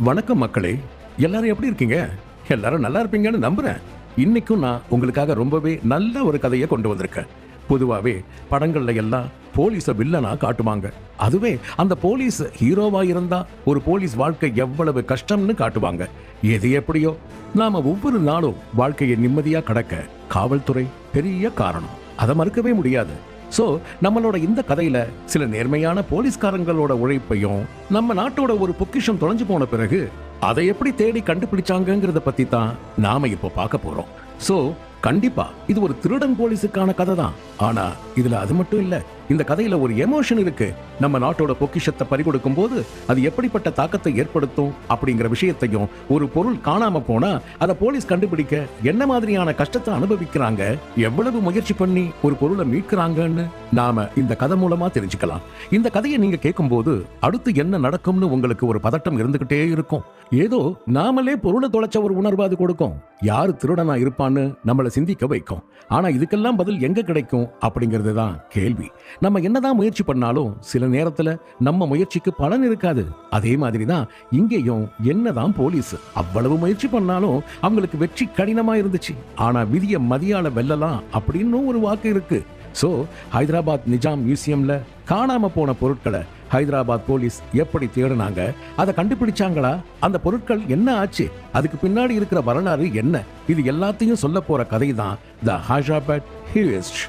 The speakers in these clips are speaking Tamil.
வணக்கம் மக்களே, எல்லாரும் எப்படி இருக்கீங்க? எல்லாரும் நல்லா இருப்பீங்கன்னு நம்புறேன். இன்னைக்கும் நான் உங்களுக்காக ரொம்பவே நல்ல ஒரு கதையை கொண்டு வந்திருக்கேன். பொதுவாகவே படங்கள்ல எல்லாம் போலீஸை வில்லனா காட்டுவாங்க. அதுவே அந்த போலீஸ் ஹீரோவா இருந்தா ஒரு போலீஸ் வாழ்க்கை எவ்வளவு கஷ்டம்னு காட்டுவாங்க. எது எப்படியோ நாம ஒவ்வொரு நாளும் வாழ்க்கையை நிம்மதியா கடக்க காவல்துறை பெரிய காரணம். அதை மறுக்கவே முடியாது. சோ நம்மளோட இந்த கதையில சில நேர்மையான போலீஸ்காரங்களோட உழைப்பையும் நம்ம நாட்டோட ஒரு பொக்கிஷம் தொலைஞ்சு போன பிறகு அதை எப்படி தேடி கண்டுபிடிச்சாங்கிறத பத்தி தான் நாம இப்போ பார்க்க போறோம். சோ கண்டிப்பா இது ஒரு திருடன் போலீஸுக்கான கதை தான். ஆனா இதுல அது மட்டும் இல்ல, இந்த கதையில ஒரு எமோஷன் இருக்கு. நம்ம நாட்டோட பொக்கிஷத்தை பறிகொடுக்கும் போது அது எப்படிப்பட்ட தாக்கத்தை ஏற்படுத்தும் அப்படிங்கிற விஷயத்தையும், ஒரு பொருள் காணாம போனா அதை போலீஸ் கண்டுபிடிக்க என்ன மாதிரியான கஷ்டத்தை அனுபவிக்கிறாங்க, எவ்வளவு முயற்சி பண்ணி ஒரு பொருளை மீட்கிறாங்கன்னு நாம இந்த கதை மூலமா தெரிஞ்சுக்கலாம். இந்த கதையை நீங்க கேட்கும் போது அடுத்து என்ன நடக்கும்னு உங்களுக்கு ஒரு பதட்டம் இருந்துகிட்டே இருக்கும். ஏதோ நாமளே பொருளை தொலைச்ச ஒரு உணர்வு அது கொடுக்கும். யாரு திருடனா இருப்பான்னு நம்மளை சிந்திக்க வைக்கும். ஆனா இதுக்கெல்லாம் பதில் எங்க கிடைக்கும் அப்படிங்கிறது தான் கேள்வி. நம்ம என்னதான் முயற்சி பண்ணாலும் சில நேரத்துல நம்ம முயற்சிக்கு பலன் இருக்காது. அதே மாதிரிதான் இங்கேயும் என்னதான் போலீஸ் அவ்வளவு முயற்சி பண்ணாலும் அவங்களுக்கு வெற்றி கடினமா இருந்துச்சு. ஆனா விதிய மதியால வெல்லலாம் அப்படின்னு ஒரு வாக்கு இருக்கு. சோ ஹைதராபாத் நிஜாம் மியூசியம்ல காணாம போன பொருட்களை ஹைதராபாத் போலீஸ் எப்படி தேடினாங்க, அதை கண்டுபிடிச்சாங்களா, அந்த பொருட்கள் என்ன ஆச்சு, அதுக்கு பின்னாடி இருக்கிற வரலாறு என்ன, இது எல்லாத்தையும் சொல்ல போற கதை தான் த ஹைதராபாத் ஹீஸ்ட்.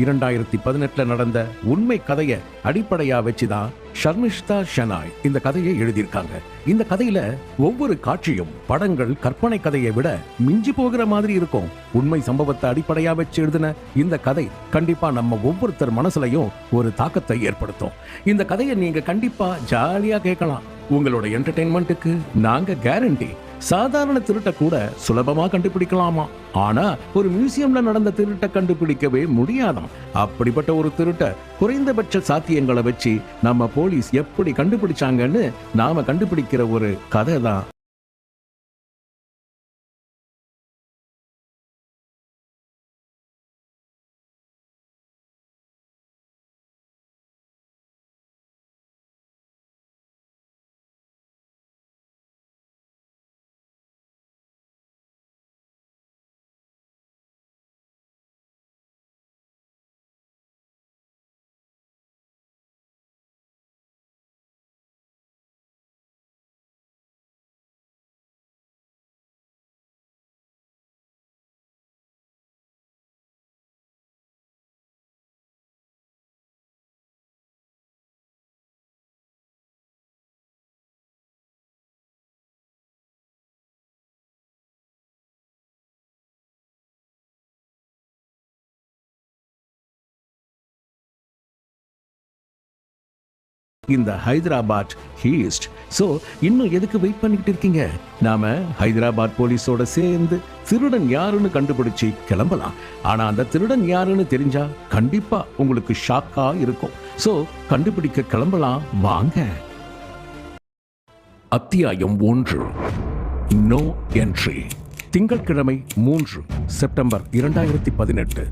2018 நடந்த உண்மை கதையை அடிப்படையா வச்சுதான் ஷர்மிஷ்தா ஷெனாய் இந்த கதையை எழுதியிருக்காங்க. இந்த கதையில ஒவ்வொரு காட்சியும் படங்கள் கற்பனை கதையை விட மிஞ்சி போகிற மாதிரி இருக்கும். உண்மை சம்பவத்தை அடிப்படையா வச்சு எழுதின இந்த கதை கண்டிப்பா நம்ம ஒவ்வொருத்தர் மனசுலையும் ஒரு தாக்கத்தை ஏற்படுத்தும். இந்த கதையை நீங்க கண்டிப்பா ஜாலியா கேட்கலாம். உங்களோட என்டர்டெயின்மெண்ட்டுக்கு நாங்க கேரண்டி. சாதாரண திருட்ட கூட சுலபமா கண்டுபிடிக்கலாமா, ஆனா ஒரு மியூசியம்ல நடந்த திருட்ட கண்டுபிடிக்கவே முடியாதாம். அப்படிப்பட்ட ஒரு திருட்ட குறைந்தபட்ச சாத்தியங்களை வச்சு நம்ம போலீஸ் எப்படி கண்டுபிடிச்சாங்கன்னு நாம கண்டுபிடிக்கிற ஒரு கதை தான் இந்த ஹைதராபாத் ஹீஸ்ட். சோ இன்னும் எதுக்கு வெயிட் பண்ணிக்கிட்டு இருக்கீங்க? நாம ஹைதராபாத் போலீஸோட சேர்ந்து திருடன் யாருன்னு கண்டுபிடிச்சு கிளம்பலாம். ஆனா அந்த திருடன் யாருன்னு தெரிஞ்சா கண்டிப்பா உங்களுக்கு ஷாக்கா இருக்கும். சோ கண்டுபிடிக்க கிளம்பலாம் வாங்க. அத்தியாயம் 1, நோ என்ட்ரி. திங்கட்கிழமை 3 செப்டம்பர் 2018.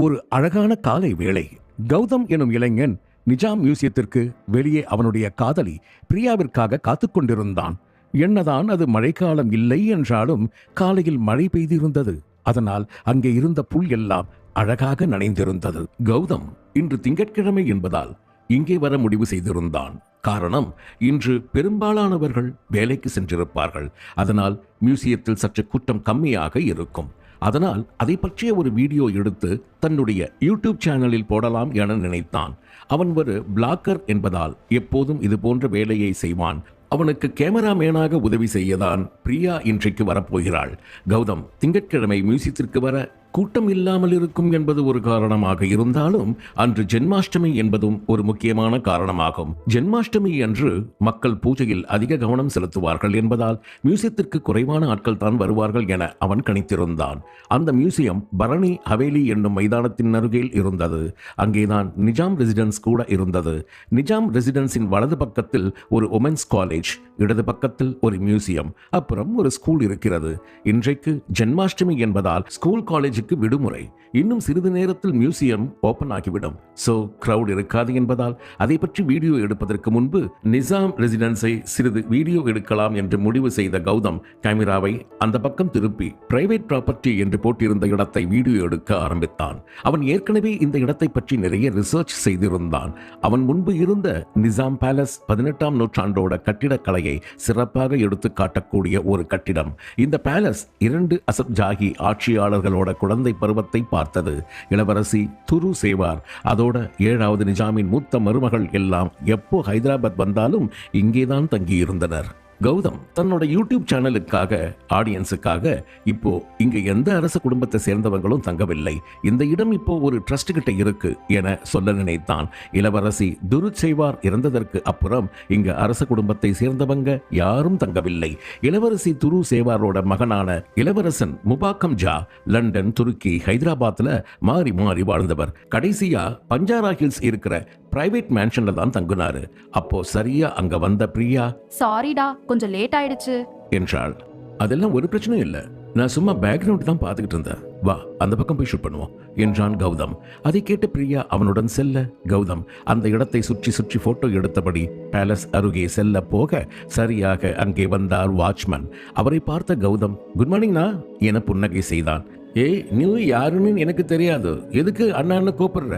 ஒரு அழகான காலை வேளை. கௌதம் எனும் இளைஞன் நிஜாம் மியூசியத்திற்கு வெளியே அவனுடைய காதலி பிரியாவிற்காக காத்துக் கொண்டிருந்தான். என்னதான் அது மழைக்காலம் இல்லை என்றாலும் காலையில் மழை பெய்திருந்தது. அதனால் அங்கே இருந்த புல் எல்லாம் அழகாக நனைந்திருந்தது. கௌதம் இன்று திங்கட்கிழமை என்பதால் இங்கே வர முடிவு செய்திருந்தான். காரணம், இன்று பெரும்பாலானவர்கள் வேலைக்கு சென்றிருப்பார்கள். அதனால் மியூசியத்தில் சற்று கூட்டம் கம்மியாக இருக்கும். அதனால் அதை பற்றிய ஒரு வீடியோ எடுத்து தன்னுடைய யூடியூப் சேனலில் போடலாம் என நினைத்தான். அவன் ஒரு பிளாக்கர் என்பதால் எப்போதும் இது போன்ற வேலையை செய்வான். அவனுக்கு கேமராமேனாக உதவி செய்யதான் பிரியா இன்றைக்கு வரப்போகிறாள். கௌதம் திங்கட்கிழமை மியூசியத்திற்கு வர கூட்டம் இல்லாமல் இருக்கும் என்பது ஒரு காரணமாக இருந்தாலும் அன்று ஜென்மாஷ்டமி என்பதும் ஒரு முக்கியமான காரணமாகும். ஜென்மாஷ்டமி அன்று மக்கள் பூஜையில் அதிக கவனம் செலுத்துவார்கள் என்பதால் மியூசியத்திற்கு குறைவான ஆட்கள் தான் வருவார்கள் என அவன் கணித்திருந்தான். அந்த மியூசியம் பரணி ஹவேலி என்னும் மைதானத்தின் அருகில் இருந்தது. அங்கேதான் நிஜாம் ரெசிடென்ஸ் கூட இருந்தது. நிஜாம் ரெசிடென்ஸின் வலது பக்கத்தில் ஒரு உமன்ஸ் காலேஜ், இடது பக்கத்தில் ஒரு மியூசியம், அப்புறம் ஒரு ஸ்கூல் இருக்கிறது. இன்றைக்கு ஜென்மாஷ்டமி என்பதால் ஸ்கூல் காலேஜ் காலேஜுக்கு விடுமுறை. இன்னும் சிறிது நேரத்தில் மியூசியம் ஓபன் ஆகிவிடும். சோ கிரவுட் இருக்காது என்பதால் அதை பற்றி வீடியோ எடுப்பதற்கு முன்பு நிசாம் ரெசிடென்ஸை சிறிது வீடியோ எடுக்கலாம் என்று முடிவு செய்த கௌதம் கேமராவை அந்த பக்கம் திருப்பி பிரைவேட் ப்ராப்பர்ட்டி என்று போட்டிருந்த இடத்தை வீடியோ எடுக்க ஆரம்பித்தான். அவன் ஏற்கனவே இந்த இடத்தை பற்றி நிறைய ரிசர்ச் செய்திருந்தான். அவன் முன்பு இருந்த நிசாம் பேலஸ் 18ஆம் நூற்றாண்டோட கட்டிடக்கலையை சிறப்பாக எடுத்து காட்டக்கூடிய ஒரு கட்டிடம். இந்த பேலஸ் 2 அசப் ஜாகி ஆட்சியாளர்களோட குழந்தை பருவத்தை பார்த்தது. இளவரசி துரு சேவார் அதோட 7வது நிஜாமின் மூத்த மருமகள் எல்லாம் எப்போ ஹைதராபாத் வந்தாலும் இங்கேதான் தங்கியிருந்தனர். கௌதம் தன்னோட யூடியூப் சேனலுக்காக ஆடியன்ஸுக்காக இப்போ இங்க எந்த அரச குடும்பத்தை சேர்ந்தவங்களும் தங்கவில்லை, இந்த இடம் இப்போ ஒரு ட்ரஸ்ட் கிட்ட இருக்கு என சொல்ல நினைத்தான். இளவரசி துருச்செய்வார் இறந்ததற்கு அப்புறம் இங்க அரச குடும்பத்தை சேர்ந்தவங்க யாரும் தங்கவில்லை. இளவரசி துரு சேவாரோட மகனான இளவரசன் முபாக்கம் ஜா லண்டன், துருக்கி, ஹைதராபாத்ல மாறி மாறி வாழ்ந்தவர். கடைசியா பஞ்சாரா ஹில்ஸ் இருக்கிற பிரைவேட் மேன்ஷன்ல தான் தங்குனாரு. அப்போ சரியா அங்க வந்த பிரியா, சாரிடா கொஞ்சம் லேட் ஆயிடுச்சு என்றாள். அதெல்லாம் ஒரு பிரச்சனையும் இல்லை, நான் சும்மா பேக்ரவுண்ட் தான் பார்த்துக்கிட்டு இருந்தேன், வா அந்த பக்கம் போய் ஷூட் பண்ணுவோம் என்றான் கௌதம். அதை கேட்ட பிரியா அவனுடன் செல்ல கௌதம் அந்த இடத்தை சுற்றி சுற்றி போட்டோ எடுத்தபடி பேலஸ் அருகே செல்ல போக சரியாக அங்கே வந்தார் வாட்ச்மேன். அவரை பார்த்த கௌதம் குட் மார்னிங்னா என புன்னகை செய்தான். ஏய் நீ யாருன்னு எனக்கு தெரியாது, எதுக்கு அண்ணான்னு கூப்பிடுற?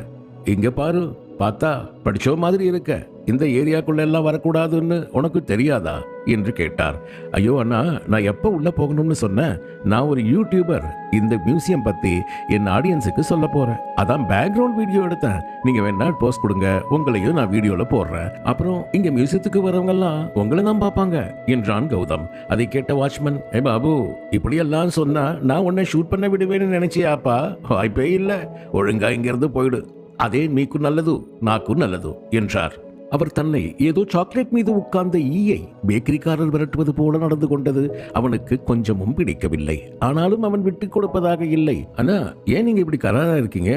இங்க பாரு, பார்த்தா படிச்சோ மாதிரி இருக்க, இந்த ஏரியாக்குள்ள எல்லாம் வரக்கூடாதுன்னு உனக்கு தெரியாதா என்று கேட்டார். ஐயோ அண்ணா, நான் எப்போ உள்ள போகணும்னு சொன்னேன், நான் ஒரு யூடியூபர், இந்த மியூசியம் பத்தி என் ஆடியன்ஸுக்கு சொல்ல போறேன், அதான் பேக்ரவுண்ட் வீடியோ எடுத்தேன், நீங்க வேணா போஸ்ட் கொடுங்க, உங்களையும் நான் வீடியோல போடுறேன், அப்புறம் இங்க மியூசியத்துக்கு வரவங்க எல்லாம் உங்களை தான் பார்ப்பாங்க என்றான் கௌதம். அதை கேட்ட வாட்ச்மேன், ஏ பாபு, இப்படியெல்லாம் சொன்னா நான் உன்னை ஷூட் பண்ண விடுவேன்னு நினைச்சியாப்பா? வாய்ப்பே இல்லை, ஒழுங்கா இங்கிருந்து போயிடு, அதே மீக்கு நல்லது நாக்கு நல்லது என்றார். அவர் தன்னை ஏதோ சாக்லேட் மீது உட்கார்ந்த ஈயை பேக்கரிக்காரர் விரட்டுவது போல நடந்து கொண்டது அவனுக்கு கொஞ்சமும் பிடிக்கவில்லை. ஆனாலும் அவன் விட்டுக் கொடுப்பதாக இல்லை. ஆனா ஏன் நீங்க இப்படி கராரா இருக்கீங்க?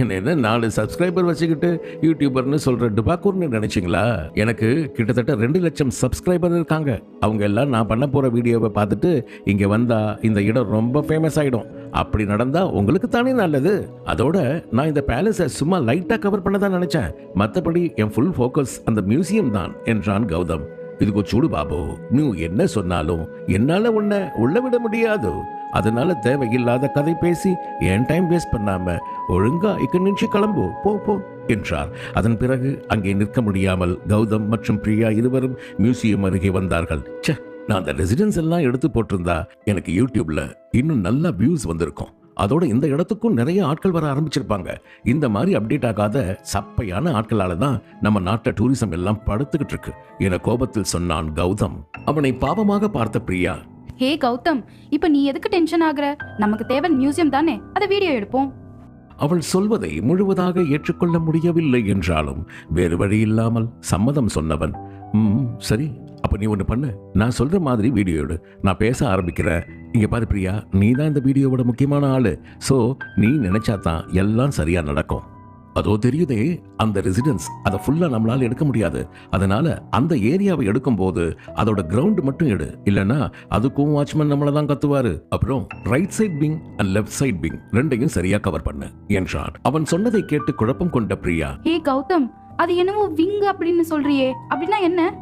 என்ன 4 சப்ஸ்கிரைபர் வச்சுக்கிட்டு யூடியூபர்னு சொல்ற டுபாக்கூர்னு நினைச்சிங்களா? எனக்கு கிட்டத்தட்ட 2 லட்சம் சப்ஸ்கிரைபர் இருக்காங்க. அவங்க எல்லாம் நான் பண்ண போற வீடியோவை பார்த்துட்டு இங்க வந்தா இந்த இடம் ரொம்ப ஃபேமஸ் ஆயிடும். அப்படி நடந்தா உங்களுக்கு தானே நல்லது. அதோட நான் இந்த பேலஸை சும்மா லைட்டா கவர் பண்ணதான் நினைச்சேன், மற்றபடி என் ஃபுல் ஃபோக்கஸ் அந்த மியூசியம் தான் என்றான் கௌதம். இதுக்கு சூடு பாபு, நீ என்ன சொன்னாலும் என்னால உன்னை உள்ள விட முடியாது, அதனால தேவையில்லாத கதை பேசி என் டைம் வேஸ்ட் பண்ணாம ஒழுங்கா நின்று கிளம்பு போ போ என்றார். அதன் பிறகு அங்கே நிற்க முடியாமல் கௌதம் மற்றும் பிரியா இருவரும் மியூசியம் அருகே வந்தார்கள். நான் அந்த ரெசிடென்ஸ் எல்லாம் எடுத்து போட்டிருந்தா எனக்கு யூடியூப்ல இன்னும் நல்ல வியூஸ் வந்திருக்கும். அதோட இந்த இடத்துக்கும் நிறைய ஆட்கள் வர ஆரம்பிச்சிருப்பாங்க. இந்த மாதிரி அப்டேட் ஆகாத சப்பையான ஆட்களால தான் நம்ம நாட்டை டூரிசம் எல்லாம் படுத்துக்கிட்டு இருக்கு என கோபத்தில் சொன்னான் கௌதம். அவனை பாவமாக பார்த்த பிரியா, ஹே கௌதம், இப்ப நீ எதுக்கு டென்ஷன் ஆகுற? நமக்கு தேவை மியூசியம் தானே, அதை வீடியோ எடுப்போம். அவள் சொல்வதை முழுவதாக ஏற்றுக்கொள்ள முடியவில்லை என்றாலும் வேறு வழி இல்லாமல் சம்மதம் சொன்னவன், சரி அப்ப நீ ஒன்று பண்ணு, நான் சொல்ற மாதிரி வீடியோ எடு, நான் பேச ஆரம்பிக்கிறேன். இங்க பாரு பிரியா, நீ தான் இந்த வீடியோவோட முக்கியமான ஆளு, சோ நீ நினைச்சாதான் எல்லாம் சரியா நடக்கும். அதோ தெரியுதே அந்த ரெசிடென்ஸ், அதை ஃபுல்லா நம்மளால எடுக்க முடியாது, அதனால அந்த ஏரியாவை எடுக்கும் போது அதோட கிரவுண்ட் மட்டும் எடு, இல்லைன்னா அதுக்கும் வாட்ச்மேன் நம்மள தான் கத்துவாரு. அப்புறம் right side wing and left side wing ரெண்டையும் சரியா கவர் பண்ணு என்றான். அவன் சொன்னதை கேட்டு குழப்பம் கொண்ட பிரியா, ஹே கௌதம், அது என்னவோ விங் அப்படின்னு சொல்றியே, அப்படின்னா என்ன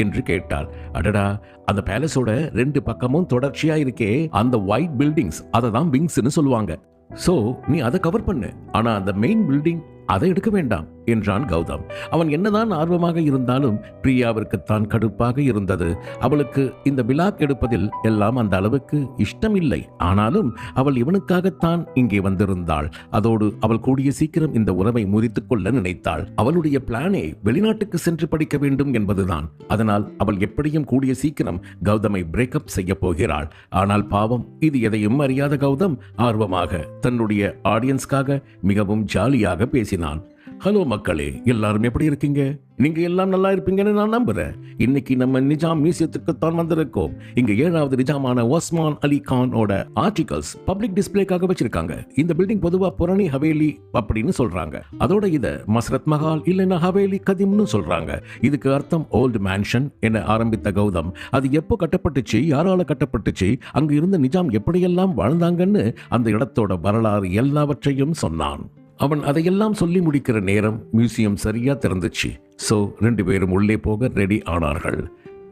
என்று கேட்டாள். அடடா, அந்த பேலஸோட 2 பக்கமும் தொடர்ச்சியா இருக்கே அந்த ஒயிட் பில்டிங்ஸ், அதை தான் விங்ஸ்னு சொல்லுவாங்க. சோ நீ அதை கவர் பண்ணு, ஆனா அந்த மெயின் பில்டிங் அதை எடுக்க வேண்டாம் என்றான் கௌதம். அவன் என்னதான் ஆர்வமாக இருந்தாலும் பிரியாவிற்கு தான் கடுப்பாக இருந்தது. அவளுக்கு இந்த விலாக் எடுப்பதில் எல்லாம் அந்த அளவுக்கு இஷ்டம் இல்லை. ஆனாலும் அவள் இவனுக்காகத்தான் இங்கே வந்திருந்தாள். அதோடு அவள் கூடிய சீக்கிரம் இந்த உறவை முறித்துக் கொள்ள நினைத்தாள். அவளுடைய பிளானே வெளிநாட்டுக்கு சென்று படிக்க வேண்டும் என்பதுதான். அதனால் அவள் எப்படியும் கூடிய சீக்கிரம் கௌதமை பிரேக்கப் செய்ய போகிறாள். ஆனால் பாவம், இது எதையும் அறியாத கௌதம் ஆர்வமாக தன்னுடைய ஆடியன்ஸ்காக மிகவும் ஜாலியாக பேசினான். ஹலோ மக்களே, எல்லாரும் எப்படி இருக்கீங்க? நீங்க எல்லாம் நல்லா இருப்பீங்கன்னு நான் நம்புறேன். இன்னைக்கு நம்ம நிஜாம் மியூசியத்துக்குத்தான் வந்திருக்கோம். இங்க 7வது நிஜாமான ஒஸ்மான் அலி கானோட ஆர்டிகல்ஸ் பப்ளிக் டிஸ்பிளேக்காக வச்சிருக்காங்க. இந்த பில்டிங் பொதுவா புரணி ஹவேலி அப்படின்னு சொல்றாங்க. அதோட இத மஸ்ரத் மஹால் இல்லைன்னா ஹவேலி கதீம்னு சொல்றாங்க. இதுக்கு அர்த்தம் ஓல்டு மேன்ஷன் என ஆரம்பித்த கௌதம், அது எப்போ கட்டப்பட்டுச்சு, யாரால கட்டப்பட்டுச்சு, அங்க இருந்த நிஜாம் எப்படியெல்லாம் வாழ்ந்தாங்கன்னு அந்த இடத்தோட வரலாறு எல்லாவற்றையும் சொன்னான். அவன் அதையெல்லாம் சொல்லி முடிக்கிற நேரம் மியூசியம் சரியா திறந்துச்சு. சோ 2 பேரும் உள்ளே போக ரெடி ஆனார்கள்.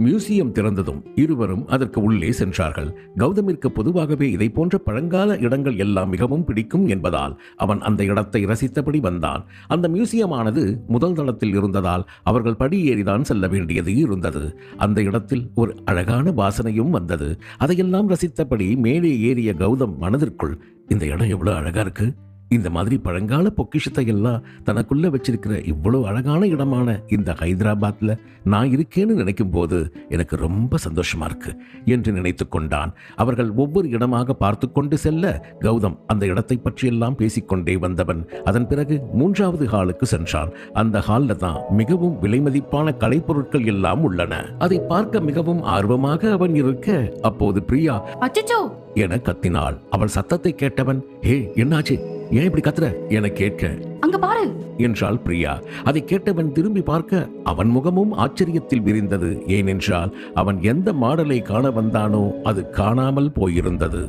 மியூசியம் திறந்ததும் இருவரும் அதற்கு உள்ளே சென்றார்கள். கௌதமிற்கு பொதுவாகவே இதை போன்ற பழங்கால இடங்கள் எல்லாம் மிகவும் பிடிக்கும் என்பதால் அவன் அந்த இடத்தை ரசித்தபடி வந்தான். அந்த மியூசியமானது முதல் தளத்தில் இருந்ததால் அவர்கள் படியேறிதான் செல்ல வேண்டியது இருந்தது. அந்த இடத்தில் ஒரு அழகான வாசனையும் வந்தது. அதையெல்லாம் ரசித்தபடி மேலே ஏறிய கௌதம் மனதிற்குள், இந்த இடம் எவ்வளவு அழகா இருக்கு, இந்த மாதிரி பழங்கால பொக்கிஷத்தை எல்லாம் தனக்குள்ள வச்சிருக்கிற இவ்வளவு அழகான இடமான இந்த ஹைதராபாத்ல நான் இருக்கேன்னு நினைக்கும் போது எனக்கு ரொம்ப சந்தோஷமா இருக்கு என்று நினைத்து கொண்டான். அவர்கள் ஒவ்வொரு இடமாக பார்த்து கொண்டு செல்ல கௌதம் அந்த இடத்தை பற்றியெல்லாம் பேசிக்கொண்டே வந்தவன் அதன் பிறகு 3வது ஹாலுக்கு சென்றான். அந்த ஹால்ல தான் மிகவும் விலைமதிப்பான கலைப்பொருட்கள் எல்லாம் உள்ளன. அதை பார்க்க மிகவும் ஆர்வமாக அவன் இருக்க அப்போது பிரியா அச்சச்சோ என கத்தினாள். அவள் சத்தத்தை கேட்டவன், ஹே என்னாச்சு, ஏன் இப்படி கத்துற என கேட்க, அங்க பாரு என்றாள் பிரியா. அதை கேட்டவன் திரும்பி பார்க்க அவன் முகமும் ஆச்சரியத்தில் விரிந்தது. ஏனென்றால் அவன் எந்த மாடலை காண வந்தானோ அது காணாமல் போயிருந்தது.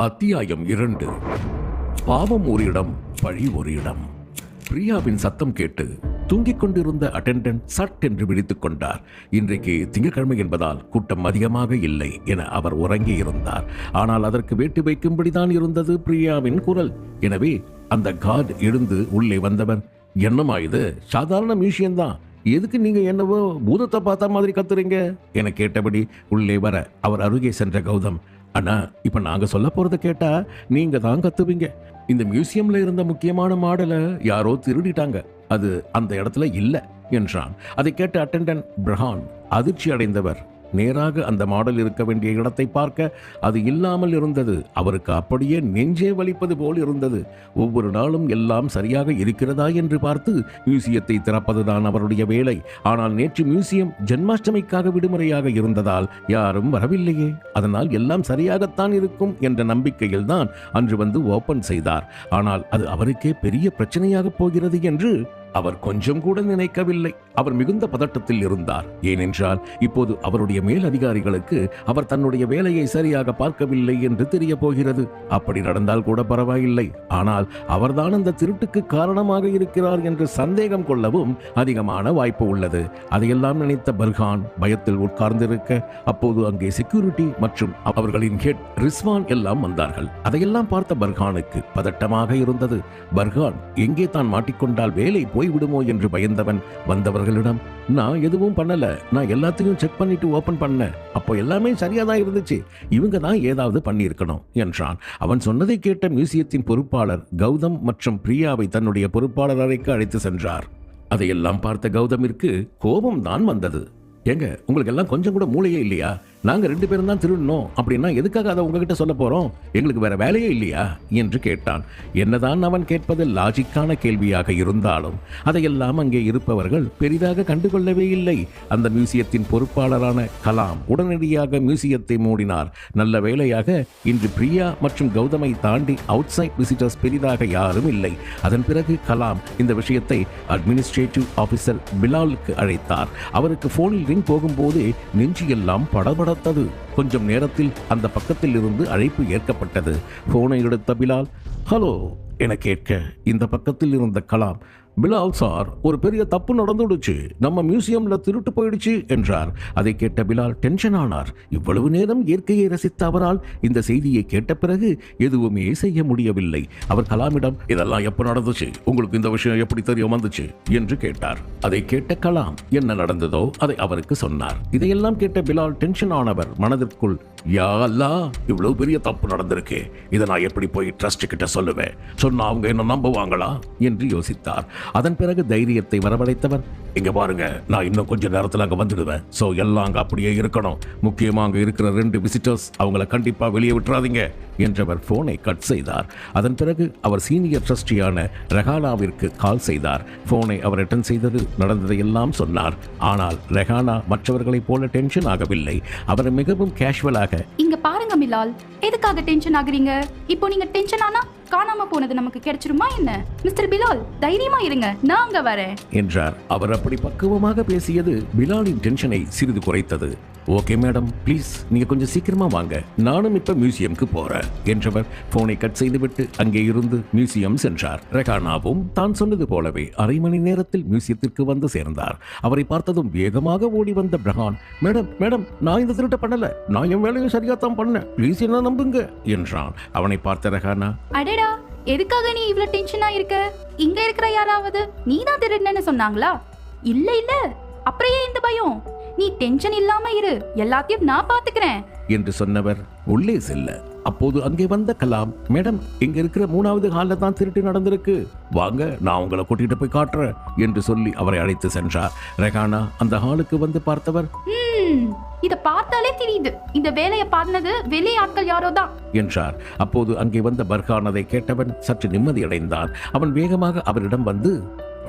அத்தியாயம் 2. பாவம் ஒரு இடம், பழி ஒரு இடம். பிரியாவின் சத்தம் கேட்டு தூங்கிக் கொண்டிருந்த அட்டெண்டன்ட் சட் என்று விழித்துக் கொண்டார். இன்றைக்கு திங்கட்கிழமை என்பதால் கூட்டம் அதிகமாக இல்லை என அவர் உறங்கி இருந்தார். ஆனால் அதற்கு வேட்டு வைக்கும்படிதான் இருந்தது பிரியாவின் குரல். எனவே அந்த கார்டு எழுந்து உள்ளே வந்தவர், என்னமா இது, சாதாரண மியூசியம் தான், எதுக்கு நீங்க என்னவோ பூதத்தை பார்த்த மாதிரி கத்துறீங்க என கேட்டபடி உள்ளே வர அவர் அருகே சென்ற கௌதம், அண்ணா இப்ப நாங்க சொல்ல போறதை கேட்டா நீங்க தான் கத்துவீங்க. இந்த மியூசியம்ல இருந்த முக்கியமான மாடலை யாரோ திருடிட்டாங்க, அது அந்த இடத்துல இல்ல என்றான். அதை கேட்ட அட்டெண்டன்ட் பிரஹான் அதிர்ச்சி அடைந்தவர் நேராக அந்த மாடல் இருக்க வேண்டிய இடத்தை பார்க்க அது இல்லாமல் இருந்தது. அவருக்கு அப்படியே நெஞ்சே வலிப்பது போல் இருந்தது. ஒவ்வொரு நாளும் எல்லாம் சரியாக இருக்கிறதா என்று பார்த்து மியூசியத்தை திறப்பதுதான் அவருடைய வேலை. ஆனால் நேற்று மியூசியம் ஜென்மாஷ்டமிக்காக விடுமுறையாக இருந்ததால் யாரும் வரவில்லையே, அதனால் எல்லாம் சரியாகத்தான் இருக்கும் என்ற நம்பிக்கையில் தான் அன்று வந்து ஓபன் செய்தார். ஆனால் அது அவருக்கே பெரிய பிரச்சனையாக போகிறது என்று அவர் கொஞ்சம் கூட நினைக்கவில்லை. அவர் மிகுந்த பதட்டத்தில் இருந்தார். ஏனென்றால் இப்போது அவருடைய மேல் அதிகாரிகளுக்கு அவர் தன்னுடைய வேலையை சரியாக பார்க்கவில்லை என்று தெரிய போகிறது. அப்படி நடந்தால் கூட பரவாயில்லை, ஆனால் அவர்தான் அந்த திருட்டுக்கு காரணமாக இருக்கிறார் என்று சந்தேகம் கொள்ளவும் அதிகமான வாய்ப்பு உள்ளது. அதையெல்லாம் நினைத்த பர்ஹான் பயத்தில் உட்கார்ந்திருக்க அப்போது அங்கே செக்யூரிட்டி மற்றும் அவர்களின் ஹெட் ரிஸ்வான் எல்லாம் வந்தார்கள். அதையெல்லாம் பார்த்த பர்ஹானுக்கு பதட்டமாக இருந்தது. பர்ஹான் எங்கே தான் மாட்டிக்கொண்டால் வேலை போய்விடுமோ என்று பயந்தவன் வந்தவர்களிடம், நான் எதுவும் பண்ணல, நான் எல்லாத்தையும் செக் பண்ணிட்டு ஓபன் பண்ணேன், அப்போ எல்லாமே சரியா தான் இருந்துச்சு, இவங்க தான் ஏதாவது பண்ணியிருக்கணும் என்றான். அவன் சொன்னதை கேட்ட மியூசியத்தின் பொறுப்பாளர் கௌதம் மற்றும் பிரியாவை தன்னுடைய பொறுப்பாளர் அறைக்கு அழைத்து சென்றார். அதையெல்லாம் பார்த்த கௌதமிற்கு கோபம் தான் வந்தது. ஏங்க, உங்களுக்கு எல்லாம் கொஞ்சம் கூட மூளையே இல்லையா? நாங்க 2 பேரும் தான் திருடணும் அப்படின்னா எதுக்காக அதை உங்ககிட்ட சொல்ல போறோம்? எங்களுக்கு வேற வேலையே இல்லையா என்று கேட்டான். என்னதான் அவன் கேட்பது லாஜிக்கான கேள்வியாக இருந்தாலும் அதையெல்லாம் அங்கே இருப்பவர்கள் பெரிதாக கண்டுகொள்ளவே இல்லை. அந்த மியூசியத்தின் பொறுப்பாளரான கலாம் உடனடியாக மியூசியத்தை மூடினார். நல்ல வேளையாக இன்று பிரியா மற்றும் கௌதமை தாண்டி அவுட் சைட் விசிட்டர்ஸ் பெரிதாக யாரும் இல்லை. அதன் பிறகு கலாம் இந்த விஷயத்தை அட்மினிஸ்ட்ரேட்டிவ் ஆபீசர் பிலாலுக்கு அழைத்தார். அவருக்கு போனில் ரிங் போகும்போது நெஞ்சு எல்லாம் படபட. கொஞ்சம் நேரத்தில் அந்த பக்கத்தில் இருந்து அழைப்பு ஏற்கப்பட்டது. போனை எடுத்த பிலால், ஹலோ என கேட்க இந்த பக்கத்தில் இருந்த கலாம், பிலால் சார், ஒரு பெரிய தப்பு நடந்துடுச்சு, நம்ம மியூசியம்ல திருட்டு போயிடுச்சு என்றார். அதை கேட்ட பிலால் டென்ஷன் ஆனார். இவ்வளவு நேரம் இயற்கையை ரசித்த அவரால் இந்த செய்தியை கேட்ட பிறகு எதுவுமே செய்ய முடியவில்லை. அவர் கலாமிடம், இதெல்லாம் எப்ப நடந்துச்சு, உங்களுக்கு இந்த விஷயம் எப்படி தெரியும் வந்துச்சு என்று கேட்டார். அதை கேட்ட கலாம் என்ன நடந்ததோ அதை அவருக்கு சொன்னார். இதையெல்லாம் கேட்ட பிலால் டென்ஷன் ஆனவர் மனதிற்குள், யா அல்லாஹ், இவ்வளவு பெரிய தப்பு நடந்திருக்கு, இதை நான் எப்படி போய் ட்ரஸ்ட் கிட்ட சொல்லுவேன், சொன்னா அவங்க என்ன நம்புவாங்களா என்று யோசித்தார். அதன் பிறகு தைரியத்தை வரவழைத்தவர், இங்க பாருங்க, நான் இன்னும் கொஞ்ச நேரத்தில் அங்க வந்துடுவேன். சோ எல்லாம் அங்க அப்படியே இருக்கணும். முக்கியமா அங்க இருக்கிற 2 விசிட்டர்ஸ், அவங்கள கண்டிப்பா வெளியே விட்டுறாதீங்க என்றவர் போனை கட் செய்தார். அதன் பிறகு அவர் சீனியர் ட்ரஸ்டியான ரெஹானாவிற்கு கால் செய்தார். போனை அவர் அட்டெண்ட் செய்தது, நடந்ததை எல்லாம் சொன்னார். ஆனால் ரெஹானா மற்றவர்களைப் போல டென்ஷன் ஆகவில்லை. அவர் மிகவும் கேஷுவலாக, இங்க பாருங்க மிலால், எதுக்காக டென்ஷன் ஆகுறீங்க? இப்போ நீங்க டென்ஷன் ஆனா காணாம போனது நமக்கு கிடைச்சிருமா என்ன? மிஸ்டர் பிலால், தைரியமா இருங்க, நான் அங்க வரேன் என்றார். அவர் அப்படி பக்குவமாக பேசியது பிலாலின் டென்ஷனை சிறிது குறைத்தது. ஓகே மேடம், ப்ளீஸ் நீங்க கொஞ்சம் சீக்கிரமா வாங்க, நானும் இப்ப மியூசியம்க்கு போறேன் என்றவர் போனை கட் செய்துவிட்டு அங்கே இருந்து மியூசியம் சென்றார். ரெஹானாவும் தான் சொன்னது போலவே அரை மணி நேரத்தில் மியூசியத்திற்கு வந்து சேர்ந்தார். அவரை பார்த்ததும் வேகமாக ஓடி வந்த பிரஹான், மேடம் மேடம், நான் இந்த திருட்ட பண்ணல, நான் என் வேலையும் சரியா தான் பண்ணேன், ப்ளீஸ் என்ன நம்புங்க என்றான். அவனை பார்த்த ரெஹானா, அடடா, எதுக்காக நீ இவ்ளோ டென்ஷனா இருக்க? இங்க இருக்கிற யாராவது நீதான் திருடனன்னு சொன்னாங்களா? இல்ல இல்ல, அப்புறம் ஏன் இந்த பயம்? நீ டென்ஷன் இல்லாம இரு, எல்லாத்தையும் நான் பாத்துக்கிறேன் என்று சொன்னவர் உள்ளே செல்ல, அப்போது அங்கே வந்த கலாம், மேடம், இங்க இருக்கிற 3வது ஹால்ல தான் திருட்டு நடந்திருக்கு, வாங்க நான் உங்களை கூட்டிட்டு போய் காட்டுறேன் என்று சொல்லி அவரை அழைத்து சென்றார். ரெஹானா அந்த ஹாலுக்கு வந்து பார்த்தவர், இத பார்த்தாலே தெரியுது, இந்த வேலையை பார்த்தது வெளி ஆட்கள் யாரோ தான் என்றார். அப்போது அங்கே வந்த பர்கான் அதை கேட்டவன் சற்று நிம்மதியடைந்தான். அவன் வேகமாக அவரிடம் வந்து,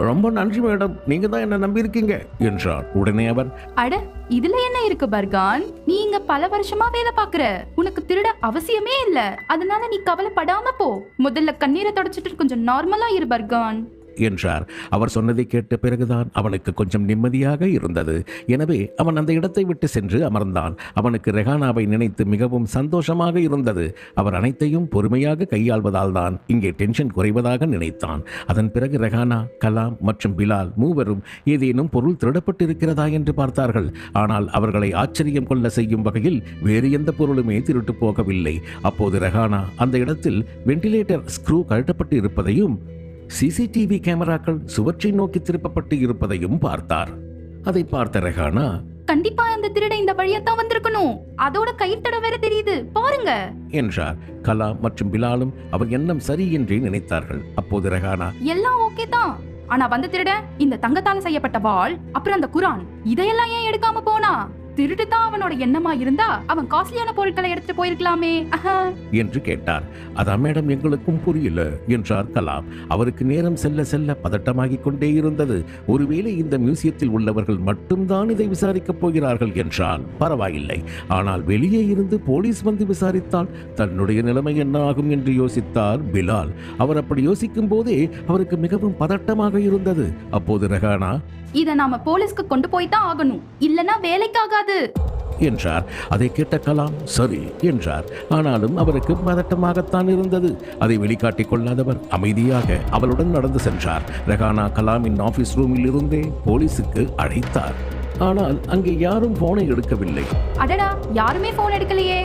ரொம்ப நன்றி மேடம், நீங்க தான் என்ன நம்பி இருக்கீங்க என்றார். உடனே அவர், அட இதுல என்ன இருக்கு பர்கான், நீ இங்க பல வருஷமா வேலை பாக்குற, உனக்கு திருட அவசியமே இல்ல, அதனால நீ கவலைப்படாம போ, முதல்ல கண்ணீரை தொடச்சிட்டு கொஞ்சம் நார்மலா இரு பர்கான் என்றார். அவர் சொன்னதை கேட்ட பிறகுதான் அவனுக்கு கொஞ்சம் நிம்மதியாக இருந்தது. எனவே அவன் அந்த இடத்தை விட்டு சென்று அமர்ந்தான். அவனுக்கு ரெஹானாவை நினைத்து மிகவும் சந்தோஷமாக இருந்தது. அவர் அனைத்தையும் பொறுமையாக கையாள்வதால் தான் இங்கே டென்ஷன் குறைவதாக நினைத்தான். அதன் பிறகு ரெஹானா, கலாம் மற்றும் பிலால் மூவரும் ஏதேனும் பொருள் திருடப்பட்டிருக்கிறதா என்று பார்த்தார்கள். ஆனால் அவர்களை ஆச்சரியம் கொள்ள செய்யும் வகையில் வேறு எந்த பொருளுமே திருட்டு போகவில்லை. அப்போது ரெஹானா அந்த இடத்தில் வெண்டிலேட்டர் ஸ்க்ரூ கழட்டப்பட்டு இருப்பதையும் சிசிடிவி கேமராக்கள் சுவற்றை நோக்கி திருப்பப்பட்டு இருப்பதையும் பார்த்தார். அதை பார்த்த ரெஹானா, கண்டிப்பா அந்த திருட இந்த வழியாத்தான் வந்திருக்கணும், அதோட கைத்தட வேற தெரியுது பாருங்க என்றார். கலாம் மற்றும் பிலாலும் அவர் எண்ணம் சரி என்றே நினைத்தார்கள். அப்போது ரெஹானா, எல்லாம் ஓகே தான், ஆனா வந்த திருட இந்த தங்கத்தால செய்யப்பட்ட வாள், அப்புறம் அந்த குரான், இதையெல்லாம் ஏன் எடுக்காம போனா? திருட்டு தான் அவனோட எண்ணமா இருந்தா அவன் காஸ்ட்லியான பொருட்களை எடுத்துட்டு போயிருக்கலாமே என்று கேட்டார். அதான் மேடம், எங்களுக்கும் புரியல என்றார் கலாம். அவருக்கு நேரம் செல்ல செல்ல பதட்டமாகிக் கொண்டே இருந்தது. ஒருவேளை இந்த மியூசியத்தில் உள்ளவர்கள் மட்டும்தான் இதை விசாரிக்கப் போகிறார்கள் என்றால் பரவாயில்லை, ஆனால் வெளியே இருந்து போலீஸ் வந்து விசாரித்தால் தன்னுடைய நிலைமை என்ன ஆகும் என்று யோசித்தார் பிலால். அவர் அப்படி யோசிக்கும் போதே அவருக்கு மிகவும் பதட்டமாக இருந்தது. அப்போது ரெஹானா, இத நாம போலீஸ்க்கு கொண்டு போய் தான் ஆகணும், இல்லனா வேலைக்காகாது என்றார். அதை கேட்ட கலாம் சரி என்றார். ஆனாலும் அவருக்கு பதட்டமாகத்தான் இருந்தது. அதை வெளிக்காட்டிக் கொள்ளாதவர் அமைதியாக அவளுடன் நடந்து சென்றார். ரெஹானா கலாமின் ஆபீஸ் ரூமில் இருந்தே போலீஸுக்கு அழைத்தார். ஆனால் அங்கே யாரும் போனை எடுக்கவில்லை. அடடா, யாருமே போன் எடுக்கலையே,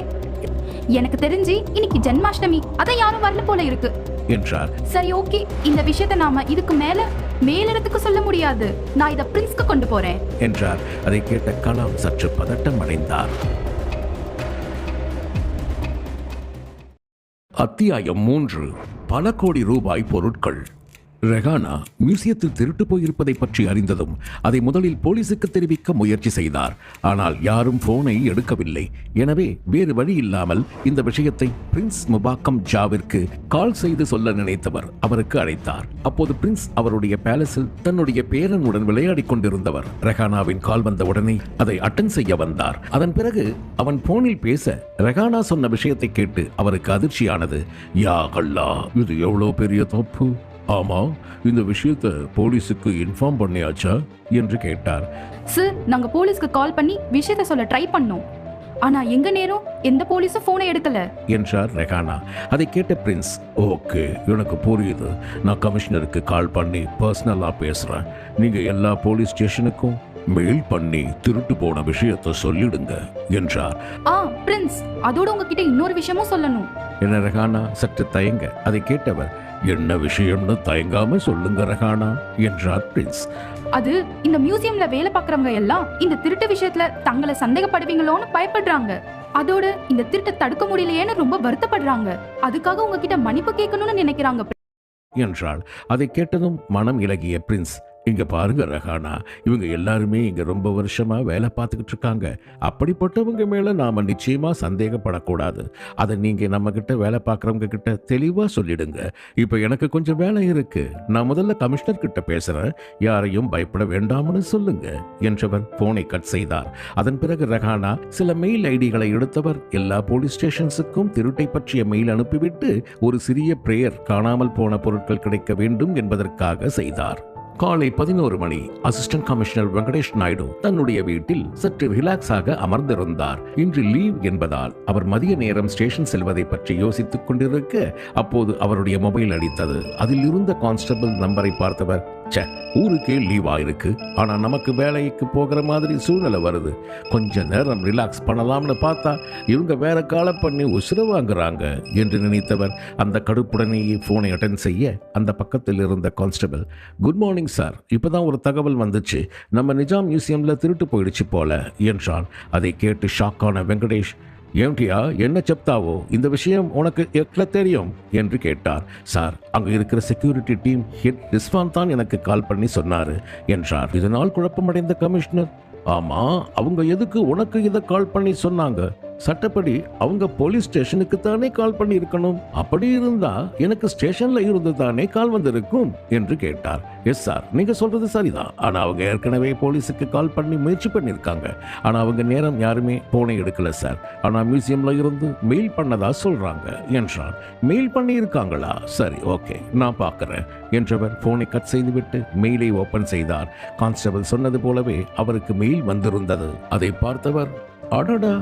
எனக்கு தெரிஞ்சு இன்னைக்கு ஜென்மாஷ்டமி, அதை யாரும் வரல போல இருக்கு என்றார். சரி ஓகே, இந்த விஷயத்தை நாம இதுக்கு மேலிடத்துக்கு சொல்ல முடியாது, நான் இத பிரின்ஸ்க்கு கொண்டு போறேன் என்றார். அதை கேட்ட கலாம் சற்று பதட்டம் அடைந்தார். அத்தியாயம் 3. பல கோடி ரூபாய் பொருட்கள். ரெஹானா மியூசியத்தில் திருட்டு போயிருப்பதை பற்றி அறிந்ததும் அதை முதலில் போலீசுக்கு தெரிவிக்க முயற்சி செய்தார். ஆனால் யாரும் போனை எடுக்கவில்லை. எனவே வேறு வழி இல்லாமல் இந்த விஷயத்தை பிரின்ஸ் முபாக்கம் ஜாவிற்கு கால் செய்து சொல்ல நினைத்தவர் அவருக்கு அழைத்தார். அப்போது பிரின்ஸ் அவருடைய பேலஸில் தன்னுடைய பேரனுடன் விளையாடிக் கொண்டிருந்தவர். ரெஹானாவின் கால் வந்த உடனே அதை அட்டன் செய்ய வந்தார். அதன் பிறகு அவன் போனில் பேச ரெஹானா சொன்ன விஷயத்தை கேட்டு அவருக்கு அதிர்ச்சியானது. யா அல்லாஹ், இது எவ்வளவு பெரிய தப்பு. ஆமா, இந்த விஷயத்தை போலீஸுக்கு இன்ஃபார்ம் பண்ணியாச்சா என்று கேட்டார். சார், நாங்க போலீஸ்க்கு கால் பண்ணி விஷயத்தை சொல்ல ட்ரை பண்ணோம், ஆனா எங்க நேரம் எந்த போலீஸும் போனை எடுக்கல என்றார் ரெஹானா. அதை கேட்ட பிரின்ஸ், ஓகே எனக்கு புரியுது, நான் கமிஷனருக்கு கால் பண்ணி பர்சனலா பேசுறேன், நீங்க எல்லா போலீஸ் ஸ்டேஷனுக்கும் மெயில் பண்ணி திருட்டு போன விஷயத்தை சொல்லிடுங்க என்றார். பிரின்ஸ், அதோட உங்ககிட்ட இன்னொரு விஷயமும் சொல்லணும். என்ன ரெஹானா சற்று தயங்க. அதை கேட்டவர், என்ன விஷயம்னு தயங்காம சொல்லுங்க ரெஹானா என்றார் பிரின்ஸ். அது இந்த மியூசியம்ல வேலை பார்க்கறவங்க எல்லாம் இந்த திருட்டு விஷயத்துல தங்களை சந்தேகப்படுவீங்களோன்னு பயப்படுறாங்க. அதோட இந்த திருட்டை தடுக்க முடியலையேன்னு ரொம்ப வருத்தப்படுறாங்க. அதுக்காக உங்ககிட்ட மன்னிப்பு கேட்கணும்னு நினைக்கிறாங்க. என்றாள். அதை கேட்டதும் மனம் இலகிய பிரின்ஸ், இங்க பாருங்க ரஹானா, இவங்க எல்லாருமே இங்க ரொம்ப வருஷமா வேலை பார்த்துக்கிட்டு இருக்காங்க. அப்படிப்பட்டவங்க மேல நாம நிச்சயமா சந்தேகப்படக்கூடாது. அதை நீங்க நம்ம கிட்ட வேலை பார்க்கறவங்க கிட்ட தெளிவா சொல்லிடுங்க. இப்ப எனக்கு கொஞ்சம் வேலை இருக்கு, நான் முதல்ல கமிஷனர் கிட்ட பேசுறேன், யாரையும் பயப்பட வேண்டாம்னு சொல்லுங்க என்றவர் போனை கட் செய்தார். அதன் பிறகு ரஹானா சில மெயில் ஐடிகளை எடுத்தவர் எல்லா போலீஸ் ஸ்டேஷன்ஸுக்கும் திருட்டை பற்றிய மெயில் அனுப்பிவிட்டு ஒரு சிறிய பிரேயர் காணாமல் போன பொருட்கள் கிடைக்க வேண்டும் என்பதற்காக செய்தார். காலை 11 மணி. அசிஸ்டன்ட் கமிஷனர் வெங்கடேஷ் நாயுடு தன்னுடைய வீட்டில் சற்று ரிலாக்ஸாக அமர்ந்திருந்தார். இன்று லீவ் என்பதால் அவர் மதிய நேரம் ஸ்டேஷன் செல்வதை பற்றி யோசித்துக் கொண்டிருக்க அப்போது அவருடைய மொபைல் அடித்தது. அதில் இருந்த கான்ஸ்டபிள் நம்பரை பார்த்தவர், ஊருக்கே லீவா இருக்கு, ஆனா நமக்கு வேலைக்கு போகிற மாதிரி சூழ்நிலை வருது, கொஞ்ச நேரம் ரிலாக்ஸ் பண்ணலாம்னு பார்த்தா இவங்க வேற காலை பண்ணி உசுர வாங்குறாங்க என்று நினைத்தவர் அந்த கடுப்புடனேயே போனை அட்டென்ட் செய்ய அந்த பக்கத்தில் இருந்த கான்ஸ்டபிள், குட் மார்னிங் சார், இப்பதான் ஒரு தகவல் வந்துச்சு, நம்ம நிஜாம் மியூசியம்ல திருட்டு போயிடுச்சு போல என்றான். அதை கேட்டு ஷாக்கான வெங்கடேஷ், ஏன்டியா என்ன செப்தாவோ, இந்த விஷயம் உனக்கு எக்ல தெரியும் என்று கேட்டார். சார், அங்க இருக்கிற செக்யூரிட்டி டீம் ஹெட் ரிஸ்வான் தான் எனக்கு கால் பண்ணி சொன்னாரு என்றார். இதனால் குழப்பமடைந்த கமிஷனர், ஆமா, அவங்க எதுக்கு உனக்கு இதை கால் பண்ணி சொன்னாங்க? சட்டப்படி அவங்க போலீஸ் ஸ்டேஷனுக்கு தானே கால் பண்ணி இருக்கணும், அப்படி இருந்தா எனக்கு ஸ்டேஷன்ல இருந்து தானே கால் வந்திருக்கும் என்று கேட்டார். எஸ் சார், நீங்க சொல்றது சரிதான், ஆனா அவங்க ஏற்கனவே போலீஸுக்கு கால் பண்ணி முயற்சி பண்ணிருக்காங்க, ஆனா அவங்க நேரம் யாருமே போனை எடுக்கல சார், ஆனா மியூசியம்ல இருந்து மெயில் பண்ணதா சொல்றாங்க என்றார். மெயில் பண்ணி இருக்காங்களா? சரி, ஓகே, நான் பார்க்கிறேன் என்றவர் போனை கட் செய்துவிட்டு மெயிலை ஓபன் செய்தார். கான்ஸ்டபிள் சொன்னது போலவே அவருக்கு மெயில் வந்திருந்தது. அதை பார்த்தவர், அடடா,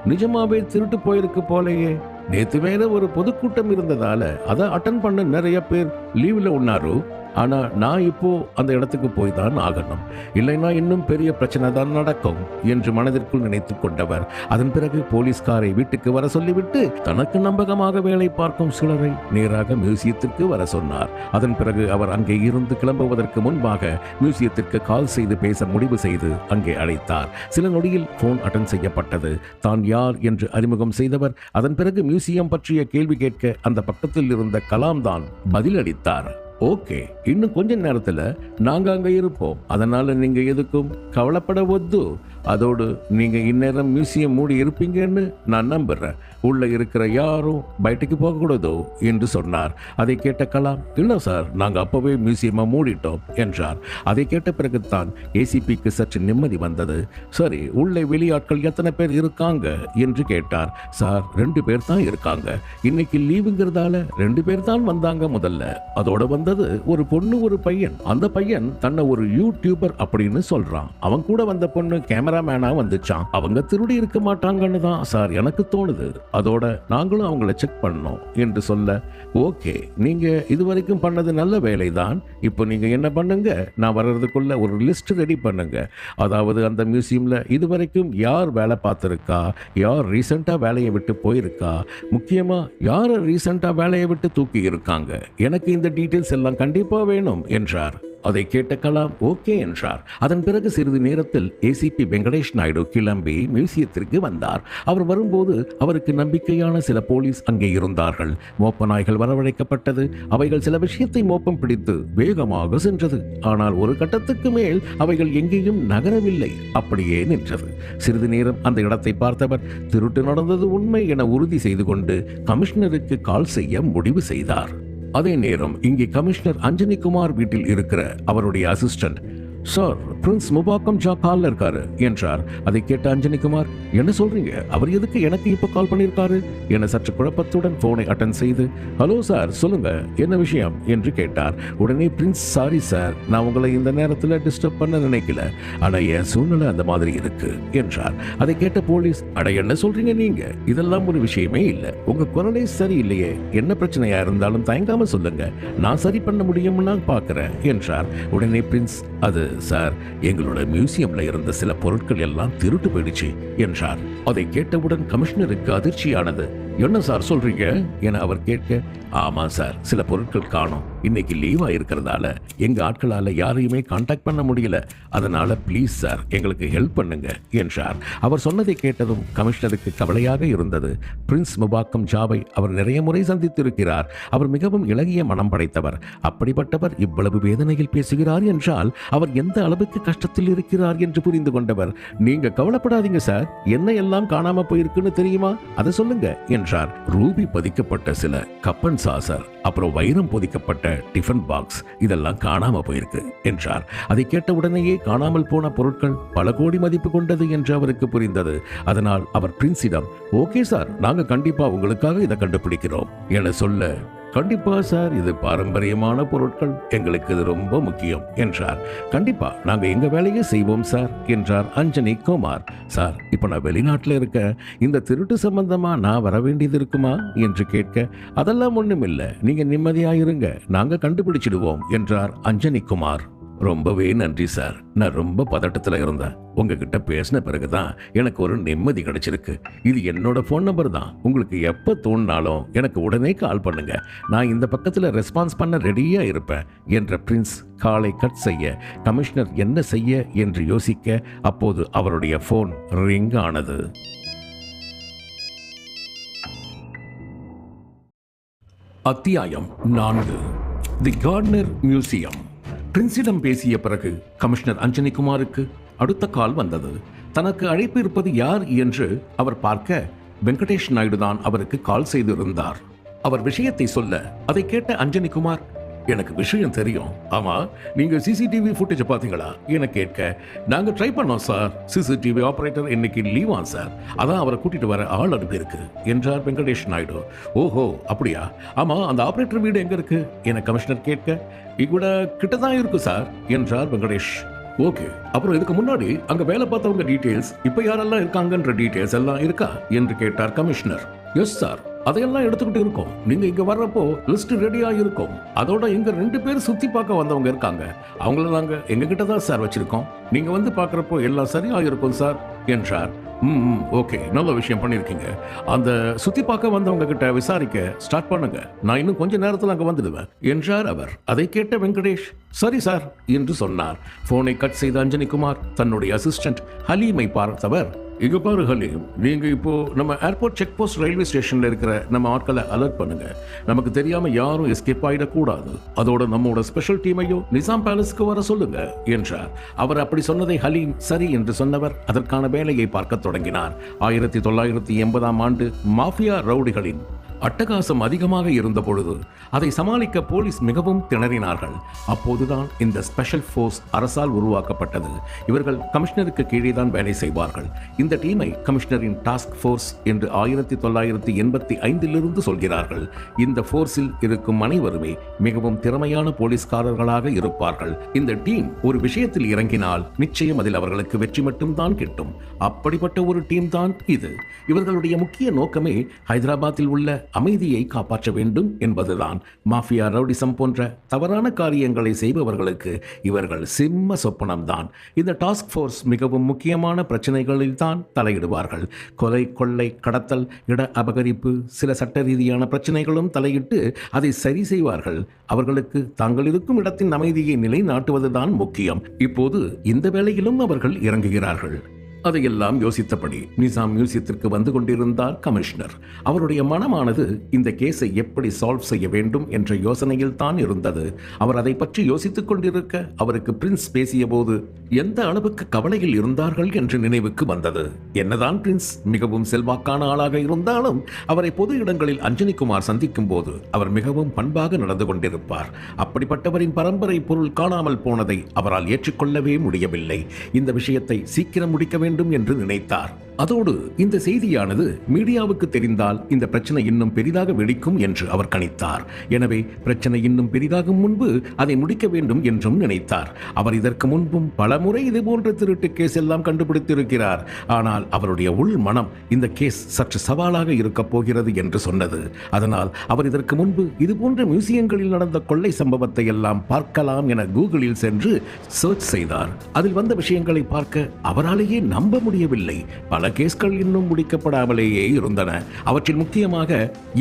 நிஜமாவே திருட்டு போயிருக்கு போலயே, நேத்து வேற ஒரு பொதுக்கூட்டம் இருந்ததால அதை அட்டன் பண்ண நிறைய பேர் லீவ்ல உன்னாரு, ஆனா நான் இப்போ அந்த இடத்துக்கு போய் தான் ஆகணும், இல்லைன்னா இன்னும் பெரிய பிரச்சனை தான் நடக்கும் என்று மனதிற்குள் நினைத்துக் கொண்டவர் அதன் பிறகு போலீஸ்காரை வீட்டுக்கு வர சொல்லிவிட்டு தனக்கு நம்பகமாக வேலை பார்க்கும் சிலரை நேராக மியூசியத்திற்கு வர சொன்னார். அதன் பிறகு அவர் அங்கே இருந்து கிளம்புவதற்கு முன்பாக மியூசியத்திற்கு கால் செய்து பேச முடிவு செய்து அங்கே அழைத்தார். சில நொடியில் போன் அட்டன் செய்யப்பட்டது. தான் யார் என்று அறிமுகம் செய்தவர் அதன் பிறகு மியூசியம் பற்றிய கேள்வி கேட்க அந்த பக்கத்தில் இருந்த கலாம் தான் பதிலளித்தார். ஓகே, இன்னும் கொஞ்ச நேரத்தில் நாங்கள் அங்கே இருப்போம், அதனால நீங்க எதுக்கும் கவலைப்பட வద్దు, அதோடு நீங்க இந்நேரம் மியூசியம் மூடி இருப்பீங்கன்னு நான் நம்புறேன், உள்ள இருக்கிற யாரும் பயட்டுக்கு போகக்கூடாதோ என்று சொன்னார். அதை கேட்ட கலாம், இல்லை சார், நாங்கள் அப்பவே மியூசியமா மூடிட்டோம் என்றார். அதை கேட்ட பிறகுதான் ஏசிபிக்கு சற்று நிம்மதி வந்தது. சரி, உள்ளே வெளியாட்கள் எத்தனை பேர் இருக்காங்க என்று கேட்டார். சார், 2 பேர் தான் இருக்காங்க, இன்னைக்கு லீவுங்கிறதால 2 பேர் தான் வந்தாங்க. முதல்ல அதோட வந்தது ஒரு பொண்ணு ஒரு பையன். அந்த பையன் தன்னை ஒரு யூடியூபர் அப்படின்னு சொல்றான். அவன் கூட வந்த பொண்ணு கேமராமேனா வந்துச்சான். அவங்க திருடி இருக்க மாட்டாங்கன்னு தான் சார் எனக்கு தோணுது, அதோட நாங்களும் அவங்கள செக் பண்ணோம் என்று சொல்ல, ஓகே, நீங்க இதுவரைக்கும் பண்ணது நல்ல வேலை தான். இப்போ நீங்க என்ன பண்ணுங்க, நான் வர்றதுக்குள்ள ஒரு லிஸ்ட் ரெடி பண்ணுங்க. அதாவது அந்த மியூசியம்ல இதுவரைக்கும் யார் வேலை பார்த்திருக்கா, யார் ரீசெண்டா வேலையை விட்டு போயிருக்கா, முக்கியமா யார் ரீசெண்டா வேலையை விட்டு தூக்கி இருக்காங்க, எனக்கு இந்த டீட்டெயில்ஸ் எல்லாம் கண்டிப்பா வேணும் என்றார். அதை கேட்ட கலாம் ஓகே என்றார். அதன் பிறகு சிறிது நேரத்தில் ஏசிபி வெங்கடேஷ் நாயுடு கிளம்பி மியூசியத்திற்கு வந்தார். அவர் வரும்போது அவருக்கு நம்பிக்கையான சில போலீஸ் அங்கே இருந்தார்கள். மோப்ப நாய்கள் வரவழைக்கப்பட்டது. அவைகள் சில விஷயத்தை மோப்பம் பிடித்து வேகமாக சென்றது. ஆனால் ஒரு கட்டத்துக்கு மேல் அவைகள் எங்கேயும் நகரவில்லை, அப்படியே நின்றது. சிறிது நேரம் அந்த இடத்தை பார்த்தவர் திருட்டு நடந்தது உண்மை என உறுதி செய்து கொண்டு கமிஷனருக்கு கால் செய்ய முடிவு செய்தார். அதே நேரம் இங்கே கமிஷனர் அஞ்சனி குமார் வீட்டில் இருக்கிற அவருடைய அசிஸ்டன்ட், சார், பிரின்ஸ் முபாக்கம் ஜா கால்ல இருக்காரு என்றார். அதை கேட்ட அஞ்சனி குமார், என்ன சொல்றீங்க, அவர் எதுக்கு எனக்கு இப்ப கால் பண்ணியிருக்காரு என சற்று குழப்பத்துடன் போனை அட்டன் செய்து, ஹலோ சார், சொல்லுங்க, என்ன விஷயம் என்று கேட்டார். உடனே பிரின்ஸ், சாரி சார், நான் உங்களை இந்த நேரத்தில் டிஸ்டர்ப் பண்ண நினைக்கல, ஆனா என் சூழ்நிலை அந்த மாதிரி இருக்கு என்றார். அதை கேட்ட போலீஸ், அட என்ன சொல்றீங்க நீங்க, இதெல்லாம் ஒரு விஷயமே இல்லை, உங்க குரலே சரியில்லையே, என்ன பிரச்சனையா இருந்தாலும் தயங்காம சொல்லுங்க, நான் சரி பண்ண முடியும்னு நான் பார்க்கிறேன் என்றார். உடனே பிரின்ஸ், அது சார், எங்களோட மியூசியம்ல இருந்த சில பொருட்கள் எல்லாம் திருட்டு போயிடுச்சு என்றார். அதை கேட்டவுடன் கமிஷனருக்கு அதிர்ச்சியானது. என்ன சார் சொல்றீங்க என அவர் கேட்க, ஆமா சார், சில பொருட்கள் காணோம், இன்னைக்கு லீவா இருக்கிறதால எங்க ஆட்களால யாரையுமே காண்டாக்ட் பண்ண முடியல. அதனால ப்ளீஸ் சார் எங்களுக்கு ஹெல்ப் பண்ணுங்க என்றார். அவர் சொன்னதை கேட்டதும் கமிஷனருக்கு கவலையாக இருந்தது. பிரின்ஸ் முபாக்கம் ஜாவை அவர் நிறைய முறை சந்தித்திருக்கிறார். அவர் மிகவும் இளகிய மனம் படைத்தவர். அப்படிப்பட்டவர் இவ்வளவு வேதனையில் பேசுகிறார் என்றால் அவர் எந்த அளவுக்கு கஷ்டத்தில் இருக்கிறார் என்று புரிந்து கொண்டவர், நீங்க கவலைப்படாதீங்க சார், என்ன எல்லாம் காணாம போயிருக்குன்னு தெரியுமா, அதை சொல்லுங்க என்றார். ரூபி பதிக்கப்பட்ட சில கப்பன் சாசர், அப்புறம் வைரம் பொதிக்கப்பட்ட டிஃபன் பாக்ஸ், இதெல்லாம் காணாம போயிருக்கு என்றார். அதை கேட்ட உடனேயே காணாமல் போன பொருட்கள் பல கோடி மதிப்பு கொண்டது என்று அவருக்கு புரிந்தது. அதனால் அவர் பிரின்ஸிடம், ஓகே சார், நாங்க கண்டிப்பா உங்களுக்காக இதை கண்டுபிடிக்கிறோம் என சொல்ல, கண்டிப்பா சார், இது பாரம்பரியமான பொருட்கள், எங்களுக்கு இது ரொம்ப முக்கியம் என்றார். கண்டிப்பா நாங்க எங்க வேலையை செய்வோம் சார் என்றார் அஞ்சனி குமார். சார், இப்ப நான் வெளிநாட்டுல இருக்க, இந்த திருட்டு சம்பந்தமா நான் வர வேண்டியது இருக்குமா என்று கேட்க, அதெல்லாம் ஒண்ணும் இல்ல, நீங்க நிம்மதியாயிருங்க, நாங்க கண்டுபிடிச்சிடுவோம் என்றார் அஞ்சனி குமார். ரொம்பவே நன்றி சார், நான் ரொம்ப பதட்டத்தில் இருந்தேன். உங்ககிட்ட பேசின பிறகுதான் எனக்கு ஒரு நிம்மதி கிடைச்சிருக்கு. இது என்னோட ஃபோன் நம்பர் தான், உங்களுக்கு எப்போ தோணினாலும் எனக்கு உடனே கால் பண்ணுங்க, நான் இந்த பக்கத்தில் ரெஸ்பான்ஸ் பண்ண ரெடியா இருப்பேன் என்ற பிரின்ஸ் காலை கட் செய்ய கமிஷனர் என்ன செய்ய என்று யோசிக்க, அப்போது அவருடைய ஃபோன் ரிங் ஆனது. அத்தியாயம் 4. தி கார்ட்னர் மியூசியம். பிரின்ஸிடம் பேசிய பிறகு கமிஷனர் அஞ்சனி குமாருக்கு அடுத்த கால் வந்தது. தனக்கு அழைப்பு இருப்பது யார் என்று அவர் பார்க்க வெங்கடேஷ் நாயுடு தான் அவருக்கு கால் செய்திருந்தார். அவர் விஷயத்தை சொல்ல அதை கேட்ட அஞ்சனி குமார், எனக்கு விஷயம் தெரியும், ஆமா நீங்க சிசிடிவி ஃபுட்டேஜ் பாத்தீங்களா என கேட்க, நாங்க ட்ரை பண்ணோம் சார், சிசிடிவி ஆபரேட்டர் இன்னைக்கு லீவா சார், அதான் அவரை கூட்டிட்டு வர ஆள் அனுப்பியிருக்கு என்றார் வெங்கடேஷ் நாயுடு. ஓஹோ அப்படியா, ஆமா அந்த ஆபரேட்டர் வீடு எங்க இருக்கு என கமிஷனர் கேட்க, இங்கூட கிட்டதான் இருக்கு சார் என்றார் வெங்கடேஷ். ஓகே, அப்புறம் இதுக்கு முன்னாடி அங்க வேலை பார்த்தவங்க டீடைல்ஸ், இப்ப யாரெல்லாம் இருக்காங்கன்ற டீடைல்ஸ் எல்லாம் இருக்கா என்று கேட்டார் கமிஷனர். எஸ் சார், அதையெல்லாம் எடுத்துக்கிட்டு இருக்கோம், நீங்க இங்க வர்றப்போ லிஸ்ட் ரெடியா இருக்கும். அதோட இங்க 2 பேர் சுத்தி பார்க்க வந்தவங்க இருக்காங்க, அவங்கள நாங்க எங்க கிட்ட தான் சார் வச்சிருக்கோம், நீங்க வந்து பார்க்கறப்போ எல்லாம் சரியா இருக்கும் சார் என்றார். ஓகே, நல்ல விஷயம் பண்ணிருக்கீங்க. அந்த சுத்தி பார்க்க வந்தவங்க கிட்ட விசாரிக்க ஸ்டார்ட் பண்ணுங்க, நான் இன்னும் கொஞ்ச நேரத்தில் அங்க வந்துடுவேன் என்றார் அவர். அதை கேட்ட வெங்கடேஷ், சரி சார் என்று சொன்னார். போனை கட் செய்த அஞ்சனி குமார் தன்னுடைய அசிஸ்டன்ட் ஹலீமை பார்த்தவர், இங்க பாரு ஹலீம், நீங்க இப்போ நம்ம ஏர்போர்ட் செக் போஸ்ட் ரயில்வே ஸ்டேஷன்ல இருக்கிற நம்ம ஆட்களை அலர்ட் பண்ணுங்க, நமக்கு தெரியாம யாரும் எஸ்கேப் ஆயிடக்கூடாது. அதோட நம்மோட ஸ்பெஷல் டீமையும் நிசாம் பேலஸ்க்கு வர சொல்லுங்க என்றார். அவர் அப்படி சொன்னதை ஹலீம் சரி என்று சொன்னவர் அதற்கான வேலையை பார்க்க தொடங்கினார். 1980ஆம் ஆண்டு மாஃபியா ரவுடிகளின் அட்டகாசம் அதிகமாக இருந்த பொழுது அதை சமாளிக்க போலீஸ் மிகவும் திணறினார்கள். அப்போதுதான் இந்த ஸ்பெஷல் ஃபோர்ஸ் அரசால் உருவாக்கப்பட்டது. இவர்கள் கமிஷனருக்கு கீழே தான் வேலை செய்வார்கள். இந்த டீமை கமிஷனரின் டாஸ்க் ஃபோர்ஸ் என்று 1985 சொல்கிறார்கள். இந்த ஃபோர்ஸில் இருக்கும் அனைவருமே மிகவும் திறமையான போலீஸ்காரர்களாக இருப்பார்கள். இந்த டீம் ஒரு விஷயத்தில் இறங்கினால் நிச்சயம் அதில் அவர்களுக்கு வெற்றி மட்டும்தான் கிட்டும். அப்படிப்பட்ட ஒரு டீம் தான் இது. இவர்களுடைய முக்கிய நோக்கமே ஹைதராபாத்தில் உள்ள அமைதியை காப்பாற்ற வேண்டும் என்பதுதான். மாஃபியா ரவுடிசம் போன்ற தவறான காரியங்களை செய்பவர்களுக்கு இவர்கள் சிம்ம சொப்பனம்தான். இந்த டாஸ்க் ஃபோர்ஸ் மிகவும் முக்கியமான பிரச்சனைகளில் தான் தலையிடுவார்கள். கொலை, கொள்ளை, கடத்தல், இட அபகரிப்பு, சில சட்ட ரீதியான பிரச்சனைகளும் தலையிட்டு அதை சரி செய்வார்கள். அவர்களுக்கு தாங்கள் இருக்கும் இடத்தின் அமைதியை நிலைநாட்டுவதுதான் முக்கியம். இப்போது இந்த வேளையிலும் அவர்கள் இறங்குகிறார்கள். அதையெல்லாம் யோசித்தபடி நிசாம் மியூசியத்திற்கு வந்து கொண்டிருந்தார் கமிஷனர். அவருடைய மனமானது இந்த கேஸை எப்படி சால்வ் செய்ய வேண்டும் என்ற யோசனையில் தான் இருந்தது. அவர் அதை பற்றி யோசித்துக் கொண்டிருக்க அவருக்கு பிரின்ஸ் பேசிய போது எந்த அளவுக்கு கவலையில் இருந்தார்கள் என்று நினைவுக்கு வந்தது. என்னதான் பிரின்ஸ் மிகவும் செல்வாக்கான ஆளாக இருந்தாலும் அவரை பொது இடங்களில் அஞ்சனி குமார் சந்திக்கும் போது அவர் மிகவும் பண்பாக நடந்து கொண்டிருப்பார். அப்படிப்பட்டவரின் பரம்பரை பொருள் காணாமல் போனதை அவரால் ஏற்றுக்கொள்ளவே முடியவில்லை. இந்த விஷயத்தை சீக்கிரம் முடிக்க வேண்டும் என்று நினைத்தார். அதோடு இந்த செய்தியானது மீடியாவுக்கு தெரிந்தால் இந்த பிரச்சனை இன்னும் பெரிதாக வெடிக்கும் என்று அவர் கணித்தார். எனவே பிரச்சனை இன்னும் பெரிதாகும் முன்பு அதை முடிக்க வேண்டும் என்றும் நினைத்தார். அவர் இதற்கு முன்பும் பல முறை இதுபோன்ற திருட்டு கேஸ் எல்லாம் கண்டுபிடித்திருக்கிறார். ஆனால் அவருடைய உள் மனம் இந்த கேஸ் சற்று சவாலாக இருக்கப் போகிறது என்று சொன்னது. அதனால் அவர் இதற்கு முன்பு இதுபோன்ற மியூசியங்களில் நடந்த கொள்ளை சம்பவத்தை எல்லாம் பார்க்கலாம் என கூகுளில் சென்று சர்ச் செய்தார். அதில் வந்த விஷயங்களை பார்க்க அவராலேயே நம்ப முடியவில்லை. பல பல கேஸ்கள் இன்னும் முடிக்கப்படாமலேயே இருந்தன. அவற்றில் முக்கியமாக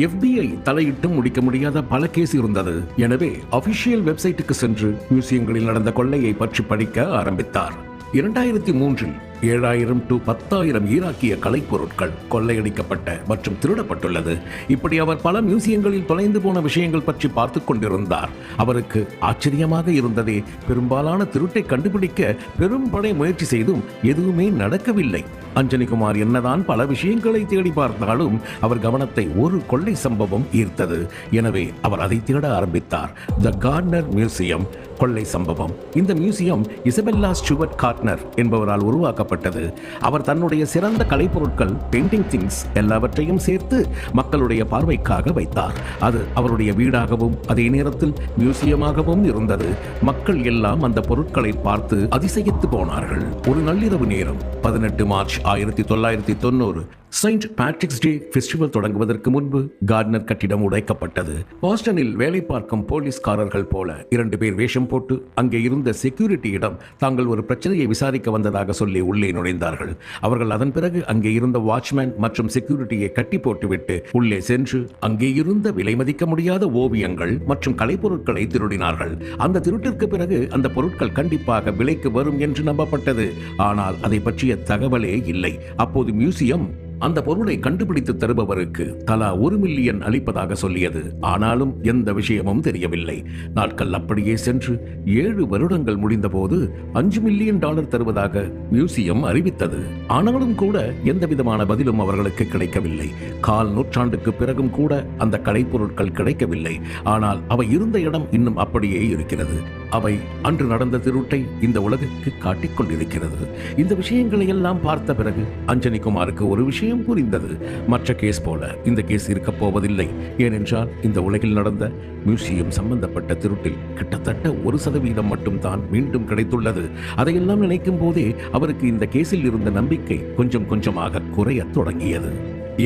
FBI தலையிட்டும் முடிக்க முடியாத பல கேஸ் இருந்தது. எனவே அபிஷியல் வெப்சைட்டுக்கு சென்று மியூசியங்களில் நடந்த கொள்ளையை பற்றி படிக்க ஆரம்பித்தார். 2003 7,000 to 10,000 ஈராக்கிய கலைப்பொருட்கள் கொள்ளையடிக்கப்பட்ட மற்றும் திருடப்பட்டுள்ளது. இப்படி அவர் பல மியூசியங்களில் தொலைந்து போன விஷயங்கள் பற்றி பார்த்து கொண்டிருந்தார். அவருக்கு ஆச்சரியமாக இருந்ததே, பெரும்பாலான திருட்டை கண்டுபிடிக்க பெரும் படை முயற்சி செய்தும் எதுவுமே நடக்கவில்லை. அஞ்சனிகுமார் என்னதான் பல விஷயங்களை தேடி பார்த்தாலும் அவர் கவனத்தை ஒரு கொள்ளை சம்பவம் ஈர்த்தது. எனவே அவர் அதை தேட ஆரம்பித்தார். த கார்னர் மியூசியம் கொள்ளை சம்பவம். இந்த மியூசியம் இசபெல்லா ஸ்டூவர்ட் கார்னர் என்பவரால் உருவாக்கப்பட்டது. அவர் தன்னுடைய சிறந்த கலைப்பொருட்கள், பெயிண்டிங் திங்ஸ் எல்லாவற்றையும் சேர்த்து மக்களுடைய பார்வைக்காக வைத்தார். அது அவருடைய வீடாகவும் அதே நேரத்தில் மியூசியமாகவும் இருந்தது. மக்கள் எல்லாம் அந்த பொருட்களை பார்த்து அதிசயித்து போனார்கள். ஒரு நள்ளிரவு நேரம் 18 மார்ச் 1990 செயின்ட் பேட்ரிக்ஸ் டே ஃபெஸ்டிவல் தொடங்குவதற்கு முன்பு கார்னர் கட்டிடம் உடைக்கப்பட்டது. பாஸ்டனில் வேலை பார்க்கும் போலீஸ்காரர்கள் போல 2 பேர் வேஷம் போட்டு அங்கே இருந்த செக்யூரிட்டியிடம் தாங்கள் ஒரு பிரச்சனையை விசாரிக்க வந்ததாக சொல்லி உள்ளே நுழைந்தார்கள். அவர்கள் அதன் பிறகு அங்கே இருந்த வாட்ச்மேன் மற்றும் செக்யூரிட்டியை கட்டி போட்டுவிட்டு உள்ளே சென்று அங்கே இருந்த விலை மதிக்க முடியாத ஓவியங்கள் மற்றும் கலைப்பொருட்களை திருடினார்கள். அந்த திருட்டிற்கு பிறகு அந்த பொருட்கள் கண்டிப்பாக விலைக்கு வரும் என்று நம்பப்பட்டது. ஆனால் அதை பற்றிய தகவலே இல்லை. அப்போது மியூசியம் அந்த பொருளை கண்டுபிடித்து தருபவருக்கு தலா 1 மில்லியன் அளிப்பதாக சொல்லியது. ஆனாலும் எந்த விஷயமும் தெரியவில்லை. நாட்கள் அப்படியே சென்று 7 வருடங்கள் முடிந்தபோது $5 மில்லியன் தருவதாக மியூசியம் அறிவித்தது. ஆனாலும் கூட எந்த விதமான பதிலும் அவர்களுக்கு கிடைக்கவில்லை. 1/4 நூற்றாண்டுக்கு பிறகும் கூட அந்த கலைப்பொருட்கள் கிடைக்கவில்லை. ஆனால் அவை இருந்த இடம் இன்னும் அப்படியே இருக்கிறது. அவை அன்று நடந்த திருட்டை இந்த உலகுக்கு காட்டிக் கொண்டிருக்கிறது. இந்த விஷயங்களை எல்லாம் பார்த்த பிறகு அஞ்சனிகுமாருக்கு ஒரு விஷயம் புரிந்தது. மற்ற கேஸ் போல இந்த கேஸ் இருக்க போவதில்லை. ஏனென்றால் இந்த உலகில் நடந்த மியூசியம் சம்பந்தப்பட்ட திருட்டில் கிட்டத்தட்ட 1% மட்டும் தான் மீண்டும் கிடைத்துள்ளது. அதையெல்லாம் நினைக்கும் போதே அவருக்கு இந்த கேஸில் இருந்த நம்பிக்கை கொஞ்சம் கொஞ்சமாக குறையத் தொடங்கியது.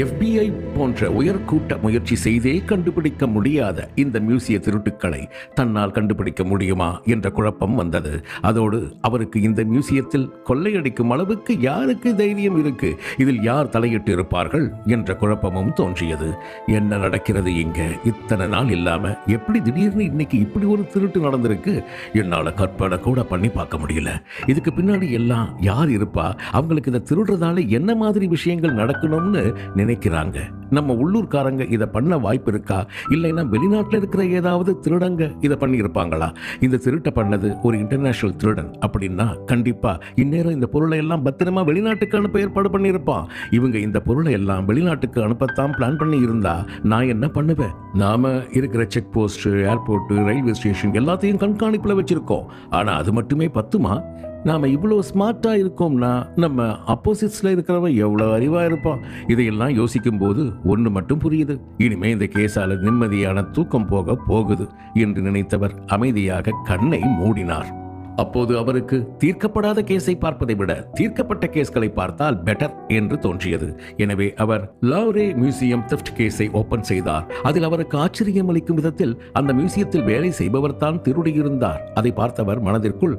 FBI போன்ற உயர்கூட்ட முயற்சி செய்தே கண்டுபிடிக்க முடியாத இந்த மியூசிய திருட்டுக்களை தன்னால் கண்டுபிடிக்க முடியுமா என்ற குழப்பம் வந்தது. அதோடு அவருக்கு இந்த மியூசியத்தில் கொள்ளையடிக்கும் அளவுக்கு யாருக்கு தைரியம் இருக்கு, இதில் யார் தலையிட்டு இருப்பார்கள் என்ற குழப்பமும் தோன்றியது. என்ன நடக்கிறது இங்க? இத்தனை நாள் இல்லாம எப்படி திடீர்னு இன்னைக்கு இப்படி ஒரு திருட்டு நடந்திருக்கு? என்னால கற்பனை கூட பண்ணி பார்க்க முடியல. இதுக்கு பின்னாடி எல்லாம் யார் இருப்பா? அவங்களுக்கு இதை திருடுறதால என்ன மாதிரி விஷயங்கள் நடக்கணும்னு நினைக்கிறாங்க. நம்ம உள்ளூர்காரங்க இதை பண்ண வாய்ப்பு இருக்கா? இல்லைன்னா வெளிநாட்டில் இருக்கிற ஏதாவது திருடங்க இதை பண்ணி இருப்பாங்களா? இந்த திருட்டை பண்ணது ஒரு இன்டர்நேஷனல் திருடன் அப்படின்னா கண்டிப்பா இந்நேரம் இந்த பொருளை எல்லாம் பத்திரமா வெளிநாட்டுக்கு அனுப்ப ஏற்பாடு பண்ணியிருப்பான். இவங்க இந்த பொருளை எல்லாம் வெளிநாட்டுக்கு அனுப்பத்தான் பிளான் பண்ணி இருந்தா நான் என்ன பண்ணுவேன்? நாம இருக்கிற check post, airport, railway station எல்லாத்தையும் கண்காணிப்புல வச்சிருக்கோம். ஆனா அது மட்டுமே பத்துமா? நாம இவ்வளோ ஸ்மார்ட்டா இருக்கோம்னா நம்ம அப்போசிட்ஸ்ல இருக்கிறவன் எவ்வளவு அறிவா இருப்பான்? இதையெல்லாம் யோசிக்கும் போது ஒன்று மட்டும் புரியுது. இனிமே இந்த கேஸால நிம்மதியான தூக்கம் போக போகுது என்று நினைத்தவர் அமைதியாக கண்ணை மூடினார். அப்போது அவருக்கு தீர்க்கப்படாத கேஸை பார்ப்பதை விட தீர்க்கப்பட்ட கேஸ்களை பார்த்தால் பெட்டர் என்று தோன்றியது. எனவே அவர் லவ்ரே மியூசியம் தெஃப்ட் கேஸை ஓபன் செய்தார். அதில் அவருக்கு ஆச்சரியம் அளிக்கும் விதத்தில் அந்த மியூசியத்தில் வேலை செய்பவர் தான் திருடியிருந்தார். அதை பார்த்தவர் மனதிற்குள்